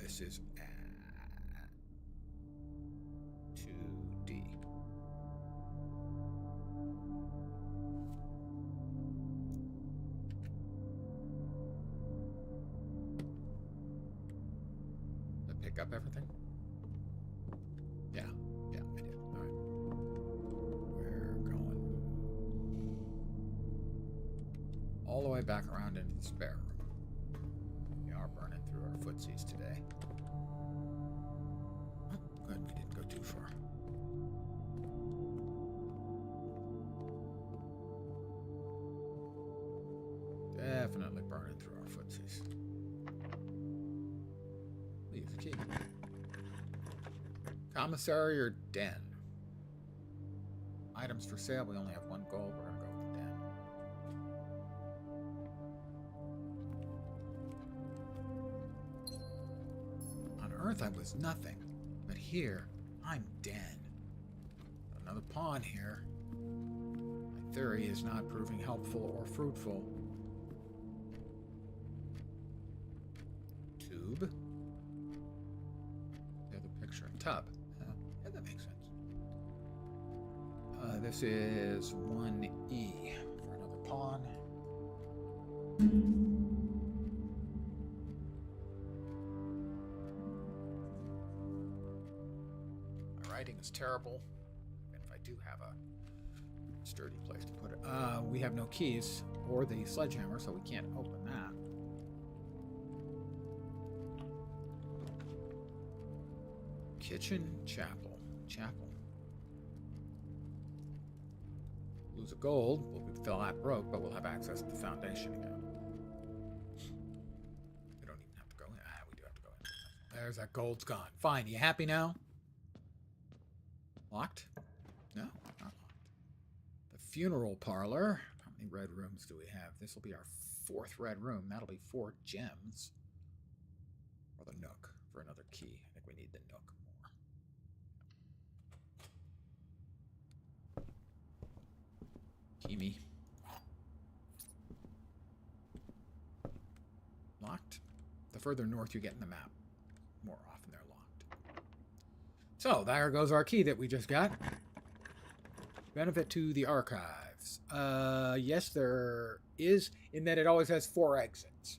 This is at 2D. Did I pick up everything? Yeah, I did. All right. We're going all the way back around into the spare room. We are burning through our footsies today. Oh, good, we didn't go too far. Definitely burning through our footsies. Leave the key. Commissary or den? Items for sale. We only have 1 gold. We're gonna go with the den. On Earth, I was nothing, but here, I'm den. Another pawn here. My theory is not proving helpful or fruitful. Tube. The other picture. Tub. Yeah, that makes sense. This is 1E for another pawn. My writing is terrible. And if I do have a sturdy place to put it. We have no keys or the sledgehammer, so we can't open that. Kitchen, chapel. Chapel. Lose a gold, we'll be flat broke, but we'll have access to the foundation again. We don't even have to go in. We do have to go in. There's that gold's gone. Fine, you happy now? Locked? No, not locked. The funeral parlor. How many red rooms do we have? This will be our 4th red room. That'll be 4 gems. Or the nook for another key. I think we need the nook more. Key me. Locked. The further north you get in the map, more often they're locked. So, there goes our key that we just got. Benefit to the archives. Yes, there is, in that it always has 4 exits.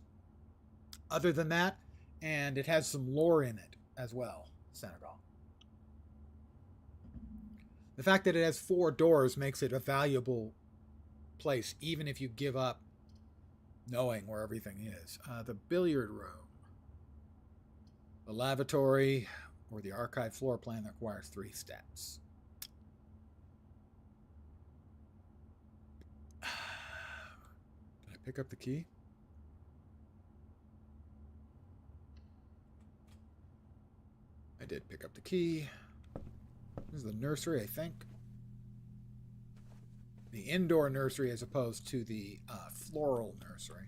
Other than that, and it has some lore in it as well, Senegal. The fact that it has 4 doors makes it a valuable place, even if you give up knowing where everything is. The billiard room, the lavatory, or the archive floor plan that requires 3 steps. Did I pick up the key? I did pick up the key. This is the nursery, I think. The indoor nursery as opposed to the floral nursery.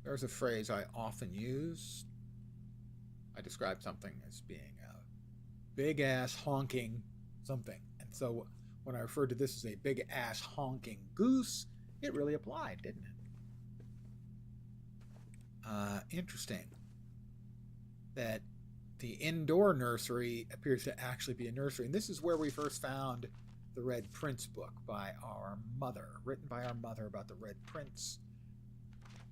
There's a phrase I often use. I describe something as being a big-ass honking something. And so when I referred to this as a big-ass honking goose, it really applied, didn't it? Interesting that the indoor nursery appears to actually be a nursery. And this is where we first found the Red Prince book by our mother, written by our mother about the Red Prince,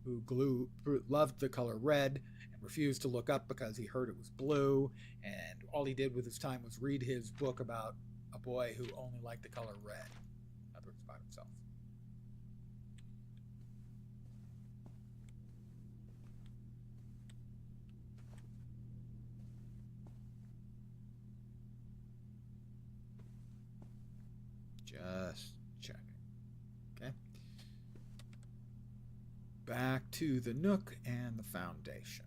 who loved the color red and refused to look up because he heard it was blue. And all he did with his time was read his book about a boy who only liked the color red. In other words, about himself. Just checking. Okay. Back to the nook and the foundation.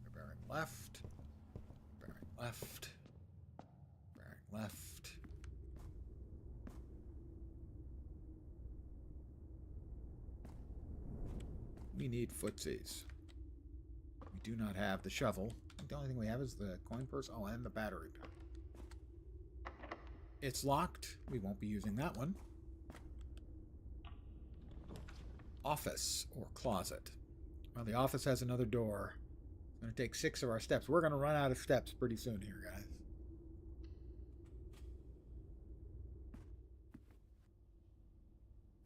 We're bearing left. Bearing left. Bearing left. We need footsies. We do not have the shovel. The only thing we have is the coin purse. Oh, and the battery pack. It's locked. We won't be using that one. Office or closet. Well, the office has another door. It's going to take 6 of our steps. We're going to run out of steps pretty soon here, guys.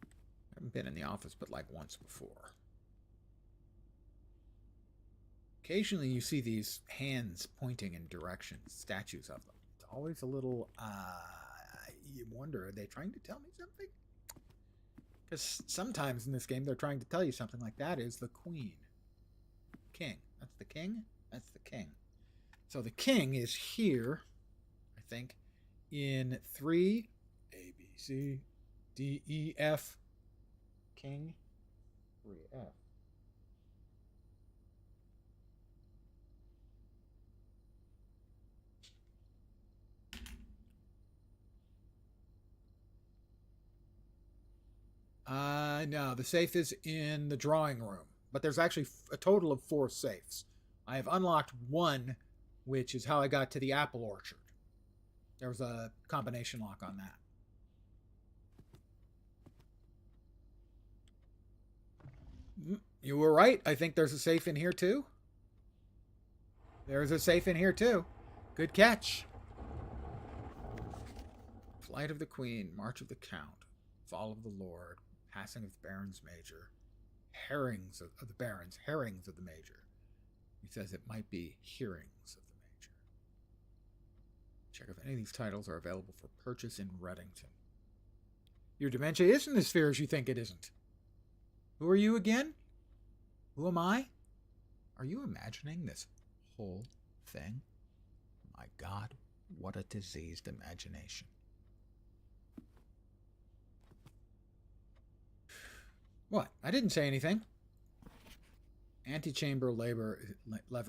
I haven't been in the office but like once before. Occasionally you see these hands pointing in directions, statues of them. It's always a little, you wonder, are they trying to tell me something? Because sometimes in this game they're trying to tell you something like that is the queen. King. That's the king? That's the king. So the king is here, I think, in 3, A, B, C, D, E, F. King, 3F. No, the safe is in the drawing room, but there's actually a total of 4 safes. I have unlocked one, which is how I got to the apple orchard. There was a combination lock on that. You were right. I think there's a safe in here too. There's a safe in here too. Good catch. Flight of the Queen, March of the Count, Fall of the Lord, Passing of the Barons Major, Herrings of the Barons, Herrings of the Major. He says it might be Hearings of the Major. Check if any of these titles are available for purchase in Reddington. Your dementia isn't as fair as you think it isn't. Who are you again? Who am I? Are you imagining this whole thing? My God, what a diseased imagination. What? I didn't say anything. Antechamber lever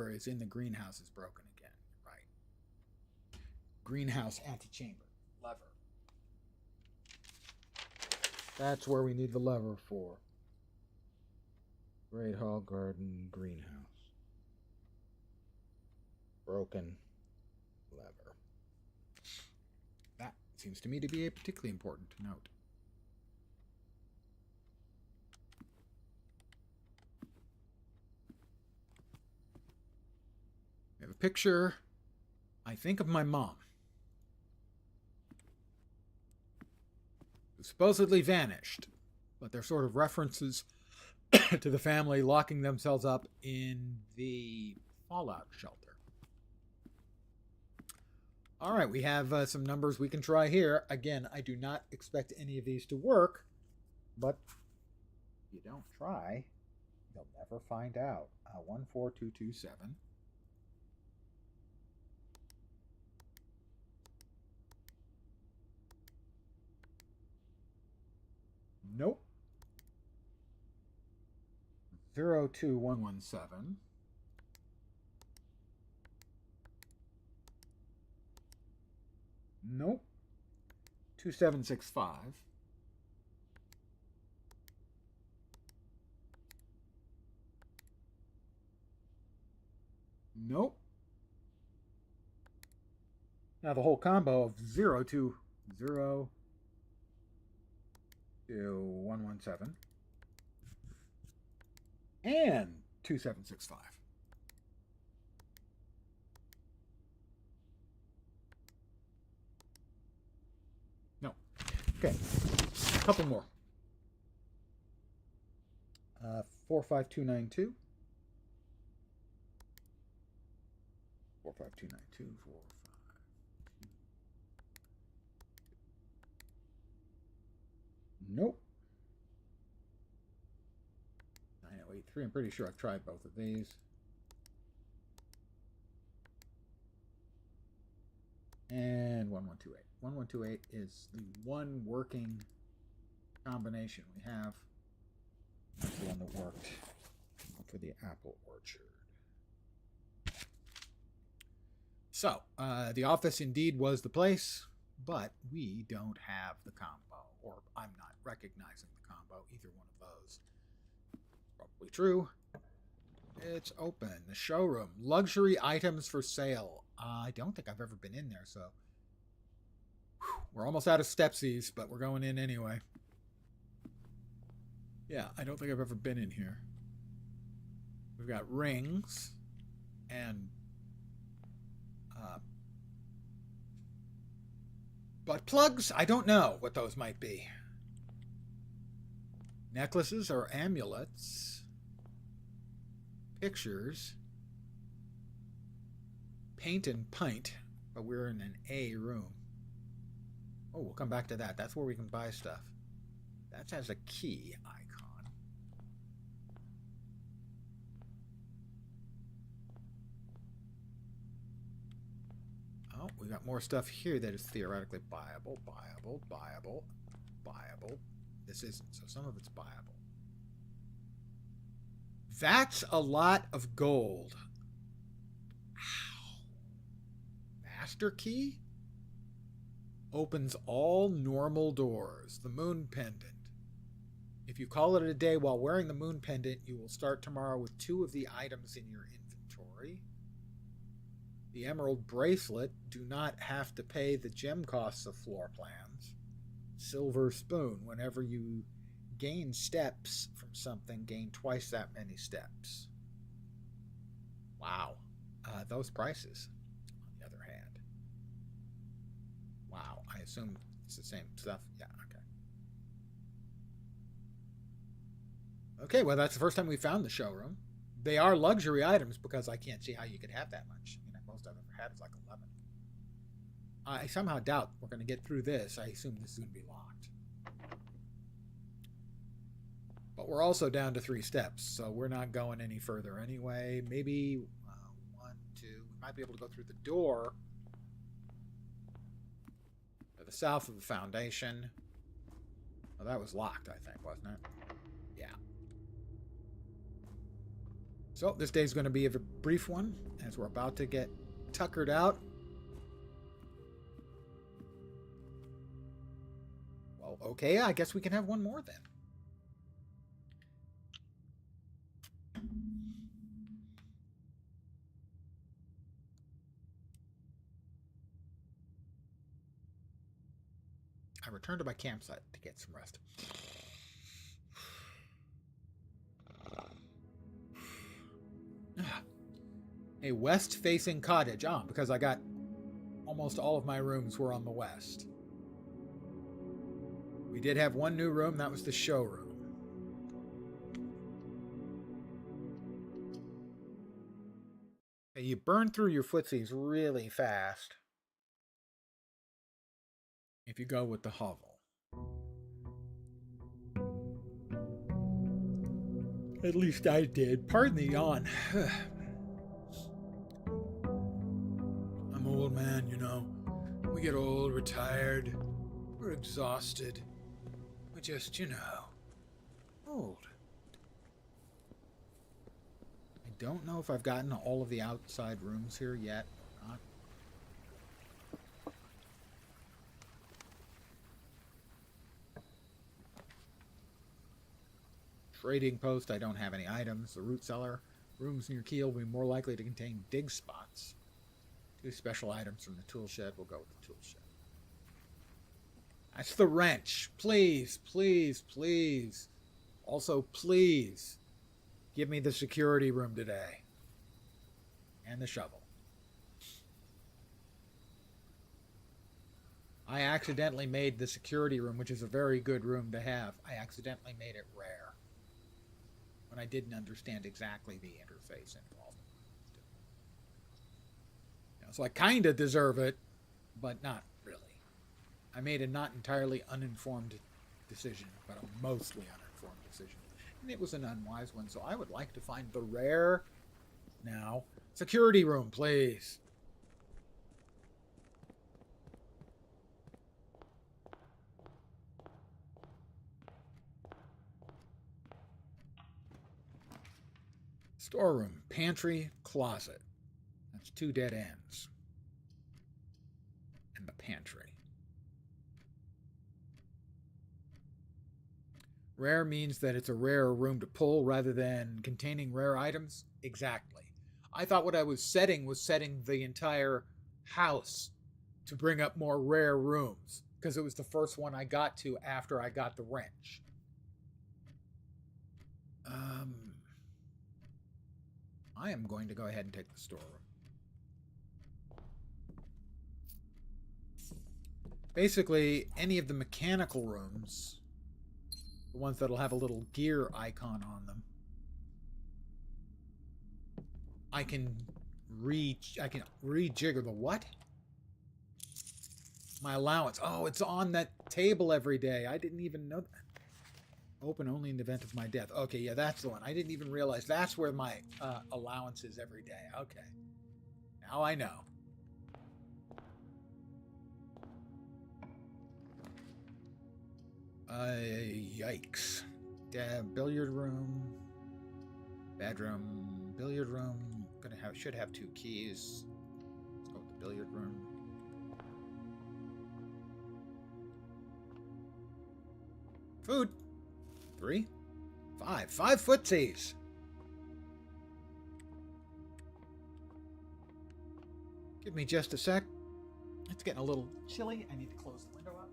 is in the greenhouse is broken again. Right. Greenhouse antechamber lever. That's where we need the lever for. Great Hall Garden greenhouse. Broken lever. That seems to me to be particularly important to note. We have a picture, I think, of my mom, who supposedly vanished, but they're sort of references to the family locking themselves up in the fallout shelter. All right, we have some numbers we can try here. Again, I do not expect any of these to work, but if you don't try, you'll never find out. 14227. Nope. 02117. Nope. 2765. Nope. Now the whole combo of 0 to 0 to 117 and 2765. No. Okay. A couple more. 45292. 45292. 452. Nope. 9083. I'm pretty sure I've tried both of these. And 1128. 1128 is the one working combination we have. That's the one that worked for the apple orchard. So, the office indeed was the place, but we don't have the combo, or I'm not recognizing the combo, either one of those. Probably true. It's open. The showroom. Luxury items for sale. I don't think I've ever been in there, so we're almost out of stepsies, but we're going in anyway. Yeah, I don't think I've ever been in here. We've got rings and butt plugs? I don't know what those might be. Necklaces or amulets. Pictures. Paint and pint. But we're in an A room. Oh, we'll come back to that. That's where we can buy stuff. That has a key icon. Oh, we got more stuff here that is theoretically buyable. This isn't, so some of it's buyable. That's a lot of gold. Ow. Master key? Opens all normal doors. The moon pendant. If you call it a day while wearing the moon pendant, you will start tomorrow with 2 of the items in your inventory. The emerald bracelet. Do not have to pay the gem costs of floor plans. Silver spoon. Whenever you gain steps from something, gain twice that many steps. Wow. Those prices, on the other hand. Wow. I assume it's the same stuff. Yeah, okay. Okay, well, that's the first time we found the showroom. They are luxury items because I can't see how you could have that much. I mean, most I've ever had is like 11. I somehow doubt we're going to get through this. I assume this is going to be locked. But we're also down to 3 steps, so we're not going any further anyway. Maybe 1, 2. We might be able to go through the door to the south of the foundation. Oh, that was locked, I think, wasn't it? Yeah. So this day's going to be a brief one, as we're about to get tuckered out. Well, okay, I guess we can have one more then. I returned to my campsite to get some rest. A west-facing cottage. Because I got almost all of my rooms were on the west. We did have one new room. That was the showroom. You burn through your footsies really fast if you go with the hovel. At least I did. Pardon the yawn. I'm an old man, you know. We get old, we're tired, we're exhausted. We're just, old. I don't know if I've gotten all of the outside rooms here yet or not. Trading post, I don't have any items. The root cellar. Rooms near key will be more likely to contain dig spots. 2 special items from the tool shed. We'll go with the tool shed. That's the wrench. Please, please, please. Also, please, give me the security room today. And the shovel. I accidentally made the security room, which is a very good room to have. I accidentally made it rare. When I didn't understand exactly the interface involved. So I kind of deserve it, but not really. I made a not entirely uninformed decision, but a mostly uninformed decision. And it was an unwise one, so I would like to find the rare now. Security room, please. Storeroom, pantry, closet. That's 2 dead ends. And the pantry. Rare means that it's a rare room to pull rather than containing rare items? Exactly. I thought what I was setting the entire house to bring up more rare rooms, because it was the first one I got to after I got the wrench. I am going to go ahead and take the storeroom. Basically, any of the mechanical rooms, the ones that'll have a little gear icon on them, I can rejigger the what? My allowance. Oh, it's on that table every day. I didn't even know that. Open only in the event of my death. Okay, yeah, that's the one. I didn't even realize that's where my allowance is every day. Okay. Now I know. Yikes. Billiard room. Bedroom. Billiard room. Should have 2 keys. Let's go with the billiard room. Food. 3. 5. 5 footsies. Give me just a sec. It's getting a little chilly. I need to close the window up.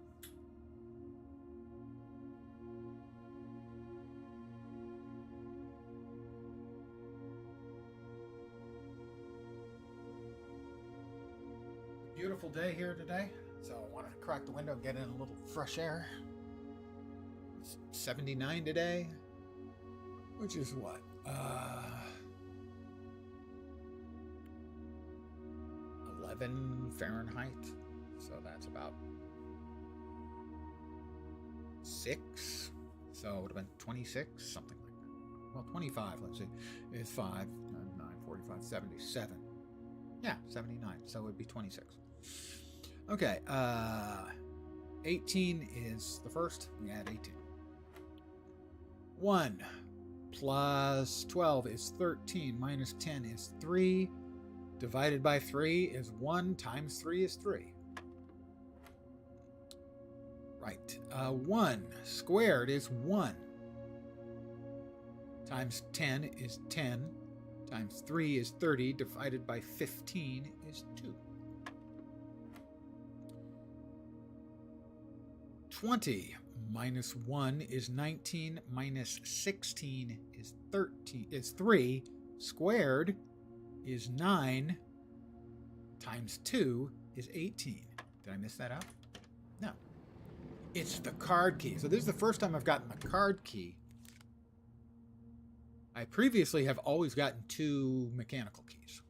Beautiful day here today, so I wanted to crack the window and get in a little fresh air. It's 79 today, which is what? 11 Fahrenheit, so that's about 6, so it would have been 26, something like that. Well, 25, let's see, is 5, 9, 45, 77. Yeah, 79, so it would be 26. Okay, 18 is the first. We add 18. 1 plus 12 is 13. Minus 10 is 3. Divided by 3 is 1. Times 3 is 3. Right. 1 squared is 1. Times 10 is 10. Times 3 is 30. Divided by 15 is 2. 20 minus 1 is 19, minus 16 is 3, squared is 9, times 2 is 18. Did I miss that out? No. It's the card key. So this is the first time I've gotten the card key. I previously have always gotten 2 mechanical keys.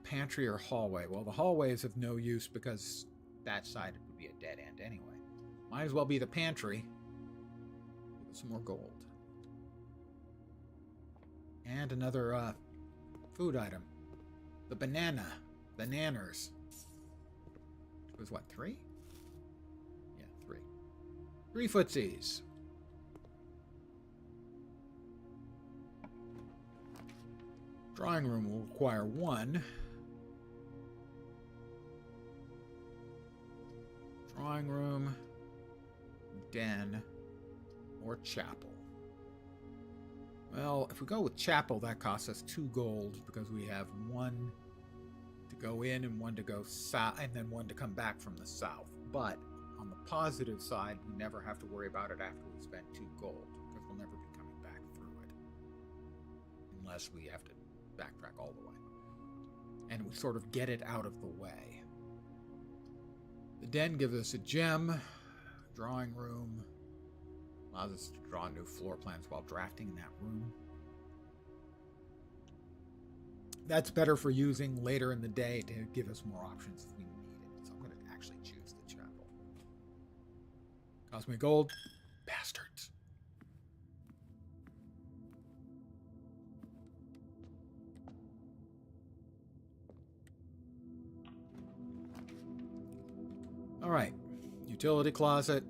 Pantry or hallway? Well, the hallway is of no use because that side would be a dead end anyway. Might as well be the pantry. Give us some more gold. And another food item. The Bananas. It was what, 3? Yeah, 3. 3 footsies. Drawing room will require 1. Drawing room, den, or chapel. Well, if we go with chapel, that costs us 2 gold because we have 1 to go in and 1 to go south, and then 1 to come back from the south. But on the positive side, we never have to worry about it after we spend 2 gold because we'll never be coming back through it unless we have to backtrack all the way. And we sort of get it out of the way. The den gives us a gem. Drawing room allows us to draw new floor plans while drafting in that room. That's better for using later in the day to give us more options if we need it. So I'm going to actually choose the chapel. Cost me gold. Bastards. All right, utility closet,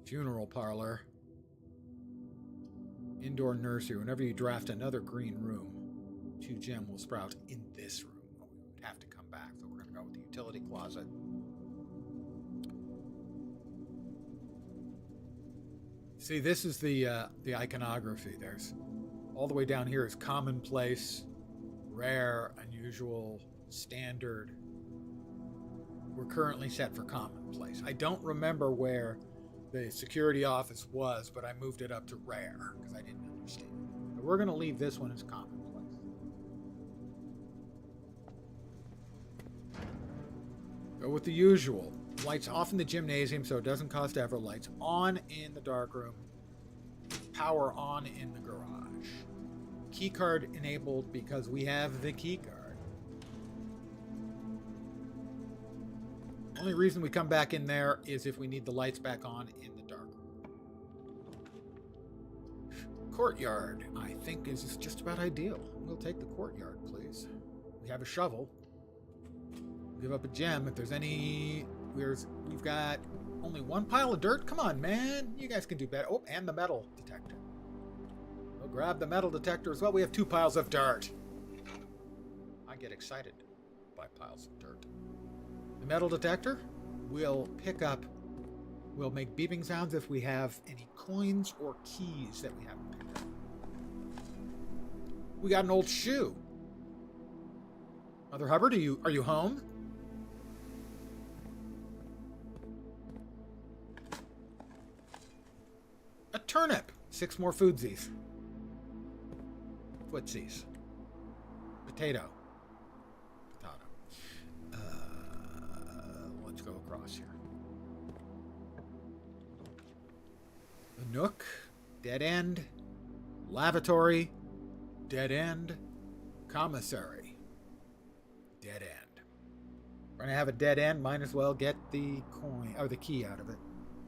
funeral parlor, indoor nursery. Whenever you draft another green room, 2 gem will sprout in this room. We would have to come back, so we're going to go with the utility closet. See, this is the iconography. There's all the way down here is commonplace, rare, unusual, standard. We're currently set for commonplace. I don't remember where the security office was, but I moved it up to rare because I didn't understand. But we're going to leave this one as commonplace. Go with the usual. Lights off in the gymnasium so it doesn't cost ever. Lights on in the dark room. Power on in the garage. key card enabled because we have the key card. Only reason we come back in there is if we need the lights back on in the dark room. Courtyard, I think, is just about ideal. We'll take the courtyard, please. We have a shovel. Give up a gem if there's any. We've got only one pile of dirt. Come on, man. You guys can do better. Oh, and the metal detector. We'll grab the metal detector as well. We have 2 piles of dirt. I get excited by piles of dirt. The metal detector will will make beeping sounds if we have any coins or keys that we haven't picked up. We got an old shoe. Mother Hubbard, are you home? A turnip. 6 more foodsies. Footsies. Potato. Let's go across here. A nook. Dead end. Lavatory. Dead end. Commissary. Dead end. We're gonna have a dead end. Might as well get the coin or the key out of it.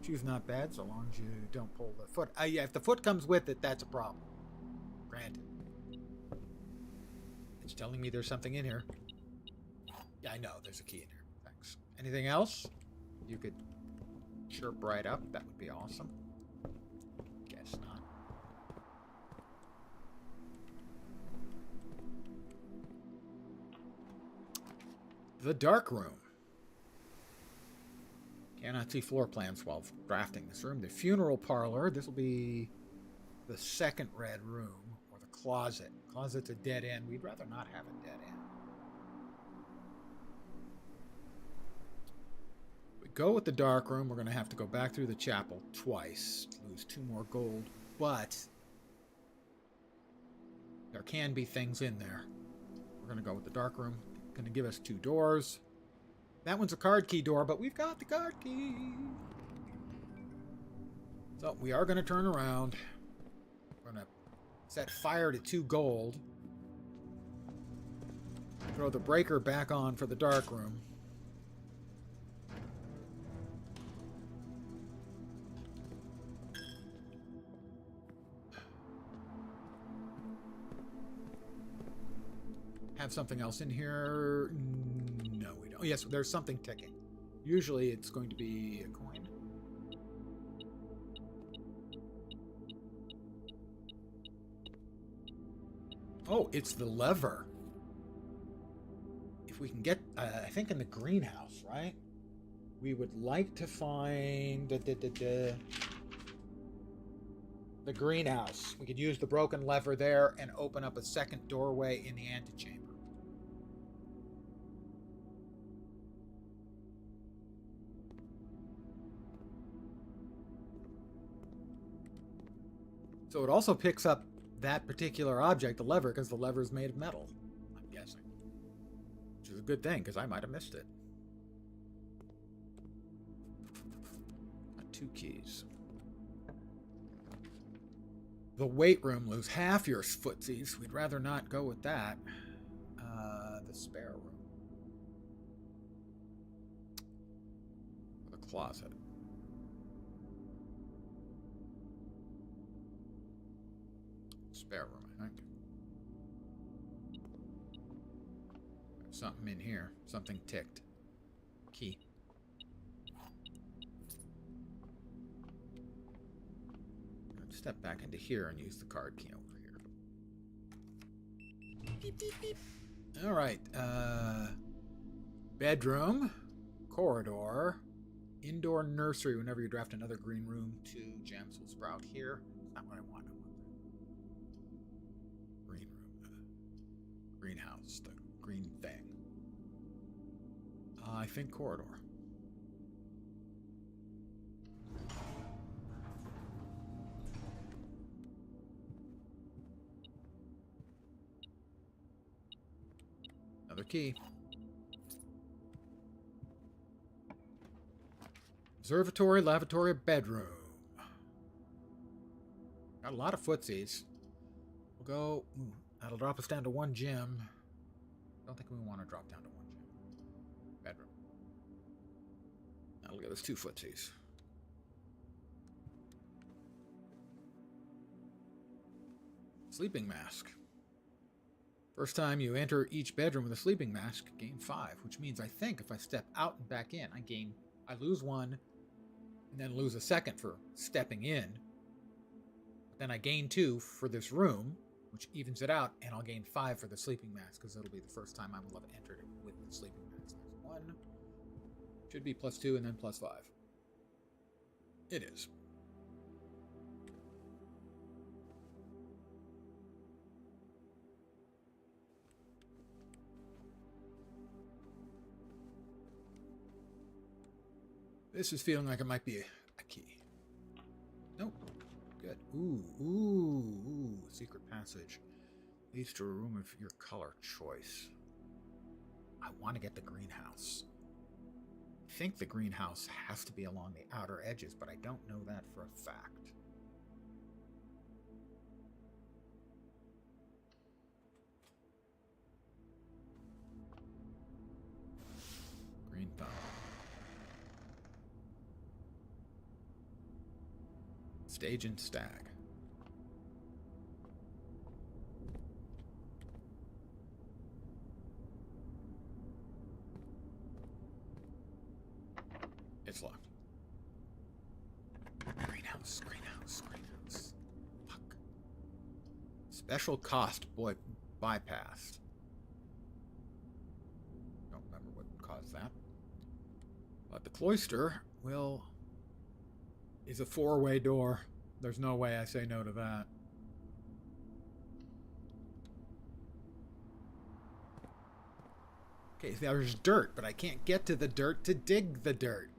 Shoe's not bad so long as you don't pull the foot. Yeah, if the foot comes with it, that's a problem. Granted. It's telling me there's something in here. Yeah, I know there's a key in here. Thanks. Anything else? You could chirp right up. That would be awesome. Guess not. The dark room. Cannot see floor plans while drafting this room. The funeral parlor. This will be the second red room. Or the closet. Closet's a dead end. We'd rather not have a dead end. If we go with the dark room, we're going to have to go back through the chapel twice. Lose 2 more gold. But there can be things in there. We're going to go with the dark room. Going to give us 2 doors. That one's a card key door, but we've got the card key. So we are going to turn around. We're going to set fire to 2 gold. Throw the breaker back on for the dark room. Have something else in here? No, we don't. Yes, there's something ticking. Usually it's going to be a coin. Oh, it's the lever. If we can get, I think in the greenhouse, right? We would like to find the greenhouse. We could use the broken lever there and open up a second doorway in the antechamber. So it also picks up that particular object, the lever, because the lever is made of metal, I'm guessing. Which is a good thing, because I might have missed it. Got 2 keys. The weight room lose half your footsies. We'd rather not go with that. The spare room. The closet. Spare room, I think. There's something in here. Something ticked. Key. Let's step back into here and use the card key over here. Beep, beep, beep. All right. Bedroom. Corridor. Indoor nursery. Whenever you draft another green room, 2 gems will sprout here. That's not what I want. Greenhouse, the green thing. I think corridor. Another key. Observatory, lavatory, bedroom. Got a lot of footsies. go. Ooh, that'll drop us down to 1 gym. Don't think we want to drop down to 1 gym. Bedroom. That'll give us 2 footsies. Sleeping mask. First time you enter each bedroom with a sleeping mask, gain 5, which means I think if I step out and back in, I lose 1, and then lose a 2nd for stepping in. But then I gain 2 for this room, which evens it out, and I'll gain 5 for the sleeping mask, because it'll be the first time I will have entered it with the sleeping mask. There's 1. Should be +2 and then +5. It is. This is feeling like it might be a key. Nope. Good. Ooh. Secret passage. Leads to a room of your color choice. I want to get the greenhouse. I think the greenhouse has to be along the outer edges, but I don't know that for a fact. Green thumb. Stage and stag. It's locked. Greenhouse. Fuck. Special cost bypassed. Don't remember what caused that. But the cloister is a 4-way door. There's no way I say no to that. Okay, there's dirt, but I can't get to the dirt to dig the dirt.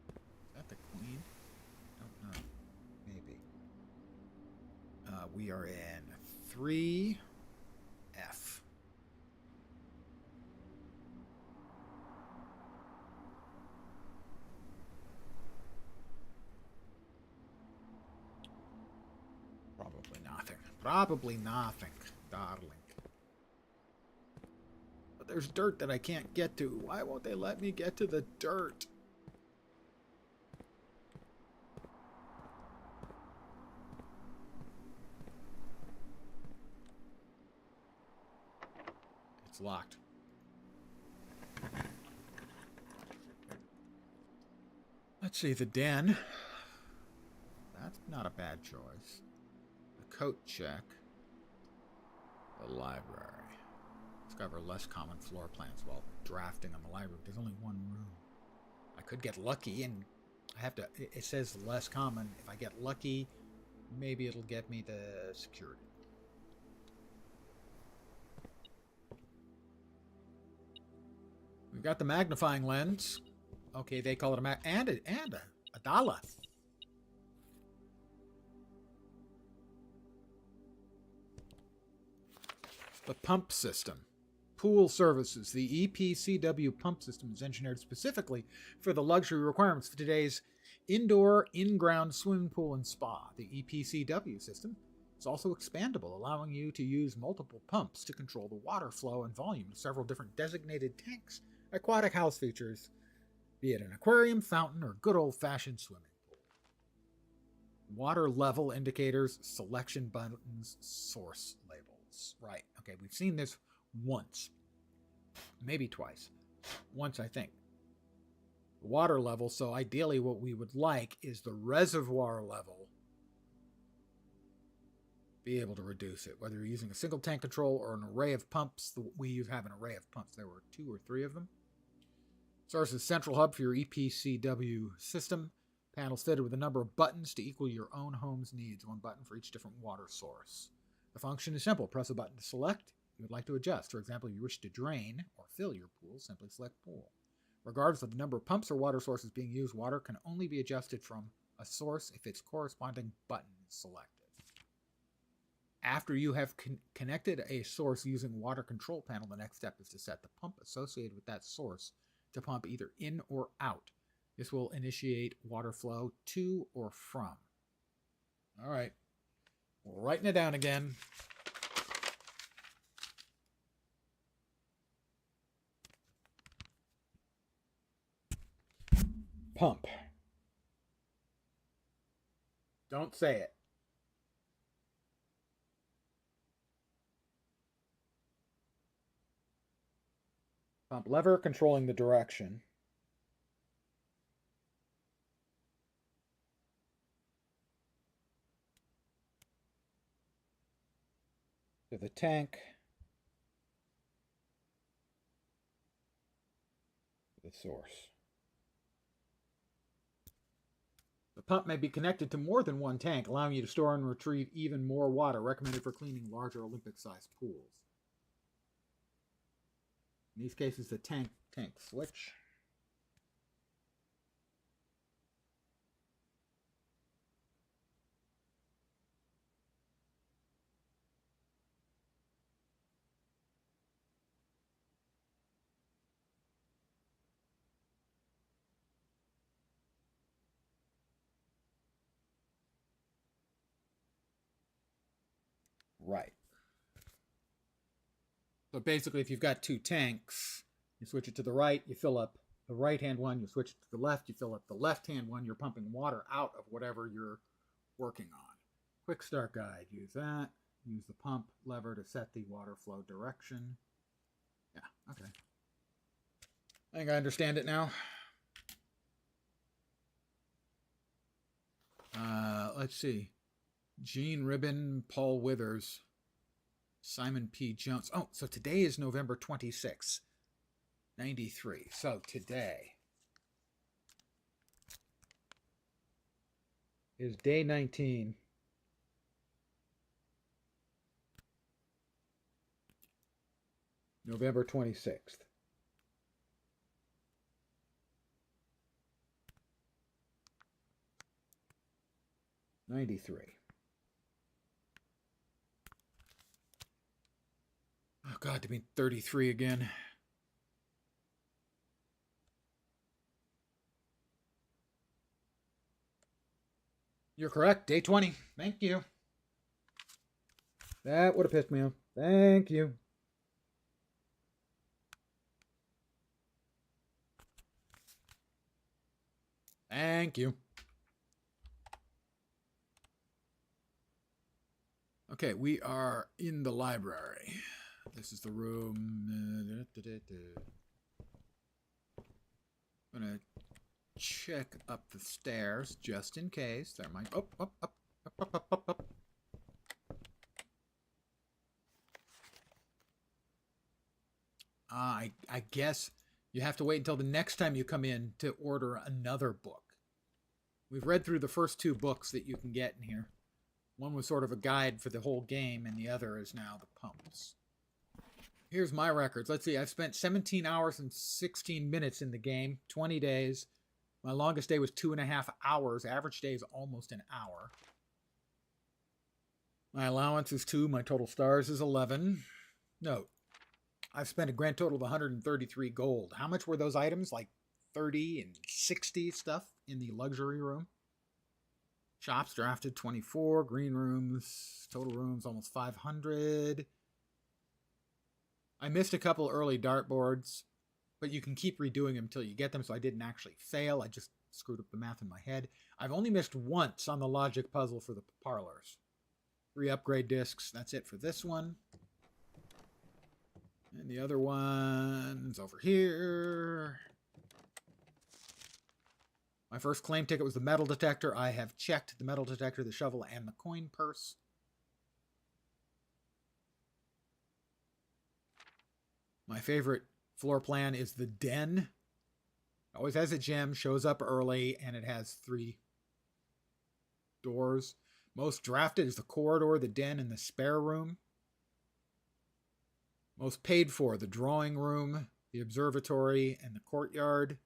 Is that the queen? Don't know. Maybe. We are in 3F. Probably nothing, darling. But there's dirt that I can't get to. Why won't they let me get to the dirt? It's locked. Let's see, the den. That's not a bad choice. Coat check. The library. Discover less common floor plans while drafting on the library. There's only 1 room. I could get lucky and I have to. It says less common. If I get lucky, maybe it'll get me the security. We've got the magnifying lens. Okay, they call it a dollar. The pump system. Pool services. The EPCW pump system is engineered specifically for the luxury requirements for today's indoor, in-ground swimming pool and spa. The EPCW system is also expandable, allowing you to use multiple pumps to control the water flow and volume of several different designated tanks. Aquatic house features, be it an aquarium, fountain, or good old-fashioned swimming pool. Water level indicators, selection buttons, source labels. Right. Okay, we've seen this once. Maybe twice. Once, I think. The water level, so ideally what we would like is the reservoir level. Be able to reduce it, whether you're using a single tank control or an array of pumps. We have an array of pumps. There were 2 or 3 of them. Source is central hub for your EPCW system. Panels fitted with a number of buttons to equal your own home's needs. 1 button for each different water source. The function is simple. Press a button to select you would like to adjust. For example, if you wish to drain or fill your pool, simply select pool. Regardless of the number of pumps or water sources being used, water can only be adjusted from a source if its corresponding button is selected. After you have connected a source using water control panel, the next step is to set the pump associated with that source to pump either in or out. This will initiate water flow to or from. All right. Writing it down again. Pump. Don't say it. Pump lever controlling the direction. To the tank. The source. The pump may be connected to more than one tank, allowing you to store and retrieve even more water, recommended for cleaning larger Olympic-sized pools. In these cases, the tank switch. Right. So basically, if you've got two tanks, you switch it to the right, you fill up the right-hand one, you switch it to the left, you fill up the left-hand one, you're pumping water out of whatever you're working on. Quick start guide, use that. Use the pump lever to set the water flow direction. Yeah, okay. I think I understand it now. Let's see. Gene Ribbon, Paul Withers, Simon P. Jones. Oh, so today is November 26th, 93. So today is day 19. November 26th. '93. Oh God, to be 33 again. You're correct. Day 20. Thank you. That would have pissed me off. Thank you. Thank you. Okay, we are in the library. This is the room. I'm gonna check up the stairs just in case. There might. Up. I guess you have to wait until the next time you come in to order another book. We've read through the first two books that you can get in here. One was sort of a guide for the whole game, and the other is now the pumps. Here's my records. Let's see. I've spent 17 hours and 16 minutes in the game, 20 days. My longest day was 2.5 hours. Average day is almost an hour. My allowance is 2. My total stars is 11. Note, I've spent a grand total of 133 gold. How much were those items? Like 30 and 60 stuff in the luxury room? Shops drafted 24. Green rooms, total rooms almost 500. I missed a couple early dartboards, but you can keep redoing them until you get them, so I didn't actually fail. I just screwed up the math in my head. I've only missed once on the logic puzzle for the parlors. 3 upgrade discs. That's it for this one. And the other one's over here. My first claim ticket was the metal detector. I have checked the metal detector, the shovel, and the coin purse. My favorite floor plan is the den. Always has a gem, shows up early, and it has 3 doors. Most drafted is the corridor, the den, and the spare room. Most paid for, the drawing room, the observatory, and the courtyard.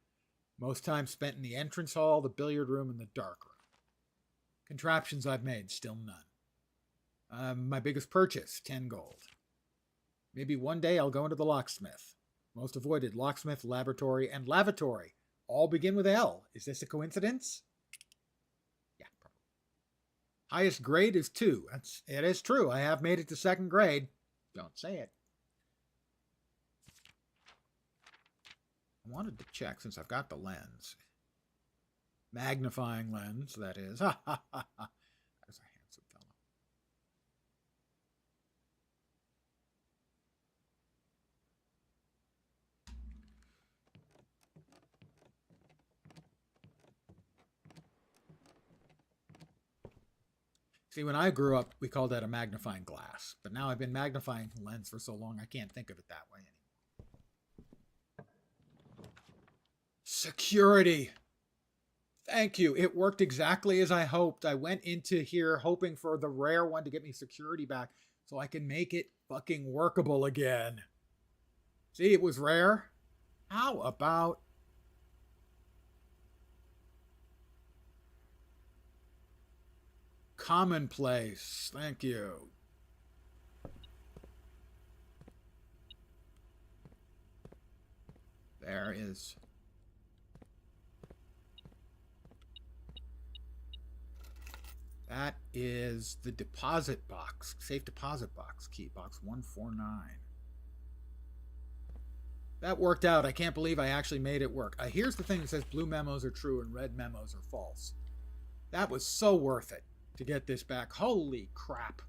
Most time spent in the entrance hall, the billiard room, and the dark room. Contraptions I've made, still none. My biggest purchase, 10 gold. Maybe one day I'll go into the locksmith. Most avoided, locksmith, laboratory, and lavatory. All begin with L. Is this a coincidence? Yeah, probably. Highest grade is 2. It is true. I have made it to 2nd grade. Don't say it. I wanted to check since I've got the lens. Magnifying lens, that is. Ha ha ha ha. That's a handsome fellow. See, when I grew up, we called that a magnifying glass. But now I've been magnifying lens for so long, I can't think of it that way anymore. Security. Thank you. It worked exactly as I hoped. I went into here hoping for the rare one to get me security back so I can make it fucking workable again. See, it was rare. How about... commonplace? Thank you. There is... that is the deposit box, safe deposit box, key box 149. That worked out. I can't believe I actually made it work. Here's the thing that says blue memos are true and red memos are false. That was so worth it to get this back. Holy crap.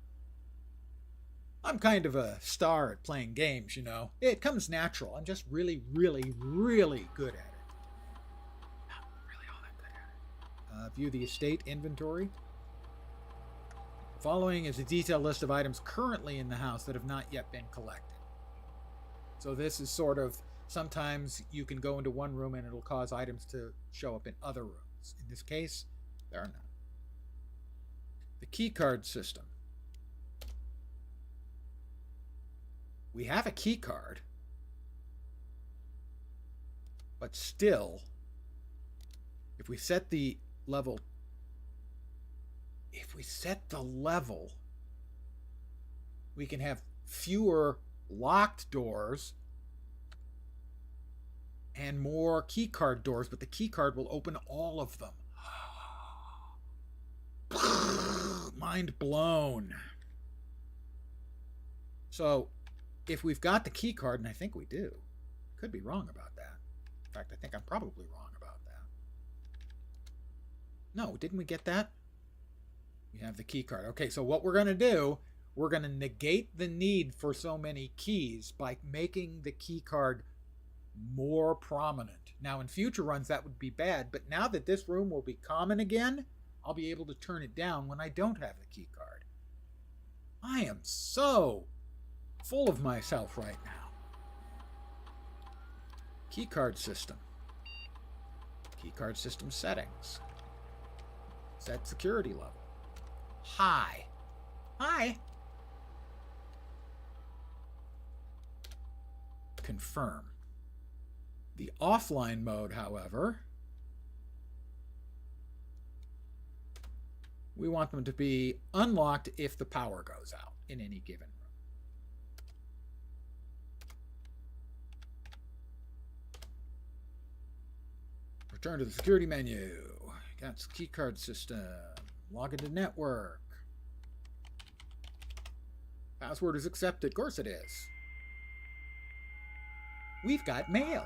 I'm kind of a star at playing games, you know. It comes natural. I'm just really, really, really good at it. Not really all that good at it. View the estate inventory. Following is a detailed list of items currently in the house that have not yet been collected. So this is sort of, sometimes you can go into one room and it'll cause items to show up in other rooms. In this case, there are none. The key card system. We have a key card, but still, if we set the level, we can have fewer locked doors and more key card doors, but the key card will open all of them. Mind blown. So, if we've got the key card, and I think we do, could be wrong about that. In fact, I think I'm probably wrong about that. No, didn't we get that? We have the key card. Okay, so what we're going to do, we're going to negate the need for so many keys by making the key card more prominent. Now, in future runs, that would be bad, but now that this room will be common again, I'll be able to turn it down when I don't have the key card. I am so full of myself right now. Key card system. Key card system settings. Set security level. High. High. Confirm. The offline mode, however, we want them to be unlocked if the power goes out in any given room. Return to the security menu. Got the key card system. Log into network. Password is accepted. Of course it is. We've got mail.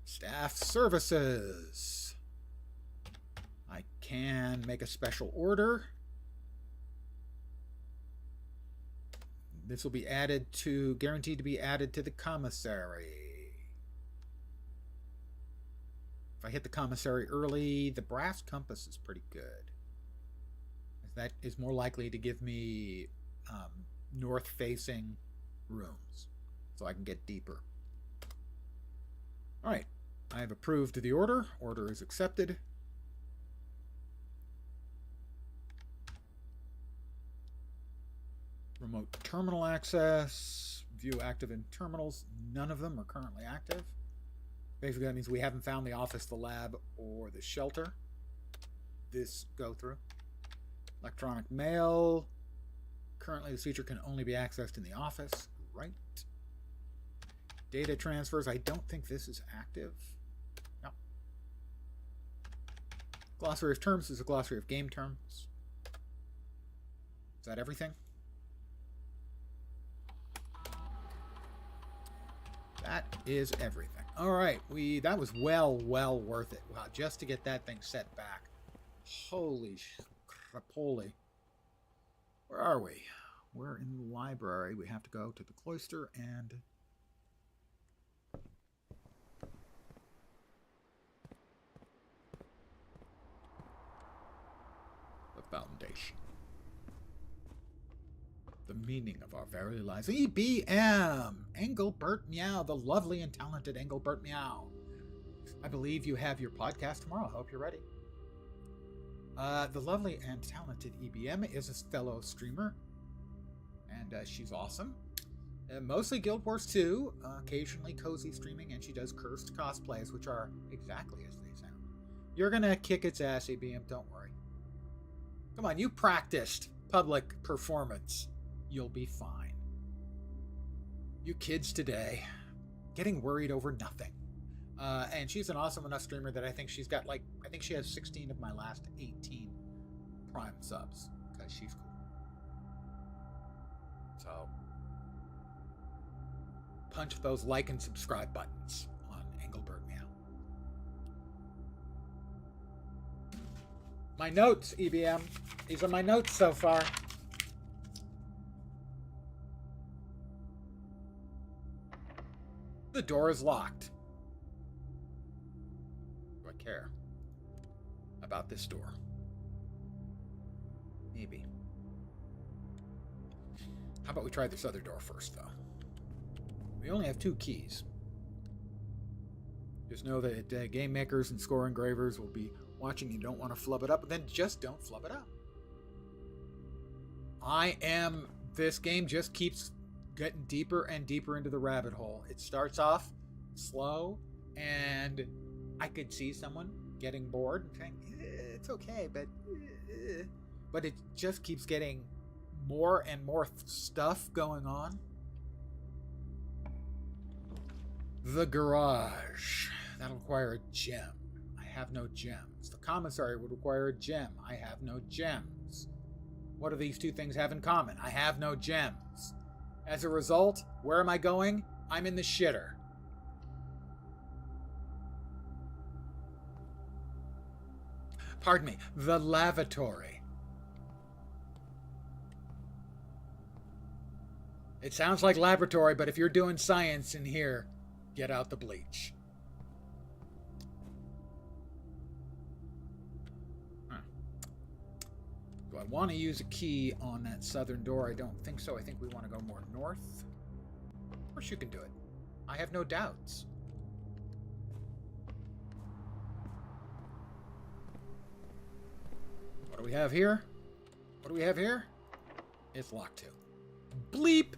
Staff services. I can make a special order. This will be added to, guaranteed to be added to the commissary. If I hit the commissary early, the brass compass is pretty good. That is more likely to give me north-facing rooms, so I can get deeper. All right, I have approved the order. Order is accepted. Remote terminal access. View active in terminals. None of them are currently active. Basically, that means we haven't found the office, the lab, or the shelter. This go through. Electronic mail. Currently, this feature can only be accessed in the office. Right. Data transfers. I don't think this is active. Glossary of terms is a glossary of game terms. Is that everything? That is everything. All right, that was well worth it. Wow, just to get that thing set back. Holy crapoli. Where are we? We're in the library. We have to go to the cloister and the foundation. The meaning of our very lives. EBM! Engelbert Meow, the lovely and talented Engelbert Meow. I believe you have your podcast tomorrow. I hope you're ready. The lovely and talented EBM is a fellow streamer, and she's awesome. Mostly Guild Wars 2, occasionally cozy streaming, and she does cursed cosplays, which are exactly as they sound. You're gonna kick its ass, EBM, don't worry. Come on, you practiced public performance. You'll be fine. You kids today, getting worried over nothing. And she's an awesome enough streamer that I think she's got I think she has 16 of my last 18 Prime subs, because she's cool. So, punch those like and subscribe buttons on Engelbert Meow. My notes, EBM. These are my notes so far. The door is locked. Do I care about this door? Maybe. How about we try this other door first, though? We only have 2 keys. Just know that game makers and score engravers will be watching. You don't want to flub it up, then just don't flub it up. This game just keeps getting deeper and deeper into the rabbit hole. It starts off slow, and I could see someone getting bored and saying, it's okay, but it just keeps getting more and more stuff going on. The garage. That'll require a gem. I have no gems. The commissary would require a gem. I have no gems. What do these 2 things have in common? I have no gems. As a result, where am I going? I'm in the shitter. Pardon me, the lavatory. It sounds like laboratory, but if you're doing science in here, get out the bleach. Do I want to use a key on that southern door? I don't think so. I think we want to go more north. Of course you can do it. I have no doubts. What do we have here? What do we have here? It's locked too. Bleep!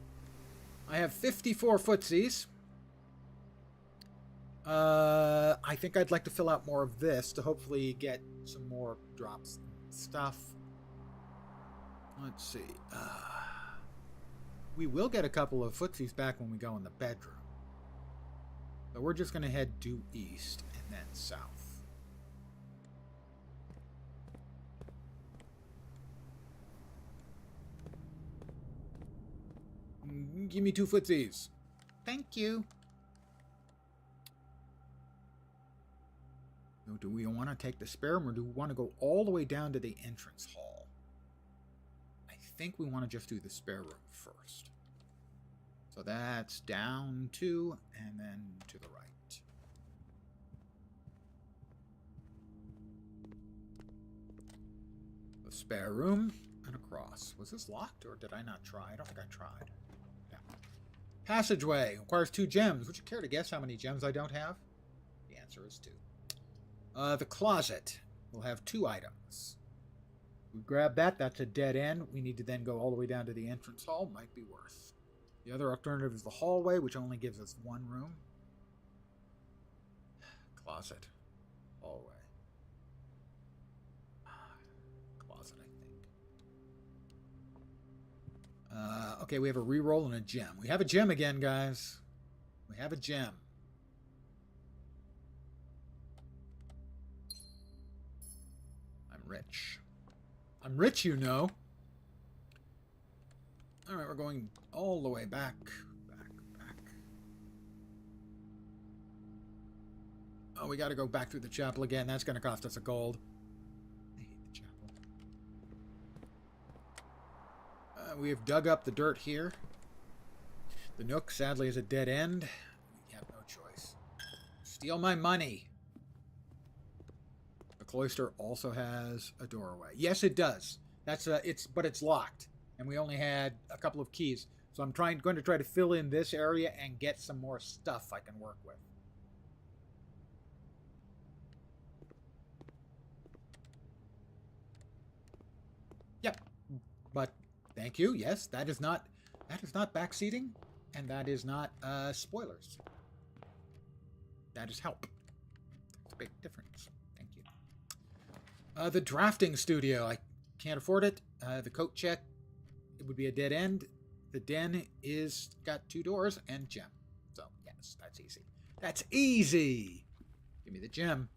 I have 54 footsies. I think I'd like to fill out more of this to hopefully get some more drops and stuff. Let's see. We will get a couple of footsies back when we go in the bedroom. So we're just going to head due east and then south. Give me 2 footsies. Thank you. So do we want to take the spare room, or do we want to go all the way down to the entrance hall? I think we want to just do the spare room first. So that's down 2 and then to the right. The spare room and across. Was this locked, or did I not try? I don't think I tried. Yeah. Passageway requires 2 gems. Would you care to guess how many gems I don't have? The answer is 2. The closet will have 2 items. We grab that. That's a dead end. We need to then go all the way down to the entrance hall. Might be worth. The other alternative is the hallway, which only gives us 1 room. Closet. Hallway. Closet, I think. Okay, we have a reroll and a gem. We have a gem again, guys. We have a gem. rich. I'm rich, you know. Alright, we're going all the way back. Oh, we gotta go back through the chapel again. That's gonna cost us a gold. I hate the chapel. We have dug up the dirt here. The Nook, sadly, is a dead end. We have no choice. Steal my money. The cloister also has a doorway. Yes, it does. But it's locked. And we only had a couple of keys. So I'm going to try to fill in this area and get some more stuff I can work with. Yep. But thank you. Yes, that is not backseating, and that is not spoilers. That is help. That's a big difference. Thank you. The drafting studio. I can't afford it. The coat check. It would be a dead end. The den is got 2 doors and gem. So, yes, that's easy. That's easy! Give me the gem.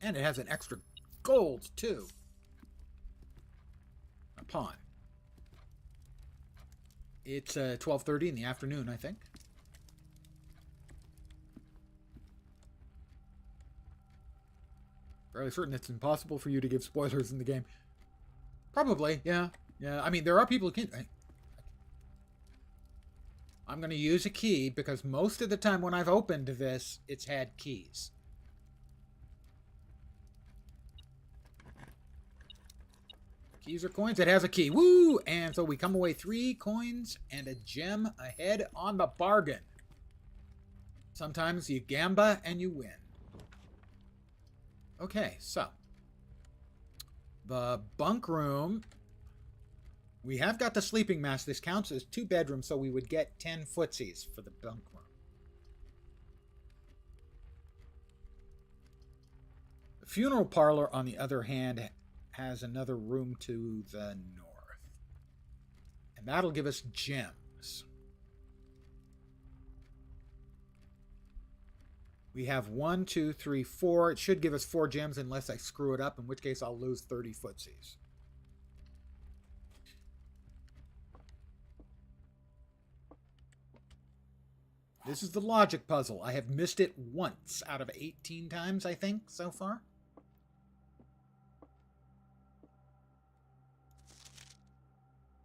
And it has an extra gold, too. A pawn. It's 12:30 in the afternoon, I think. Fairly certain it's impossible for you to give spoilers in the game. Probably, yeah. Yeah, I mean, there are people who can... I'm going to use a key because most of the time when I've opened this, it's had keys. Keys or coins? It has a key. Woo! And so we come away 3 coins and a gem ahead on the bargain. Sometimes you gamba and you win. Okay, so. The bunk room... We have got the sleeping mask. This counts as 2 bedrooms, so we would get 10 footsies for the bunk room. The funeral parlor, on the other hand, has another room to the north. And that'll give us gems. We have 1, 2, 3, 4. It should give us 4 gems unless I screw it up, in which case I'll lose 30 footsies. This is the logic puzzle. I have missed it once out of 18 times, I think, so far.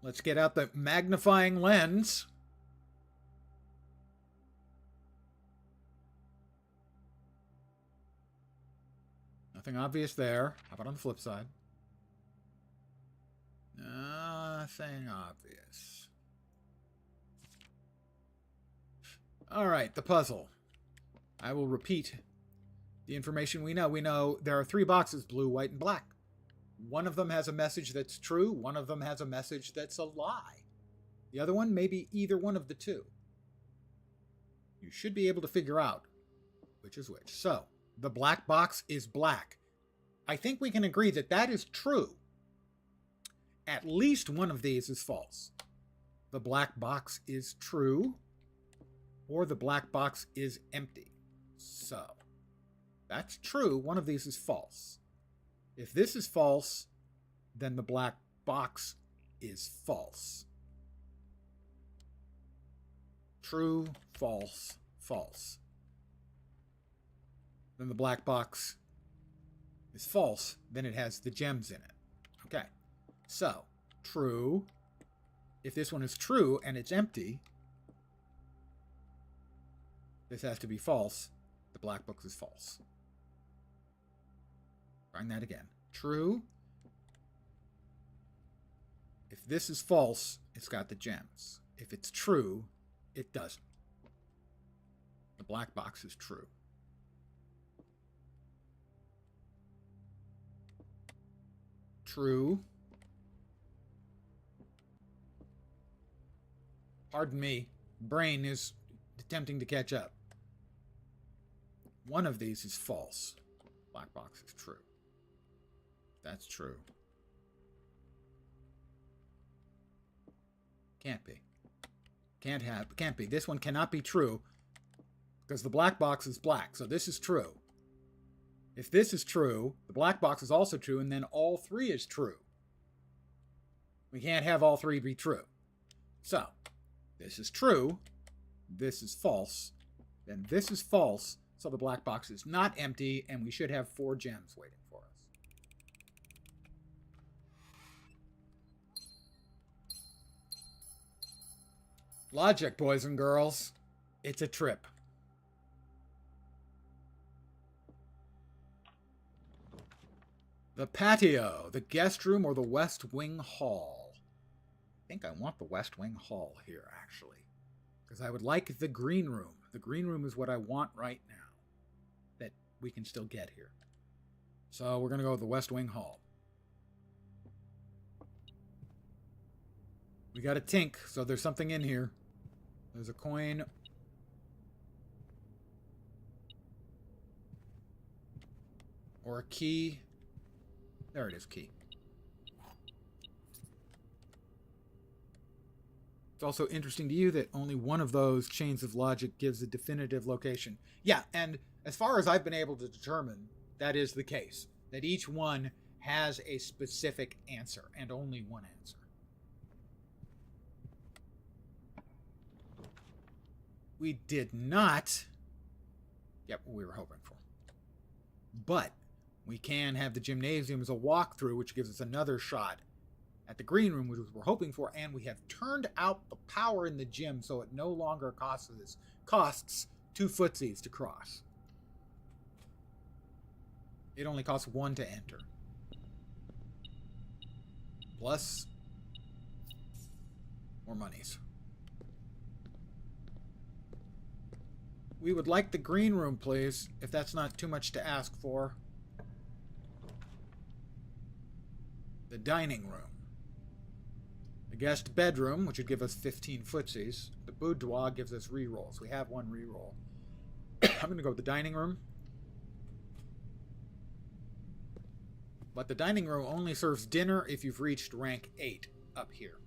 Let's get out the magnifying lens. Nothing obvious there. How about on the flip side? Nothing obvious. All right, the puzzle. I will repeat the information we know. We know there are 3 boxes, blue, white, and black. One of them has a message that's true. One of them has a message that's a lie. The other one may be either one of the 2. You should be able to figure out which is which. So, the black box is black. I think we can agree that that is true. At least one of these is false. The black box is true. Or the black box is empty. So, that's true. One of these is false. If this is false, then the black box is false. True, false, false. Then the black box is false. Then it has the gems in it. Okay. So, true. If this one is true and it's empty... This has to be false. The black box is false. Trying that again. True. If this is false, it's got the gems. If it's true, it doesn't. The black box is true. True. Pardon me. Brain is attempting to catch up. One of these is false. Black box is true. That's true. Can't be. Can't be. This one cannot be true because the black box is black. So this is true. If this is true, the black box is also true, and then all three is true. We can't have all three be true. So, this is true, this is false, then this is false, so the black box is not empty, and we should have 4 gems waiting for us. Logic, boys and girls. It's a trip. The patio, the guest room, or the West Wing Hall. I think I want the West Wing Hall here, actually. Because I would like the green room. The green room is what I want right now. That we can still get here. So we're going to go with the West Wing Hall. We got a tink, so there's something in here. There's a coin. Or a key. There it is, key. It's also interesting to you that only one of those chains of logic gives a definitive location. Yeah, and as far as I've been able to determine, that is the case. That each one has a specific answer, and only one answer. We did not get what we were hoping for. But we can have the gymnasium as a walkthrough, which gives us another shot at the green room, which we're hoping for, and we have turned out the power in the gym so it no longer costs 2 footsies to cross. It only costs 1 to enter. Plus more monies. We would like the green room, please, if that's not too much to ask for. The dining room. The guest bedroom, which would give us 15 footsies. The boudoir gives us rerolls. We have 1 reroll. I'm going to go with the dining room. But the dining room only serves dinner if you've reached rank 8 up here.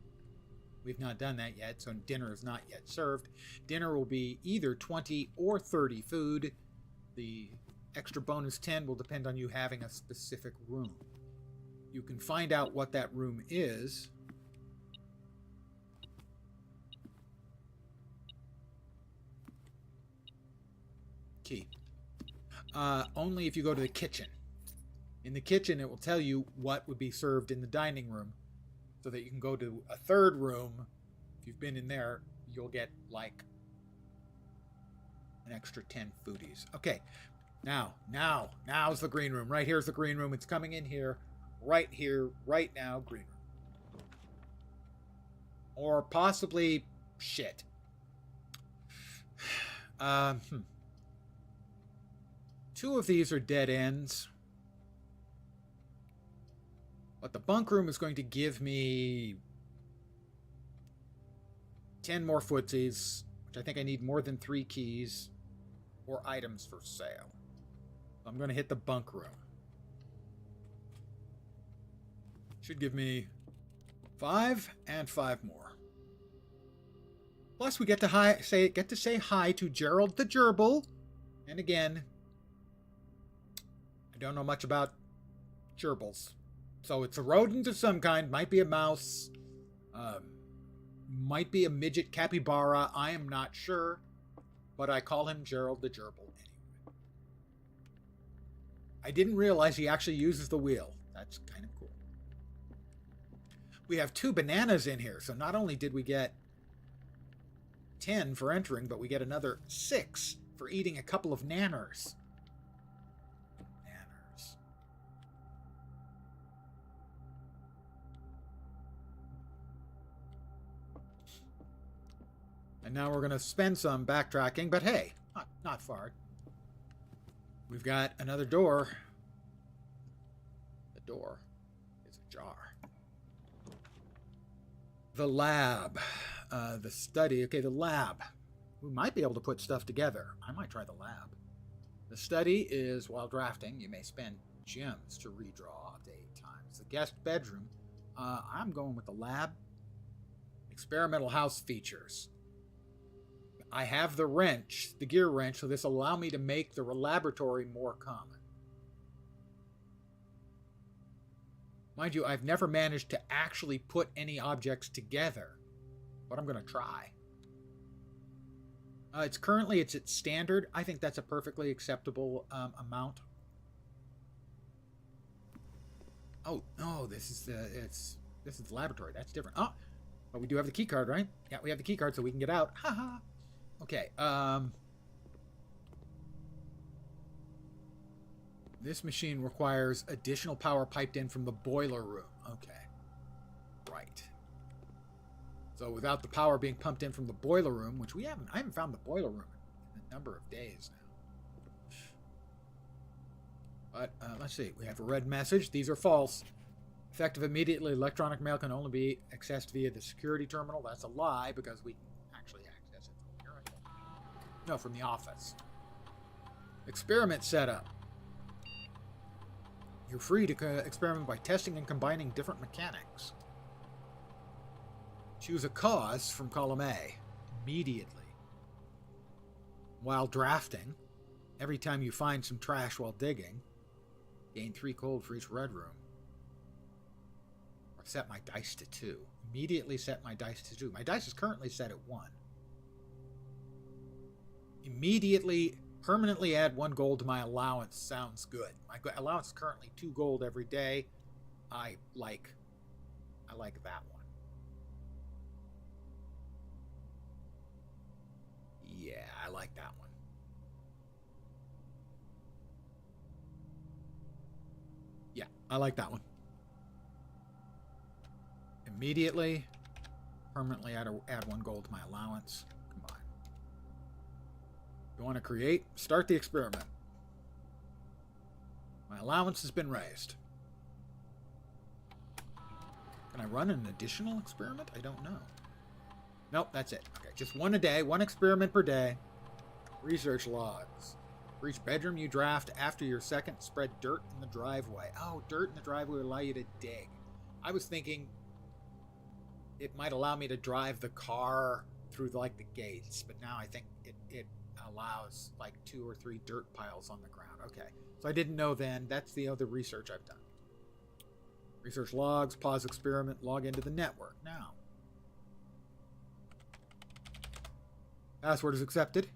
We've not done that yet, so dinner is not yet served. Dinner will be either 20 or 30 food. The extra bonus 10 will depend on you having a specific room. You can find out what that room is. Key. Only if you go to the kitchen. In the kitchen, it will tell you what would be served in the dining room, so that you can go to a third room. If you've been in there, you'll get like an extra 10 foodies. Okay, now's the green room. Right here's the green room. It's coming in here, right now, green room. Or possibly shit. Two of these are dead ends. But the bunk room is going to give me 10 more footsies, which I think I need more than 3 keys or items for sale. I'm going to hit the bunk room. Should give me 5 and 5 more. Plus, we get to say hi to Gerald the Gerbil. And again, I don't know much about gerbils. So it's a rodent of some kind. Might be a mouse. Might be a midget capybara. I am not sure. But I call him Gerald the Gerbil anyway. I didn't realize he actually uses the wheel. That's kind of cool. We have 2 bananas in here. So not only did we get 10 for entering, but we get another 6 for eating a couple of nanners. And now we're going to spend some backtracking, but hey, not far. We've got another door. The door is ajar. The lab. The study. Okay, the lab. We might be able to put stuff together. I might try the lab. The study is, while drafting, you may spend gems to redraw up to 8 times. The guest bedroom. I'm going with the lab. Experimental house features. I have the wrench, the gear wrench, so this will allow me to make the laboratory more common. Mind you, I've never managed to actually put any objects together, but I'm going to try. It's at standard. I think that's a perfectly acceptable amount. Oh no, this is the laboratory. That's different. Oh, but we do have the key card, right? Yeah, we have the key card, so we can get out. Haha. Okay. This machine requires additional power piped in from the boiler room. Okay. Right. So without the power being pumped in from the boiler room, which I haven't found the boiler room in a number of days now. But let's see. We have a red message. These are false. Effective immediately, electronic mail can only be accessed via the security terminal. That's a lie because we can actually access it from here. No, from the office. Experiment setup. You're free to experiment by testing and combining different mechanics. Choose a cause from column A immediately. While drafting, every time you find some trash while digging, gain 3 cold for each red room. Or set my dice to 2. Immediately set my dice to 2. My dice is currently set at 1. Immediately, permanently add 1 gold to my allowance. Sounds good. My allowance is currently 2 gold every day. I like that one. Yeah, I like that one. Yeah, I like that one. Immediately, permanently add 1 gold to my allowance. Come on. You want to create? Start the experiment. My allowance has been raised. Can I run an additional experiment? I don't know. Nope, that's it. Okay, just 1 a day, 1 experiment per day. Research logs. For each bedroom you draft after your second, spread dirt in the driveway. Oh, dirt in the driveway will allow you to dig. I was thinking it might allow me to drive the car through like the gates, but now I think it allows like 2 or 3 dirt piles on the ground. Okay, so I didn't know then. That's the other research I've done. Research logs, pause experiment, log into the network. Now. Password is accepted.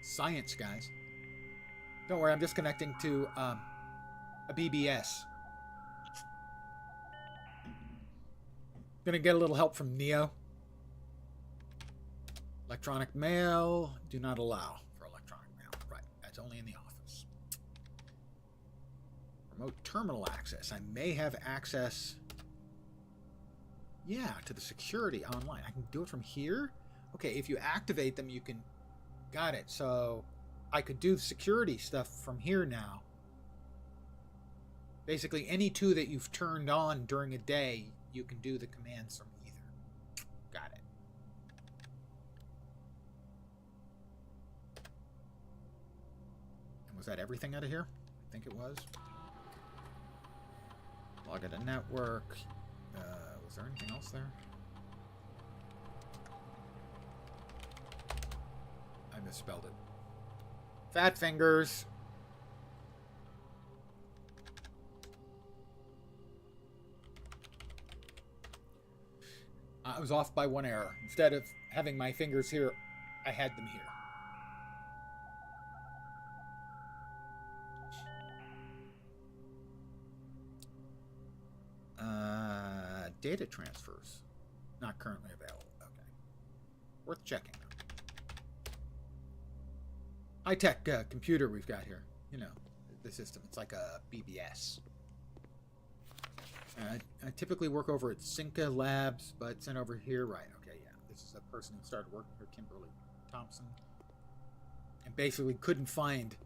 Science, guys. Don't worry, I'm just connecting to a BBS. Gonna get a little help from Neo. Electronic mail. Do not allow for electronic mail. Right, that's only in the office. Remote terminal access. I may have access, yeah, to the security online. I can do it from here? Okay, if you activate them, you can... Got it. So I could do security stuff from here now. Basically, any 2 that you've turned on during a day, you can do the commands from either. Got it. And was that everything out of here? I think it was. Log into network. Was there anything else there? I misspelled it. Fat fingers. I was off by 1 error. Instead of having my fingers here, I had them here. Data transfers. Not currently available. Okay. Worth checking. High-tech computer we've got here. You know, the system. It's like a BBS. I typically work over at Cinca Labs, but sent over here. Right, okay, yeah. This is a person who started working here, Kimberly Thompson. And basically couldn't find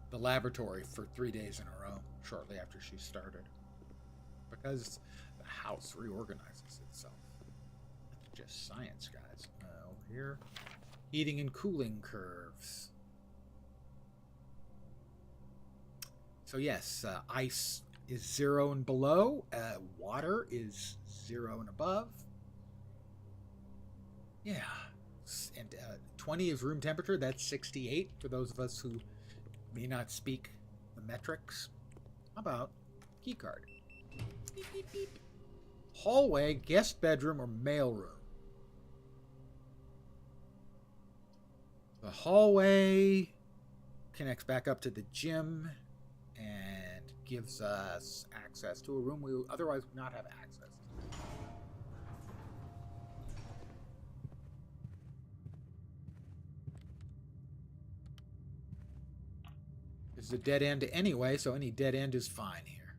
the laboratory for 3 days in a row shortly after she started. Because the house reorganizes itself. That's just science, guys. Over here. Heating and cooling curves. So yes, ice is 0 and below. Water is 0 and above. Yeah. And 20 is room temperature. That's 68 for those of us who may not speak the metrics. How about key card? Beep, beep, beep. Hallway, guest bedroom, or mailroom. The hallway connects back up to the gym and gives us access to a room we otherwise would not have access to. This is a dead end anyway, so any dead end is fine here.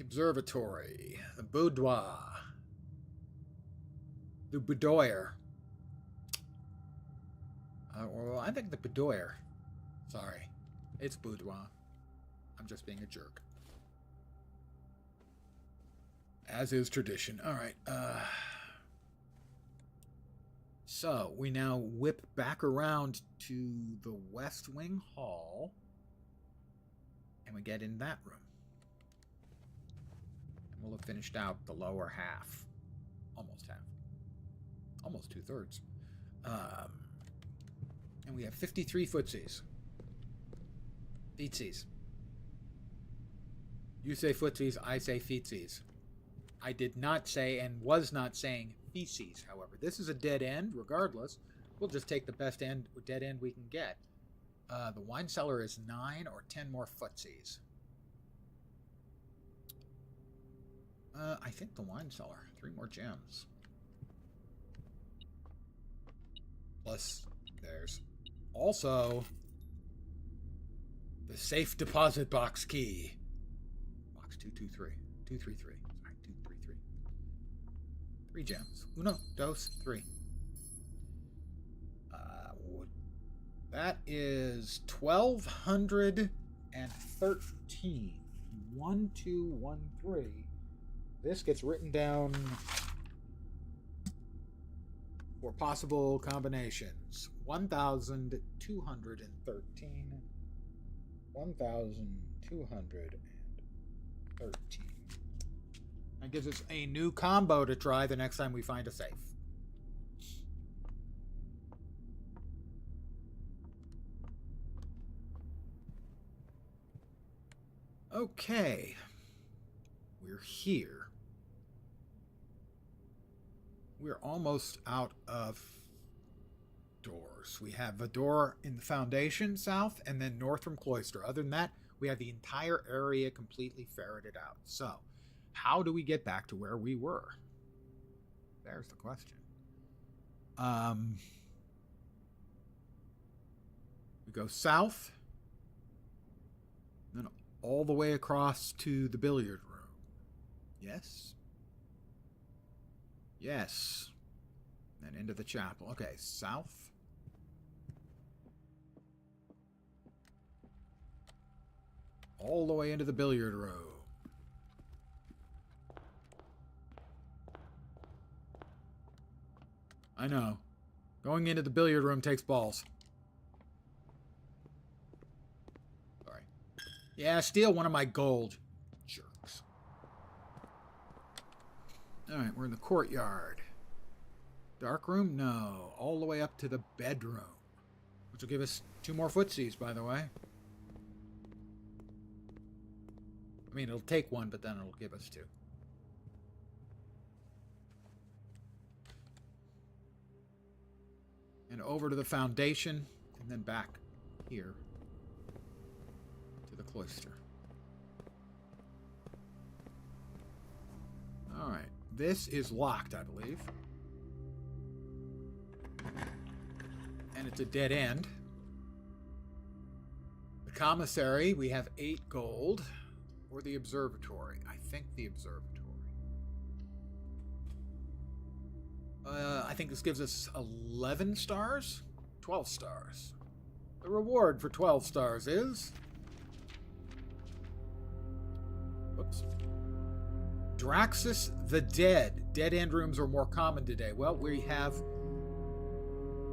Observatory, the boudoir, the boudoir. Well, I think the boudoir. Sorry, it's boudoir. I'm just being a jerk. As is tradition. All right. So we now whip back around to the West Wing Hall, and we get in that room. And we'll have finished out the lower half. Almost half. Almost 2/3. And we have 53 footsies. Feetsies. You say footsies, I say feetsies. I did not say and was not saying feces, however. This is a dead end, regardless. We'll just take the best dead end we can get. The wine cellar is 9 or 10 more footsies. I think the wine cellar. 3 more gems. Plus, there's also the safe deposit box key. Box 223. 233. Sorry, 233. 3 gems. Uno, dos, 3. That is 1,213. 1213. This gets written down for possible combinations. 1,213. 1,213. That gives us a new combo to try the next time we find a safe. Okay. We're here. We're almost out of doors. We have a door in the foundation south and then north from Cloister. Other than that, we have the entire area completely ferreted out. So, how do we get back to where we were? There's the question. We go south, then all the way across to the billiard room. Yes? Yes. Then into the chapel. Okay, south. All the way into the billiard room. I know. Going into the billiard room takes balls. Sorry. Yeah, steal one of my gold. Jerks. Alright, we're in the courtyard. Dark room? No. All the way up to the bedroom. Which will give us 2 more footsies, by the way. I mean, it'll take 1, but then it'll give us 2. And over to the foundation, and then back here to the cloister. Alright, this is locked, I believe. And it's a dead end. The commissary, we have 8 gold. Or the observatory. I think the observatory. I think this gives us 11 stars? 12 stars. The reward for 12 stars is... Whoops. Draxus the Dead. Dead end rooms are more common today. Well, we have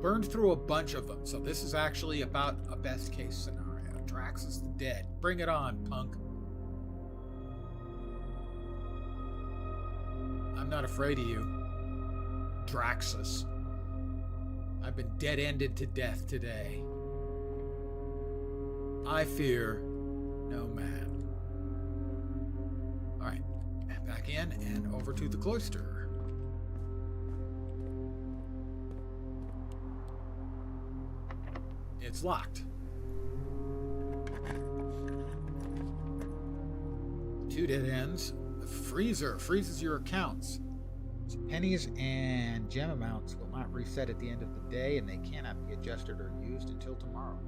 burned through a bunch of them, so this is actually about a best case scenario. Draxus the Dead. Bring it on, punk. I'm not afraid of you. Draxus. I've been dead-ended to death today. I fear no man. back in and over to the cloister. It's locked. 2 dead ends. The freezer freezes your accounts. So pennies and gem amounts will not reset at the end of the day, and they cannot be adjusted or used until tomorrow.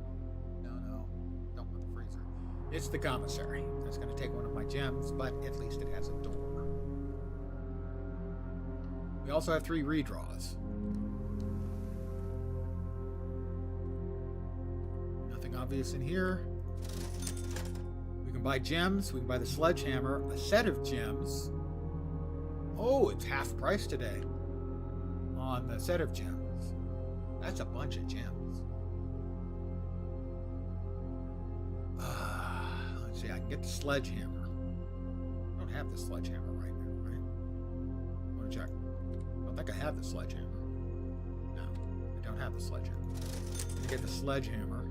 No, don't want the freezer. It's the commissary. That's going to take one of my gems, but at least it has a door. We also have 3 redraws. Nothing obvious in here. We can buy gems. We can buy the sledgehammer, a set of gems. Oh, it's half price today on the set of gems. That's a bunch of gems. Let's see, I can get the sledgehammer. I don't have the sledgehammer right now, right? I want to check. I don't think I have the sledgehammer. No, I don't have the sledgehammer. I'm going to get the sledgehammer.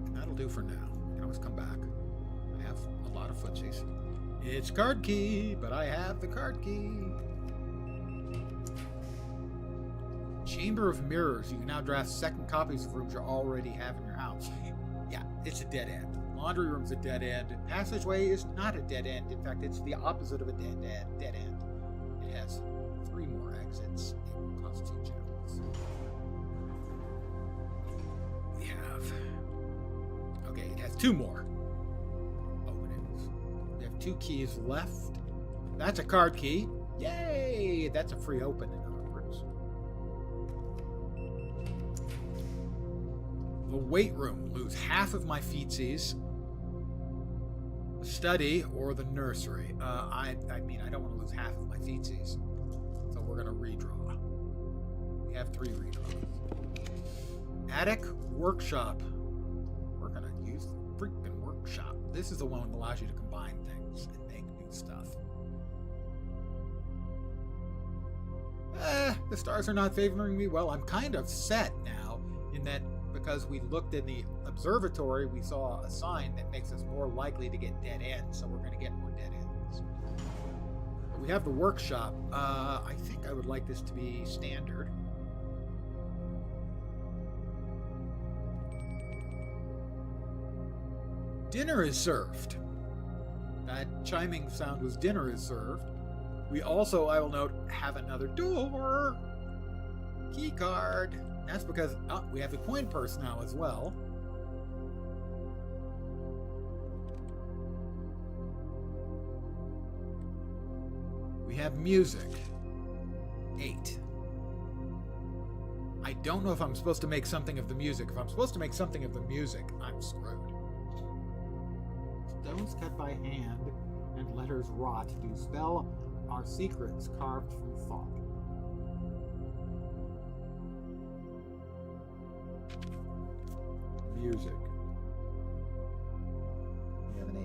And that'll do for now. I can always come back. I have a lot of footsies. It's card key, but I have the card key. Chamber of Mirrors. You can now draft second copies of rooms you already have in your house. Yeah, it's a dead end. Laundry room's a dead end. Passageway is not a dead end. In fact, it's the opposite of a dead end. It has 3 more exits. It will cost 2 gems. We have... Okay, it has 2 more. Openings. We have 2 keys left. That's a card key. Yay! That's a free open in other words. The weight room. Lose half of my feetsies. Study or the nursery. I mean, I don't want to lose half of my feetsies. So we're going to redraw. We have 3 redraws. Attic workshop. We're going to use the freaking workshop. This is the one that allows you to combine things and make new stuff. The stars are not favoring me. Well, I'm kind of set now in that because we looked in the observatory, we saw a sign that makes us more likely to get dead ends, so we're going to get more dead ends. But we have the workshop. I think I would like this to be standard. Dinner is served. That chiming sound was dinner is served. We also, I will note, have another door. Key card. That's because we have the coin purse now as well. We have music. 8. I don't know if I'm supposed to make something of the music. If I'm supposed to make something of the music, I'm screwed. Stones cut by hand and letters wrought do spell our secrets carved from thought. Music. We have an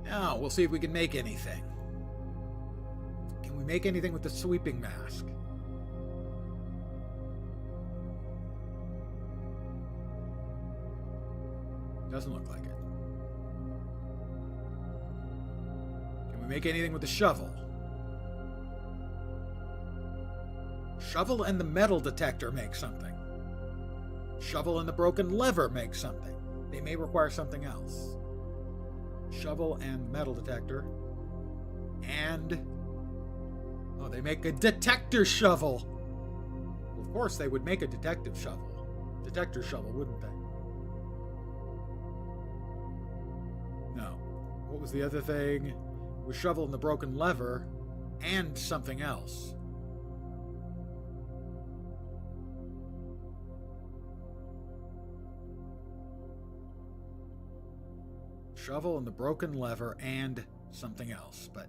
8. Now, we'll see if we can make anything. Can we make anything with the sweeping mask? Doesn't look like it. Can we make anything with the shovel? Shovel and the metal detector make something. Shovel and the broken lever make something. They may require something else. Shovel and metal detector. And... oh, they make a detector shovel! Well, of course they would make a detective shovel. Detector shovel, wouldn't they? No. What was the other thing? It was shovel and the broken lever and something else. Shovel and the broken lever and something else, but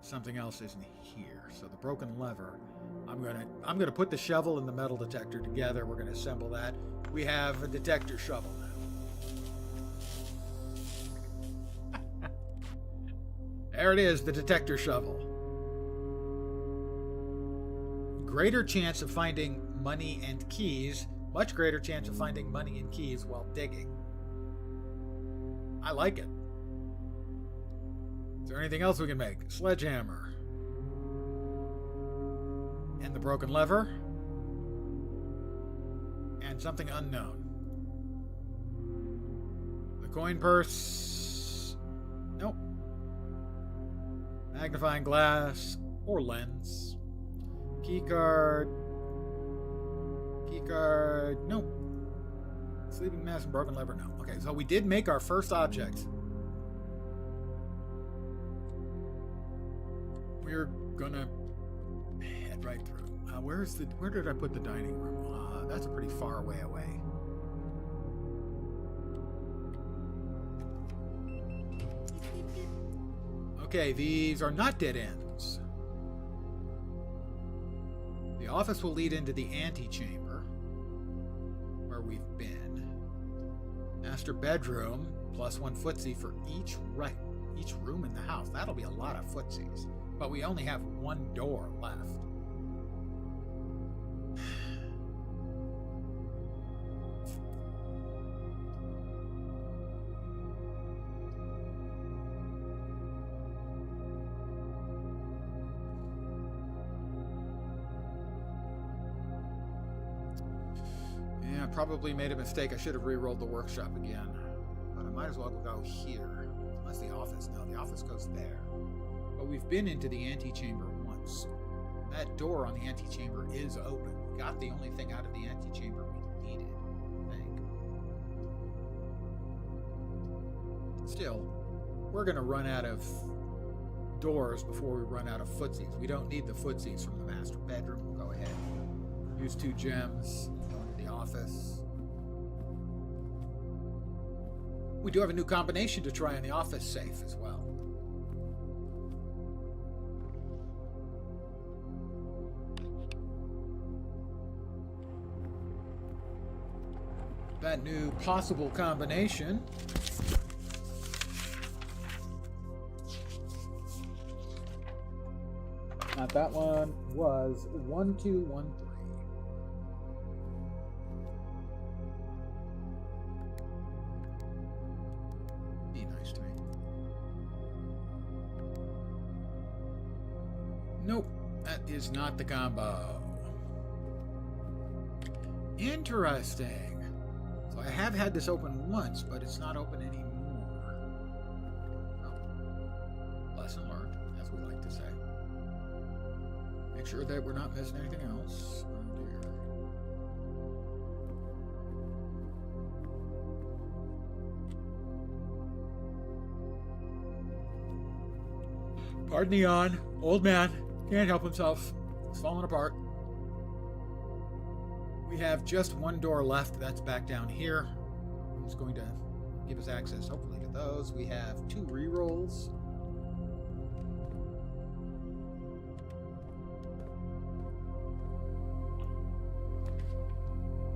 something else isn't here. So the broken lever, I'm gonna put the shovel and the metal detector together. We're gonna assemble that. We have a detector shovel now. There it is, the detector shovel. Greater chance of finding money and keys. Much greater chance of finding money and keys while digging. I like it. Is there anything else we can make? Sledgehammer. And the broken lever. And something unknown. The coin purse. Nope. Magnifying glass or lens. Keycard. Keycard. Nope. Sleeping mask and broken lever. No. Okay, so we did make our first object. We're gonna head right through. Where did I put the dining room? That's a pretty far way away. Okay, these are not dead ends. The office will lead into the antechamber, where we've been. Master bedroom, +1 footsie for each room in the house. That'll be a lot of footsies. But we only have one door left. Yeah, I probably made a mistake. I should have re-rolled the workshop again. But I might as well go here. Unless the office. No, the office goes there. But we've been into the antechamber once. That door on the antechamber is open. We got the only thing out of the antechamber we needed, I think. Still, we're going to run out of doors before we run out of footsies. We don't need the footsies from the master bedroom. We'll go ahead. Use 2 gems. Go into the office. We do have a new combination to try on the office safe as well. That new possible combination that one was 1213. Be nice to me. Nope, that is not the combo. Interesting. So I have had this open once, but it's not open anymore. Oh. Lesson learned, as we like to say. Make sure that we're not missing anything else. Oh dear. Pardon the yawn. Old man. Can't help himself. It's falling apart. We have just one door left. That's back down here. Who's going to give us access, hopefully, to those. We have 2 rerolls.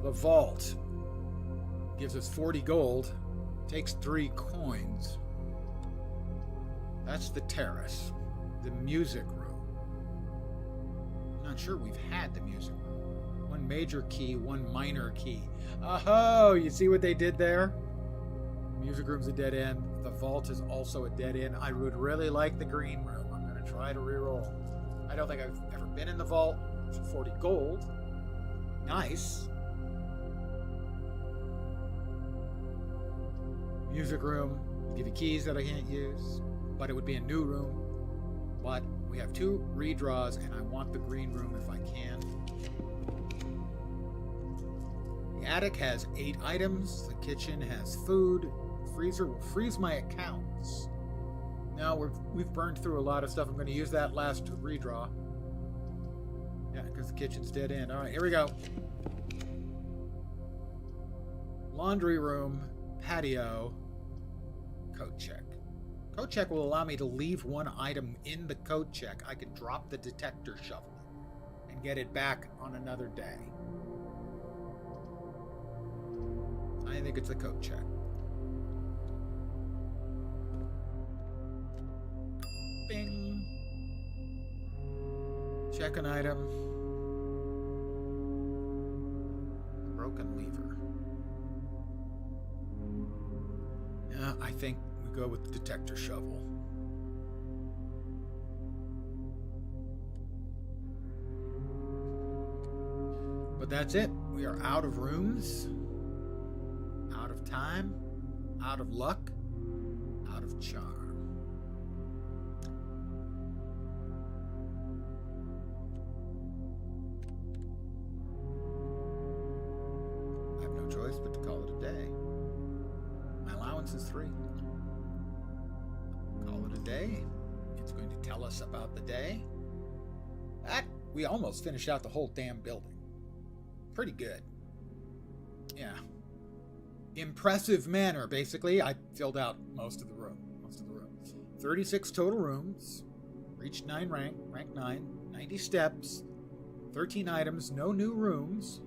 The vault gives us 40 gold. Takes 3 coins. That's the terrace. The music room. I'm not sure we've had the music room. 1 major key, 1 minor key. Oh, you see what they did there? Music room's a dead end. The vault is also a dead end. I would really like the green room. I'm going to try to reroll. I don't think I've ever been in the vault. For 40 gold. Nice. Music room. Give you keys that I can't use. But it would be a new room. But we have 2 redraws, and I want the green room if I can. The attic has 8 items. The kitchen has food. The freezer will freeze my accounts. Now we've burned through a lot of stuff. I'm going to use that last redraw. Yeah, because the kitchen's dead end. All right, here we go. Laundry room, patio, coat check. Coat check will allow me to leave 1 item in the coat check. I can drop the detector shovel and get it back on another day. I think it's a coat check. Bing. Check an item. broken lever. Yeah, I think we go with the detector shovel. But that's it. We are out of rooms, out of time, out of luck, out of charm. I have no choice but to call it a day. My allowance is 3. Call it a day. It's going to tell us about the day. We almost finished out the whole damn building. Pretty good. Yeah. Impressive manner, basically. I filled out most of the room. 36 total rooms. Reached 9 rank 9. 90 steps. 13 items. No new rooms.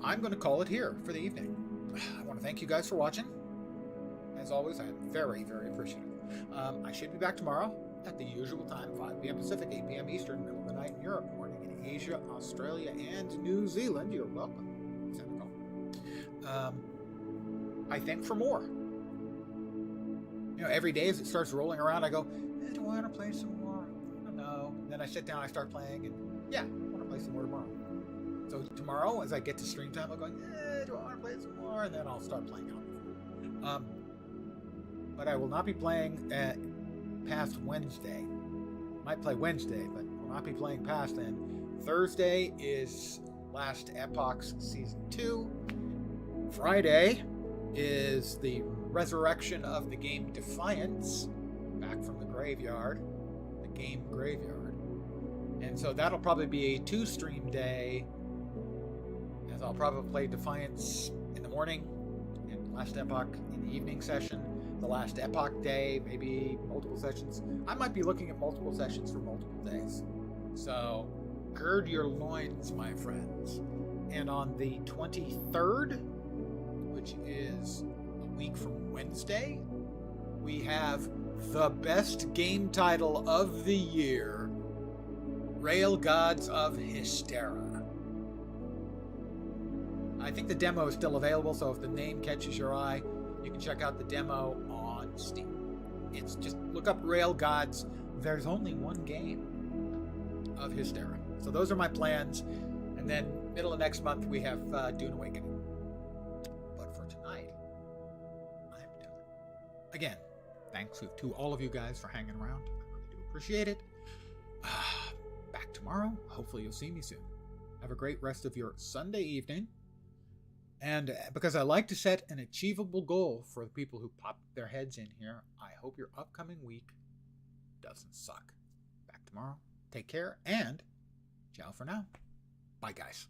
I'm going to call it here for the evening. I want to thank you guys for watching. As always, I am very, very appreciative. I should be back tomorrow at the usual time, 5 p.m. Pacific, 8 p.m. Eastern, middle of the night in Europe, morning in Asia, Australia, and New Zealand. You're welcome. I think for more. You know, every day as it starts rolling around, I go, do I want to play some more? I don't know. And then I sit down, I start playing, and yeah, I want to play some more tomorrow. So tomorrow, as I get to stream time, I'm going, do I want to play some more? And then I'll start playing out. But I will not be playing past Wednesday. Might play Wednesday, but will not be playing past then. Thursday is Last Epoch's Season 2. Friday is the resurrection of the game Defiance, back from the graveyard, the game graveyard. And so that'll probably be a 2-stream day, as I'll probably play Defiance in the morning and Last Epoch in the evening session. The Last Epoch day, maybe multiple sessions. I might be looking at multiple sessions for multiple days. So gird your loins, my friends. And on the 23rd, which is a week from Wednesday, we have the best game title of the year, Rail Gods of Hystera. I think the demo is still available, so if the name catches your eye, you can check out the demo on Steam. It's just look up Rail Gods. There's only one game of Hystera. So those are my plans. And then middle of next month, we have Dune Awakening. But for tonight, I'm done. Again, thanks to all of you guys for hanging around. I really do appreciate it. Back tomorrow. Hopefully you'll see me soon. Have a great rest of your Sunday evening. And because I like to set an achievable goal for the people who pop their heads in here, I hope your upcoming week doesn't suck. Back tomorrow. Take care and ciao for now. Bye, guys.